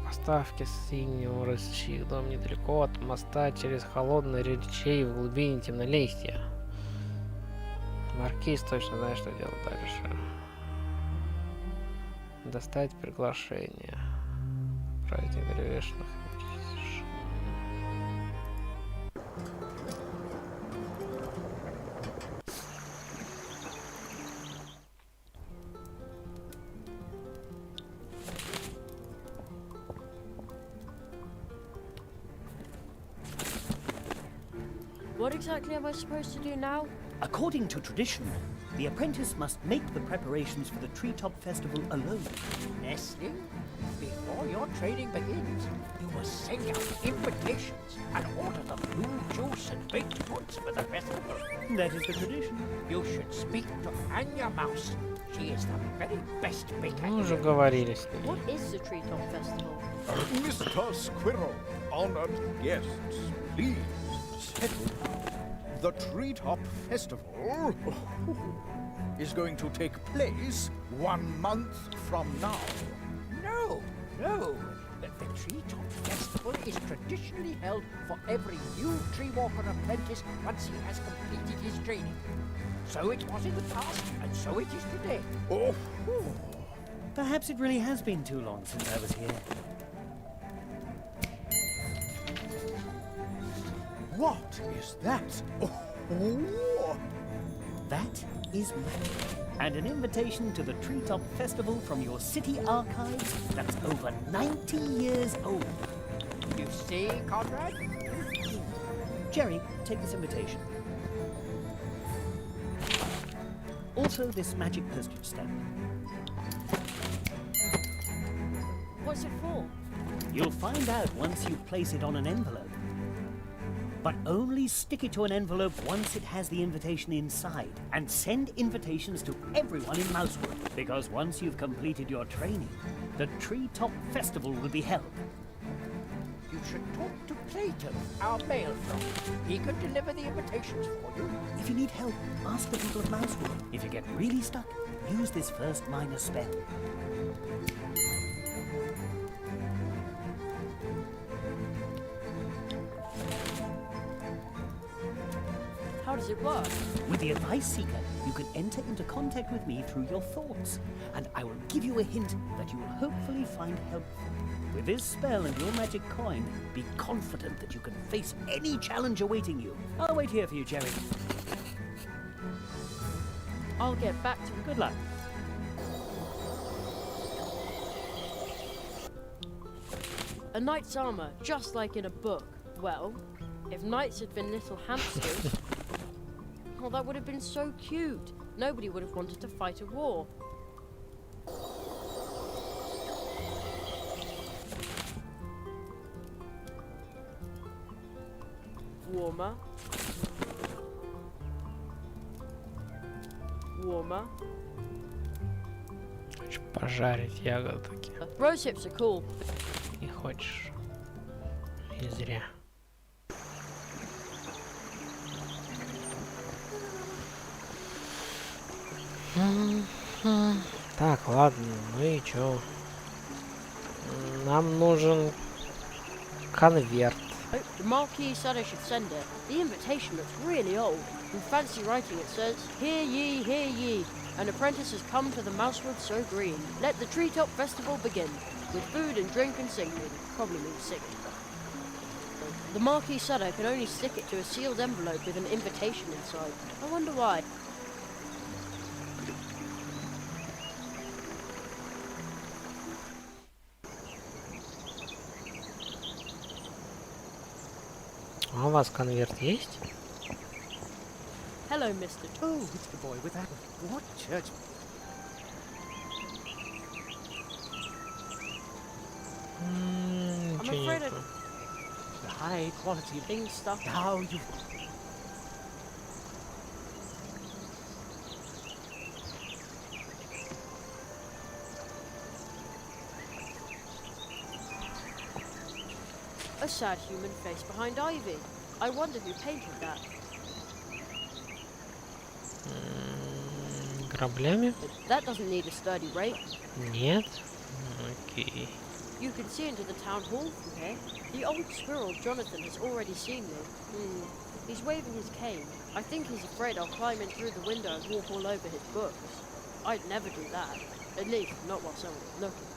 Поставки синего рычага. Дом недалеко от моста через холодный речей в глубине темнолистья. Маркиз точно знает, что делать дальше. Достать приглашение. Праздник древесных. What exactly am I supposed to do now? According to tradition, the apprentice must make the preparations for the Treetop Festival alone. Nestle, before your training begins, you must send out invitations and order the blue juice and baked goods for the festival. That is the tradition. You should speak to Anya Mouse. She is the very best baker. Мы уже говорили с ней. What is the Treetop Festival? Mr. Squirrel, honored guests, please settle. The Treetop Festival is going to take place 1 month from now. No. The Treetop Festival is traditionally held for every new tree walker apprentice once he has completed his training. So it was in the past, and so it is today. Oh. Perhaps it really has been too long since I was here. What is that? Oh. That is magic. And an invitation to the Treetop Festival from your city archives that's over 90 years old. You see, Conrad? Jerry, take this invitation. Also this magic postage stamp. What's it for? You'll find out once you place it on an envelope. But only stick it to an envelope once it has the invitation inside, and send invitations to everyone in Mousewood, because once you've completed your training, the Treetop Festival will be held. You should talk to Clayton, our mail frog. He could deliver the invitations for you. If you need help, ask the people of Mousewood. If you get really stuck, use this first minor spell. How does it work? With the Advice Seeker, you can enter into contact with me through your thoughts, and I will give you a hint that you will hopefully find helpful. With this spell and your magic coin, be confident that you can face any challenge awaiting you. I'll wait here for you, Jerry. I'll get back to you. Good luck. A knight's armor, just like in a book. Well, if knights had been little hamsters, well, that would have been so cute. Nobody would have wanted to fight a war. Warmer. Warmer. Хочу пожарить ягодки. Rose hips are cool. Не хочешь? И зря. Так, ладно, ну и чё? Нам нужен конверт. Oh, the Marquis said I should send it. The invitation looks really old. In fancy writing it says, "Hear ye, hear ye. An apprentice has come to the Mousewood so green. Let the Treetop Festival begin. With food and drink and singing." Probably means singing. The Marquis said I can only stick it to a sealed envelope with an invitation inside. I wonder why. А у вас конверт есть? Hello, Mr. Oh, it's the boy with that. What church? I'm afraid I... The high quality thing stuff. How you... A sad human face behind ivy. I wonder who painted that. Граблями? That doesn't need a sturdy rake. Нет. Окей. You can see into the town hall from here. The old squirrel Jonathan has already seen me. He's waving his cane. I think he's afraid I'll climb in through the window and walk all over his books. I'd never do that. At least, not while someone is looking.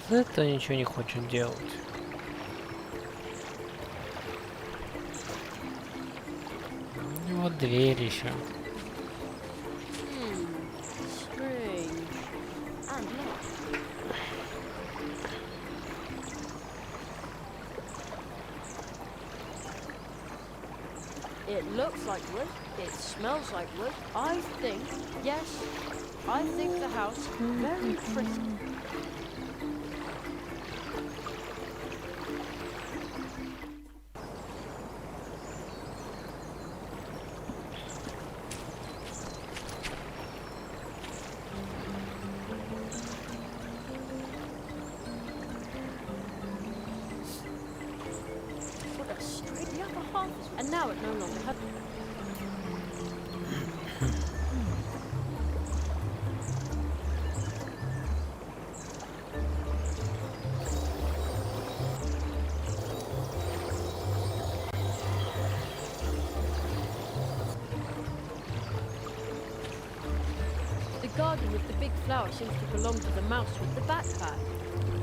Это ничего не хочет делать. И вот дверь еще. Strange. And look. It looks like wood. It smells like wood. I think, yes, I think the house very pretty. And now it no longer has. The garden with the big flower seems to belong to the mouse with the backpack.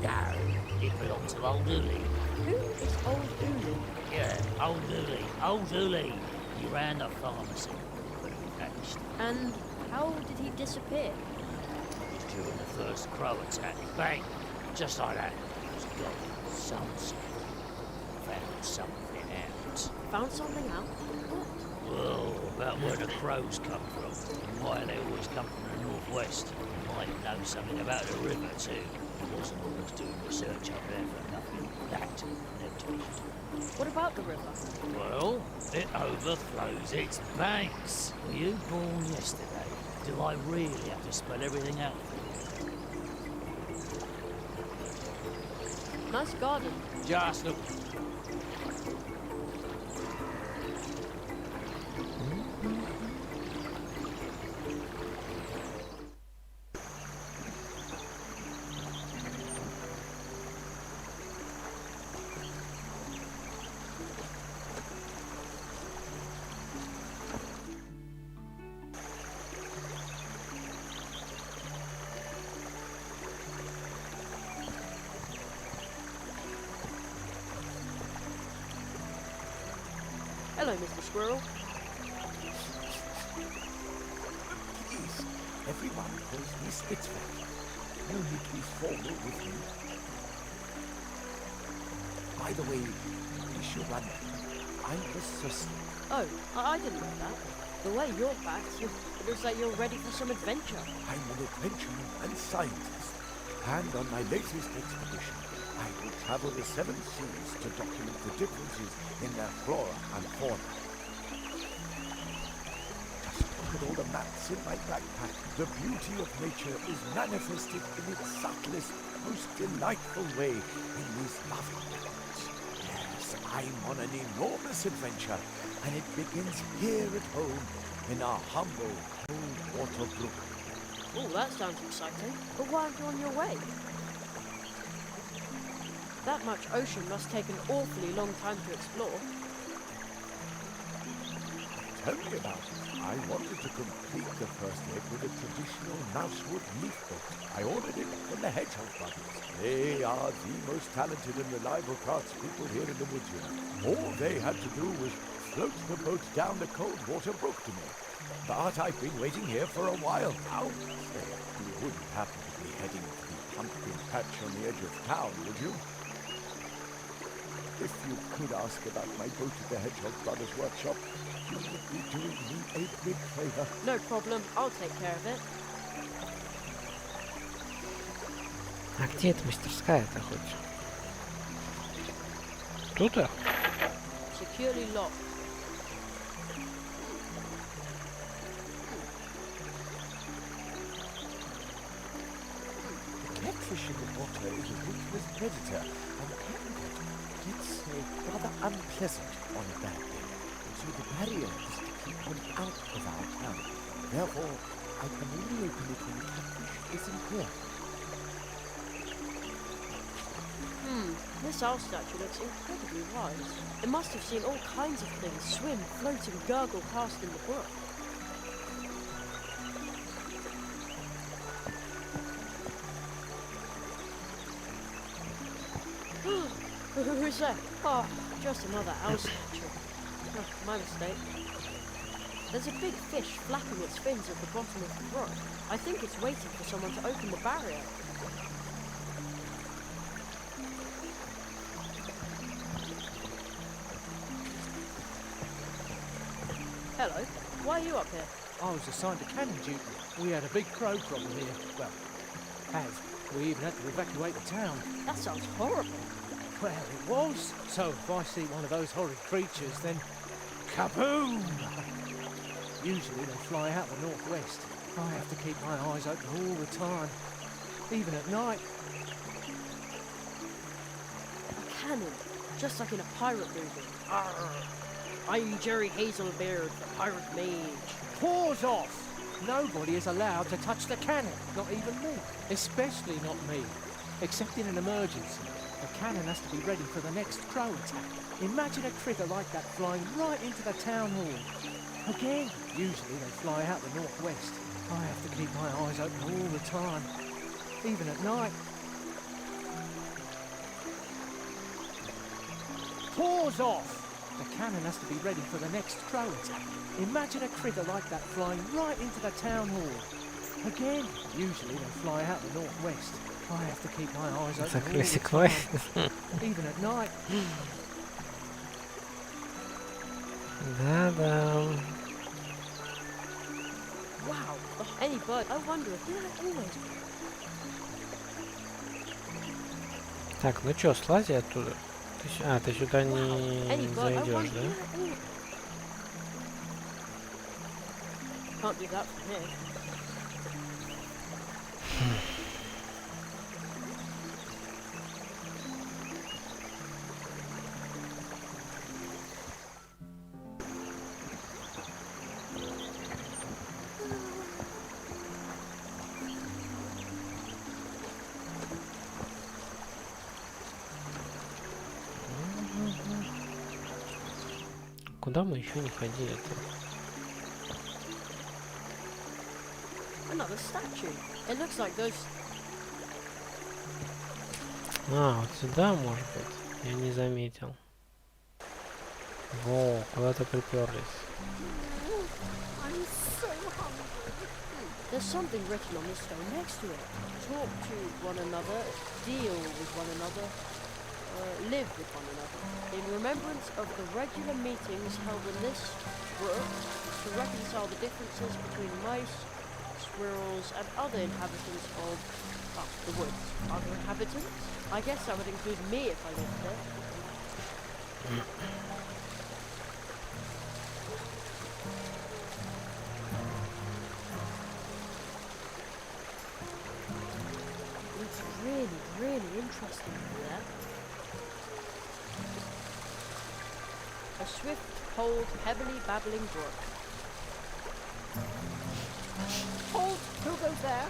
No, it belongs to old Uli. Who is old Uli? Yeah, old Uli. Old Uli. He ran a pharmacy, but he vanished. And how did he disappear? During the first crow attack. Bang! Just like that. He was gone. Sunset. Found something out. Found something out? What? Well, about where the crows come from, and why they always come from the northwest. You might know something about the river too. He wasn't always doing research up there for nothing. That never touched. What about the river? Well, it overflows its banks. Were you born yesterday? Do I really have to spell everything out for you? Nice garden. Just look. Hello, Mr. Squirrel. Please, everyone calls me Spitfire. No need to be formal with me. By the way, we should run. I was so sick. Oh, I didn't know that. The way you're back, it looks like you're ready for some adventure. I'm an adventurer and scientist. And on my latest expedition, I will travel the 7 seas to document the differences in their flora and fauna. Just look at all the maps in my backpack. The beauty of nature is manifested in its subtlest, most delightful way in these lovely worlds. Yes, I'm on an enormous adventure, and it begins here at home in our humble cold water brook. Oh, that sounds exciting. But why aren't you on your way? That much ocean must take an awfully long time to explore. Tell me about it. I wanted to complete the first leg with a traditional mousewood leaf boat. I ordered it from the Hedgehog brothers. They are the most talented and reliable craftspeople here in the woods, you know. All they had to do was float the boat down the cold water brook to me. But I've been waiting here for a while now. You wouldn't happen to be heading to the pumpkin patch on the edge of town, would you? If you could ask about my boat at the Hedgehog Brothers workshop, you would be doing me a big favor. No problem, I'll take care of it. А где эта мастерская-то хоть? Тут-то? Securely locked. Catfish in the water is a ruthless predator, and gets rather unpleasant on a bad day. So the barrier is to keep him out of our town. Therefore, I can only open it when the catfish isn't here. This owl statue looks incredibly wise. It must have seen all kinds of things swim, float and gurgle past in the brook. Who's that? Oh, just another owl statue. Oh, my mistake. There's a big fish flapping its fins at the bottom of the brook. I think it's waiting for someone to open the barrier. Hello. Why are you up here? I was assigned to cannon duty. We had a big crow problem here. Well, we even had to evacuate the town. That sounds horrible. Well, it was. So if I see one of those horrid creatures, then kaboom! Usually they fly out the northwest. I have to keep my eyes open all the time, even at night. A cannon, just like in a pirate movie. Arrgh. I'm Jerry Hazelbeard, the pirate mage. Paws off! Nobody is allowed to touch the cannon, not even me. Especially not me. Except in an emergency. The cannon has to be ready for the next crow attack. Imagine a critter like that flying right into the town hall. Again, usually they fly out the northwest. I have to keep my eyes open all the time, even at night. Paws off! The cannon has to be ready for the next crow attack. Imagine a critter like that flying right into the town hall. Again, usually they fly out the northwest. I have to keep my eyes open all the time, even at night. Да-да. Wow, any bird. I wonder if they always. Так, ну чё, слази оттуда. Ты сюда не зайдешь, да? Can't do that from here. Куда мы еще не ходили-то? Another statue. It looks like those. Вот сюда, может быть. Я не заметил. Во, куда-то приперлись. I'm so hungry. There's something written on the stone next to it. Talk to one another, deal with one another, live with one another. In remembrance of the regular meetings held in this brook to reconcile the differences between mice, squirrels, and other inhabitants of the woods. Other inhabitants? I guess that would include me if I lived there. It's really, really interesting there. A swift, cold, heavily babbling brook. Hold! Who goes there?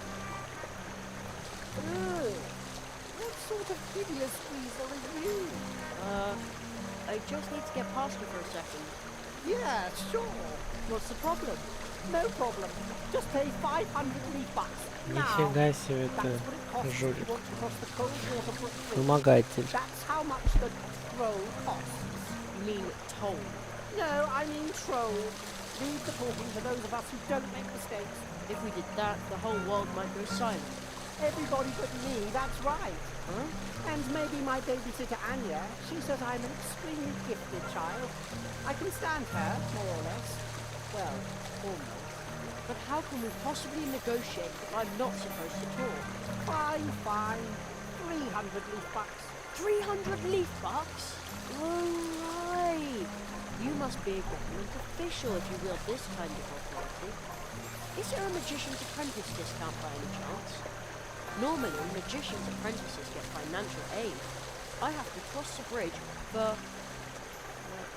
Ugh. What sort of hideous weasel is you? I just need to get past you for a second. Yeah, sure. What's the problem? No problem. Just pay 500 leaf bucks. Нифига себе ты, жулик. Вымогатель. That's how much the troll costs. You mean toll? No, I mean troll. Leave the talking to those of us who don't make mistakes. If we did that, the whole world might go silent. Everybody but me, that's right. Huh? And maybe my babysitter Anya, she says I'm an extremely gifted child. I can stand her, more or less. Well, almost. But how can we possibly negotiate if I'm not supposed to talk? Fine, fine. 300 leaf bucks. 300 leaf bucks? Alright. You must be a government official if you wield this kind of authority. Is there a magician's apprentice discount by any chance? Normally, magician's apprentices get financial aid. I have to cross the bridge for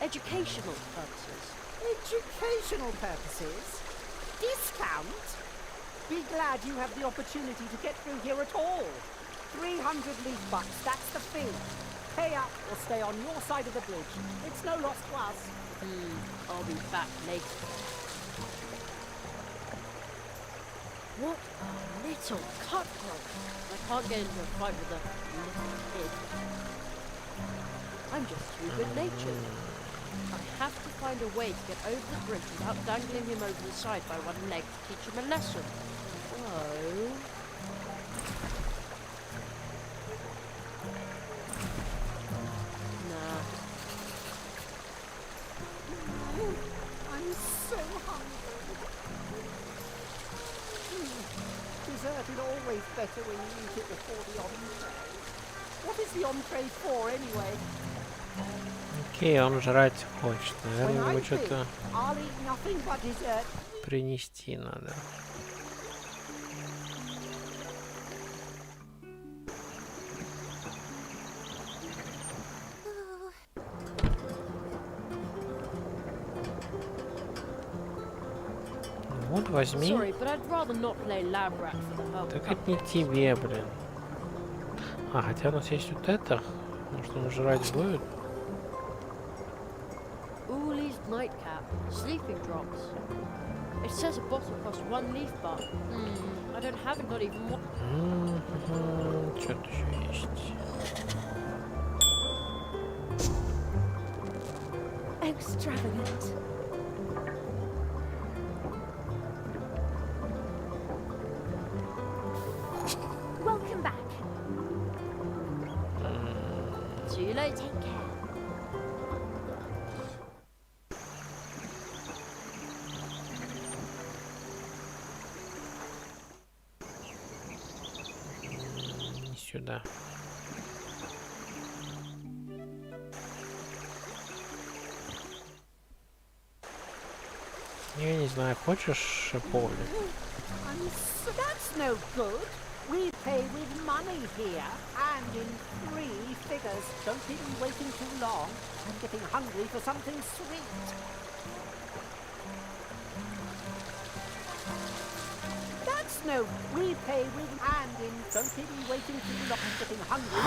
educational purposes. Educational purposes? Discount? Be glad you have the opportunity to get through here at all. 300 leaf bucks, that's the fee. Pay up or stay on your side of the bridge. It's no loss to us. I'll be back later. What a little cutthroat. I can't get into a fight with a little kid. I'm just too good-natured. I have to find a way to get over the bridge without dangling him over the side by one leg to teach him a lesson. Whoa. Nah. I'm so hungry. Dessert is always better when you eat it before the entree. What is the entree for, anyway? Окей, он жрать хочет. Наверное, ему что-то I'll eat nothing but dessert. принести надо. Вот возьми. Sorry, but I'd rather not play lab rat for the whole Так это не тебе, блин. А, хотя у нас есть вот это. Может, он жрать будет? Oolie's nightcap, sleeping drops. It says a bottle costs 1 leaf bar. I don't have it, not even one. Что-то еще есть. Extravagant. Welcome back. See you later. Take care. Сюда. Я не знаю, хочешь шиповник? That's no good. We pay with money here, and in 3 figures. Don't keep me waiting too long. I'm getting hungry for something sweet. That's no. We pay with and in. Don't keep me waiting too long. I'm getting hungry.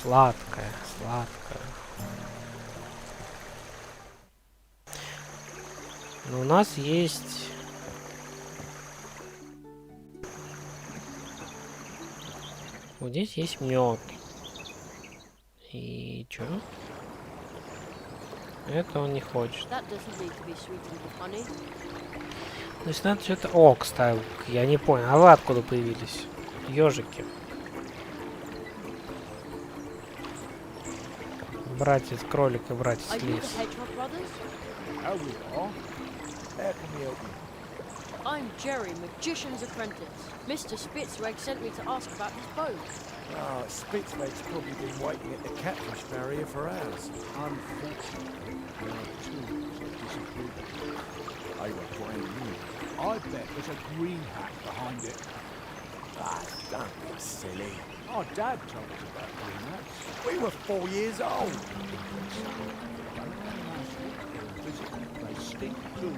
Сладкое, сладкое. Но у нас есть... Вот здесь есть мед. И чё? Это он не хочет. Значит, надо что-то... О, кстати, я не понял. А вы откуда появились? Ёжики. Братец кролик и братец лис. I'm Jerry, magician's apprentice. Mr. Spitzweg sent me to ask about his bow. Oh, Spitzweg's probably been waiting at the catfish barrier for hours. Unfortunately, our tools have disappeared. They were brand new. I bet there's a green hat behind it. Ah, don't be silly. Our dad told us about green hats. We were 4 years old. They stink too,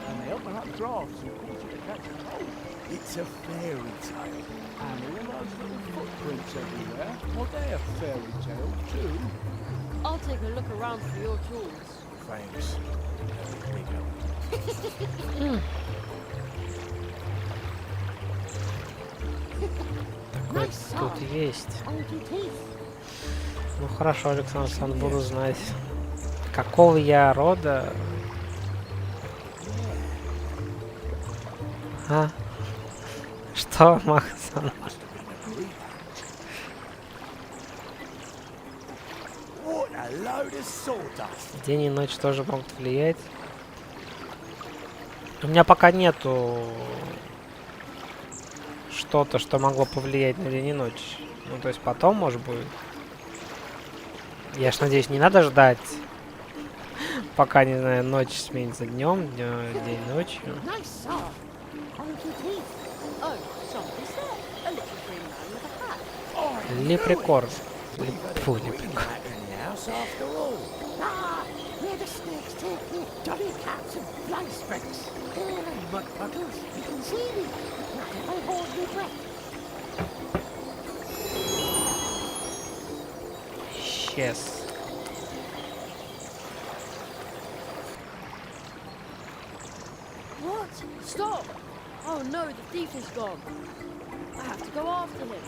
and they open up drafts and cause you to catch a cold. It's a fairy tale. And all those little footprints everywhere, well, they're fairy tales too. I'll take a look around for your tools. Thanks. Такой тут есть. Ну хорошо, Александр Александрович, буду знать. Какого я рода? Что, Максон? День и ночь тоже могут влиять. У меня пока нету что-то, что могло повлиять на день и ночь. Ну, то есть потом, может, будет. Я ж надеюсь, не надо ждать, пока, не знаю, ночь сменится днем, день ночью. Лепрекор. Фу, лепрекор. Исчез. What? Stop! Oh no, the thief is gone. I have to go after him.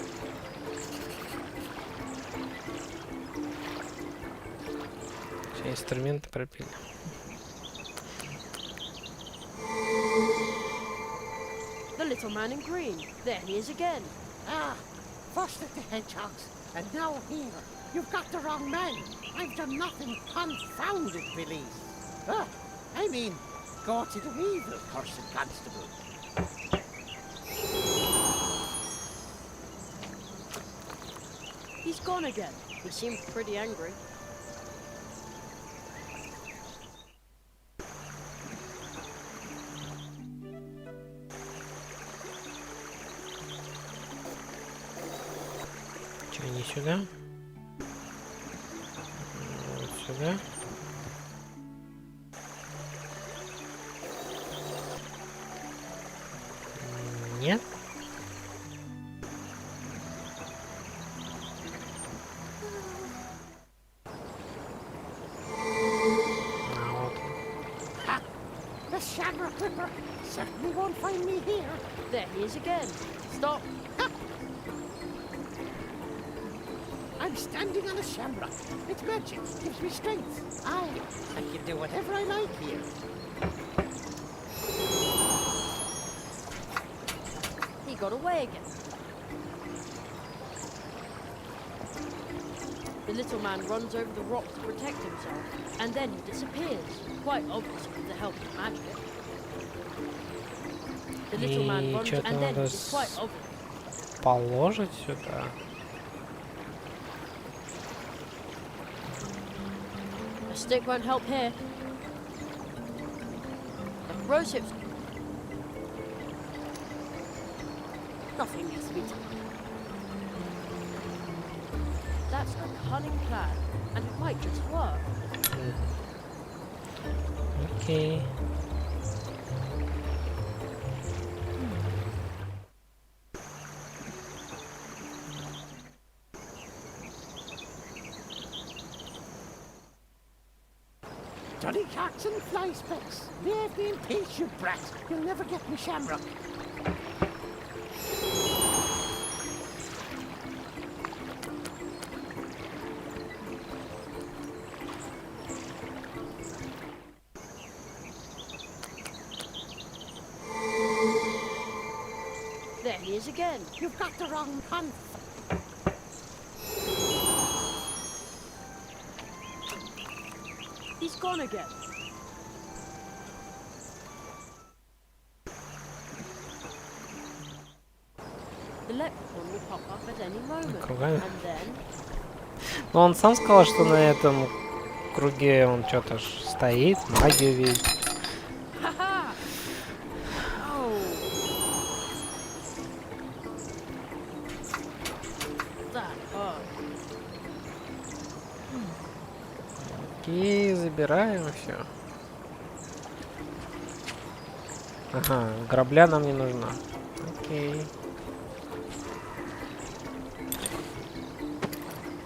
Все инструменты пропили. The little man in green. There he is again. Ah, first at the hedgehogs, and now here. You've got the wrong man. I've done nothing. Confounded police. I mean, go to the evil cursed constable. He's gone again. He seemed pretty angry. Че, не сюда? Вот сюда. Нет? The Shamrock Ripper certainly won't find me here. There he is again. Stop. I'm standing on a shamrock. It's magic. Gives me strength. I can do whatever I like here. He got away again. The little man runs over the rock to protect himself, and then he disappears. Quite obviously with the help of magic. The little man runs, and then it's quite obvious. Положить сюда. A stick won't help here. The rose hips. Nothing needs to be done. That's a cunning plan, and it might just work. Okay. Johnny Cocks and fly specks. Leave me in peace, you brat. You'll never get me shamrock. There he is again. You've got the wrong hunt. He's gone again. The leprechaun will pop up at any moment. Кругами. And then... Ну, он сам сказал, что на этом круге он что-то стоит, магию видит. Haha! Oh! That hurt. Окей, забираем все. Ага, грабля нам не нужна. Окей.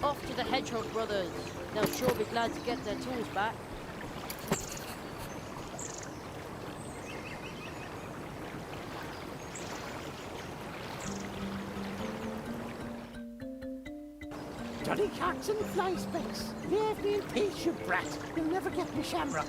Off to the Hedgehog brothers. They'll sure be glad to get their tools back. Johnny Cocks and fly specks. Leave me in peace, you brat. You'll never get me shamrock.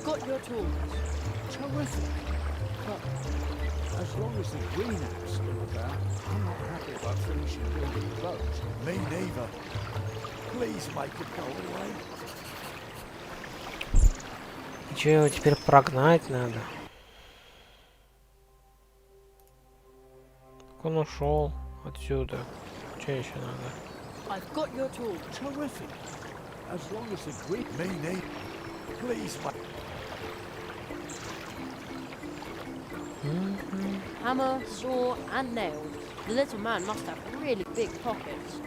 I've got your tools. Terrific. But as long as the greenhouse still about, I'm not happy about finishing building clothes. Me neither. Please make it go away. И что, его теперь прогнать надо? Он ушел отсюда. Что еще надо? I've got your tools. Terrific. As long as the green... Me neither. Please make... Hammer, saw, and nails. The little man must have really big pockets.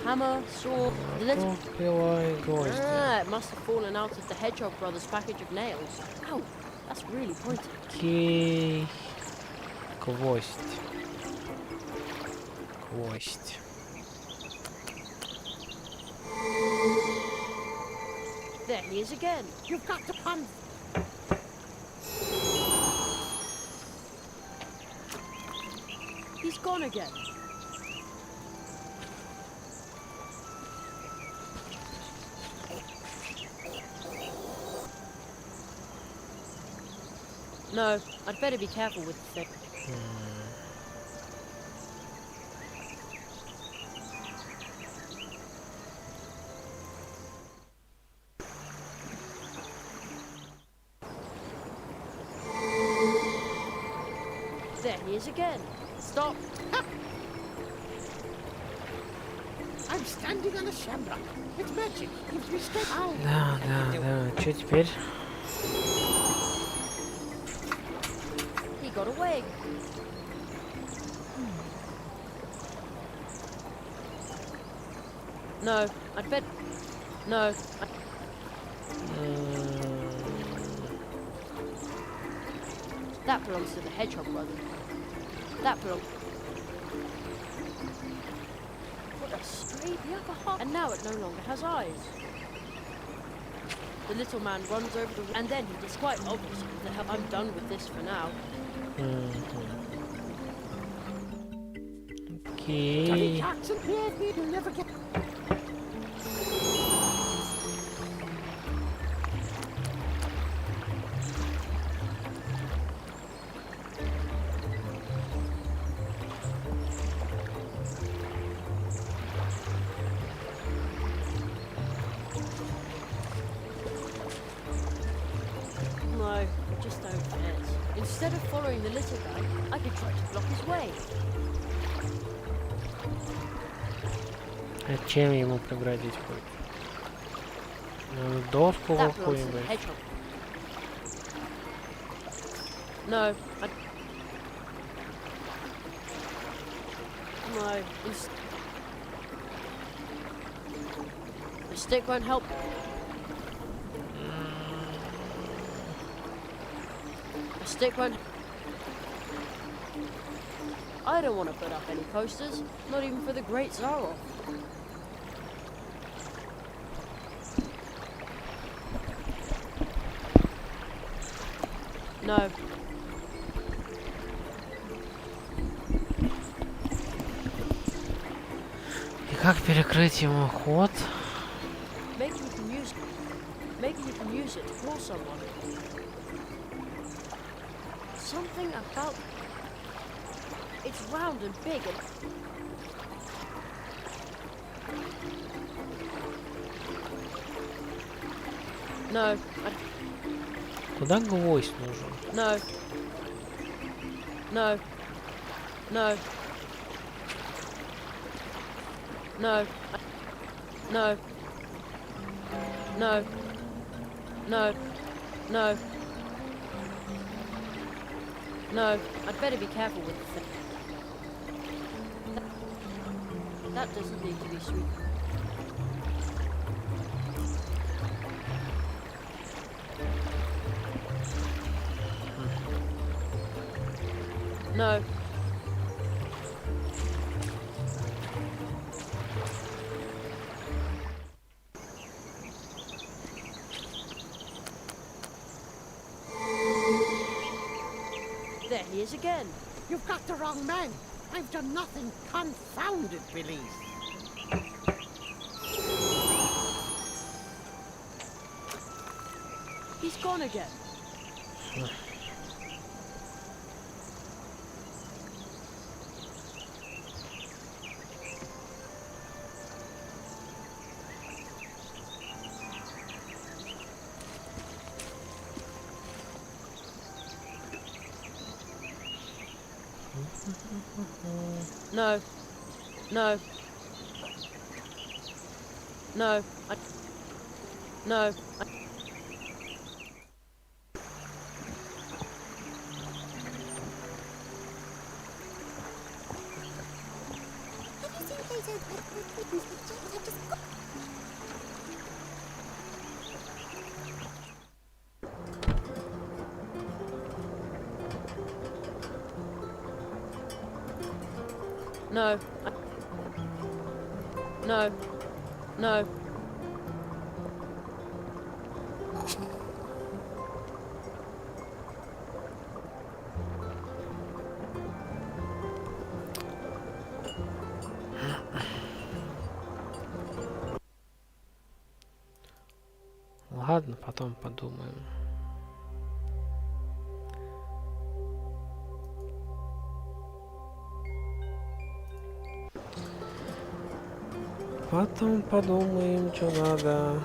Hammer, saw, the little... Ah, it must have fallen out of the Hedgehog brothers' package of nails. Ow, that's really pointy. Окей. Гвоздь. Гвоздь. There he is again. You've got to pun. He's gone again. No, I'd better be careful with the thing. There he is again. Stop. I'm standing on a shamrock. It's magic. Gives me strength. Да. Что теперь? He got away. No, I'd bet. No. That belongs to the Hedgehog brother. That belongs. What a straight the upper half. And now it no longer has eyes. The little man runs over the... And then it is quite obvious that I'm done with this for now. Окей. You'll never get... No, I just don't fit. Instead of following the little guy, I could try to block his way. А чем ему преградить хоть? Доску That belongs to the какую-нибудь? hedgehog. No, No, the stick won't help. The stick won't... I don't want to put up any posters, not even for the Great Zaroff. No. И как перекрыть ему ход? Maybe you can use it. Maybe you can use it to call someone. Something about... It's round and big and... No, Куда гвоздь нужен? No. No. No. No. No. No. No. No. No. I'd better be careful with the thing. That doesn't need to be sweet. No. There he is again. You've got the wrong man. I've done nothing. Confounded belief. He's gone again. No. No. No. No. No. No. No. Ладно, потом подумаем. Потом подумаем, что надо.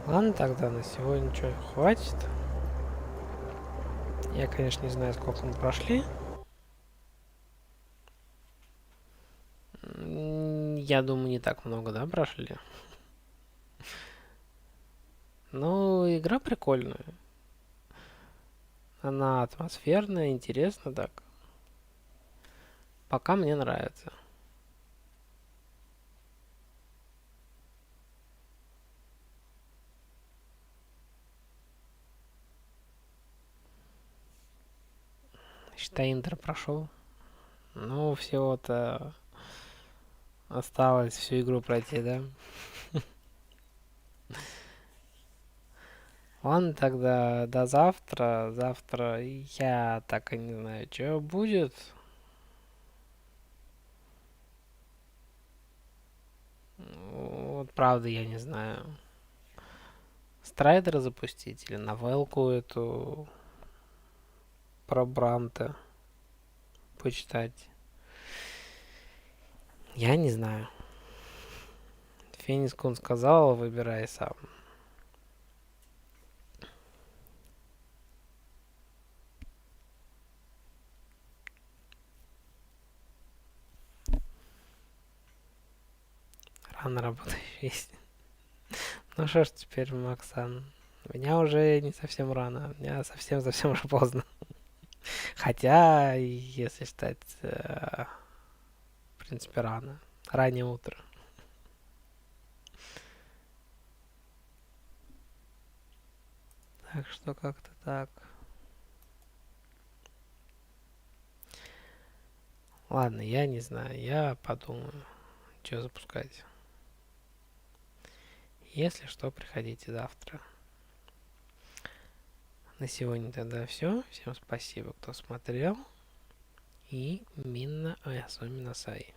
Ладно, тогда на сегодня что, хватит? Я, конечно, не знаю, сколько мы прошли. Я думаю, не так много, да, прошли? Ну, игра прикольная. Она атмосферная, интересно так. Пока мне нравится. Считай, интро прошел. Ну, всего-то осталось всю игру пройти, да? Ладно, тогда до завтра. Завтра я так и не знаю, что будет. Вот правда я не знаю. Страйдера запустить или новелку эту про Бранта почитать. Я не знаю. Феникс Кун сказал, выбирай сам. Рано работаешь. Ну что ж теперь, Максан? У меня уже не совсем рано. У меня совсем уже поздно. Хотя, если считать, в принципе, рано. Раннее утро. Так что как-то так. Ладно, я не знаю. Я подумаю, что запускать. Если что, приходите завтра. На сегодня тогда все. Всем спасибо, кто смотрел. И минна оясоми насай.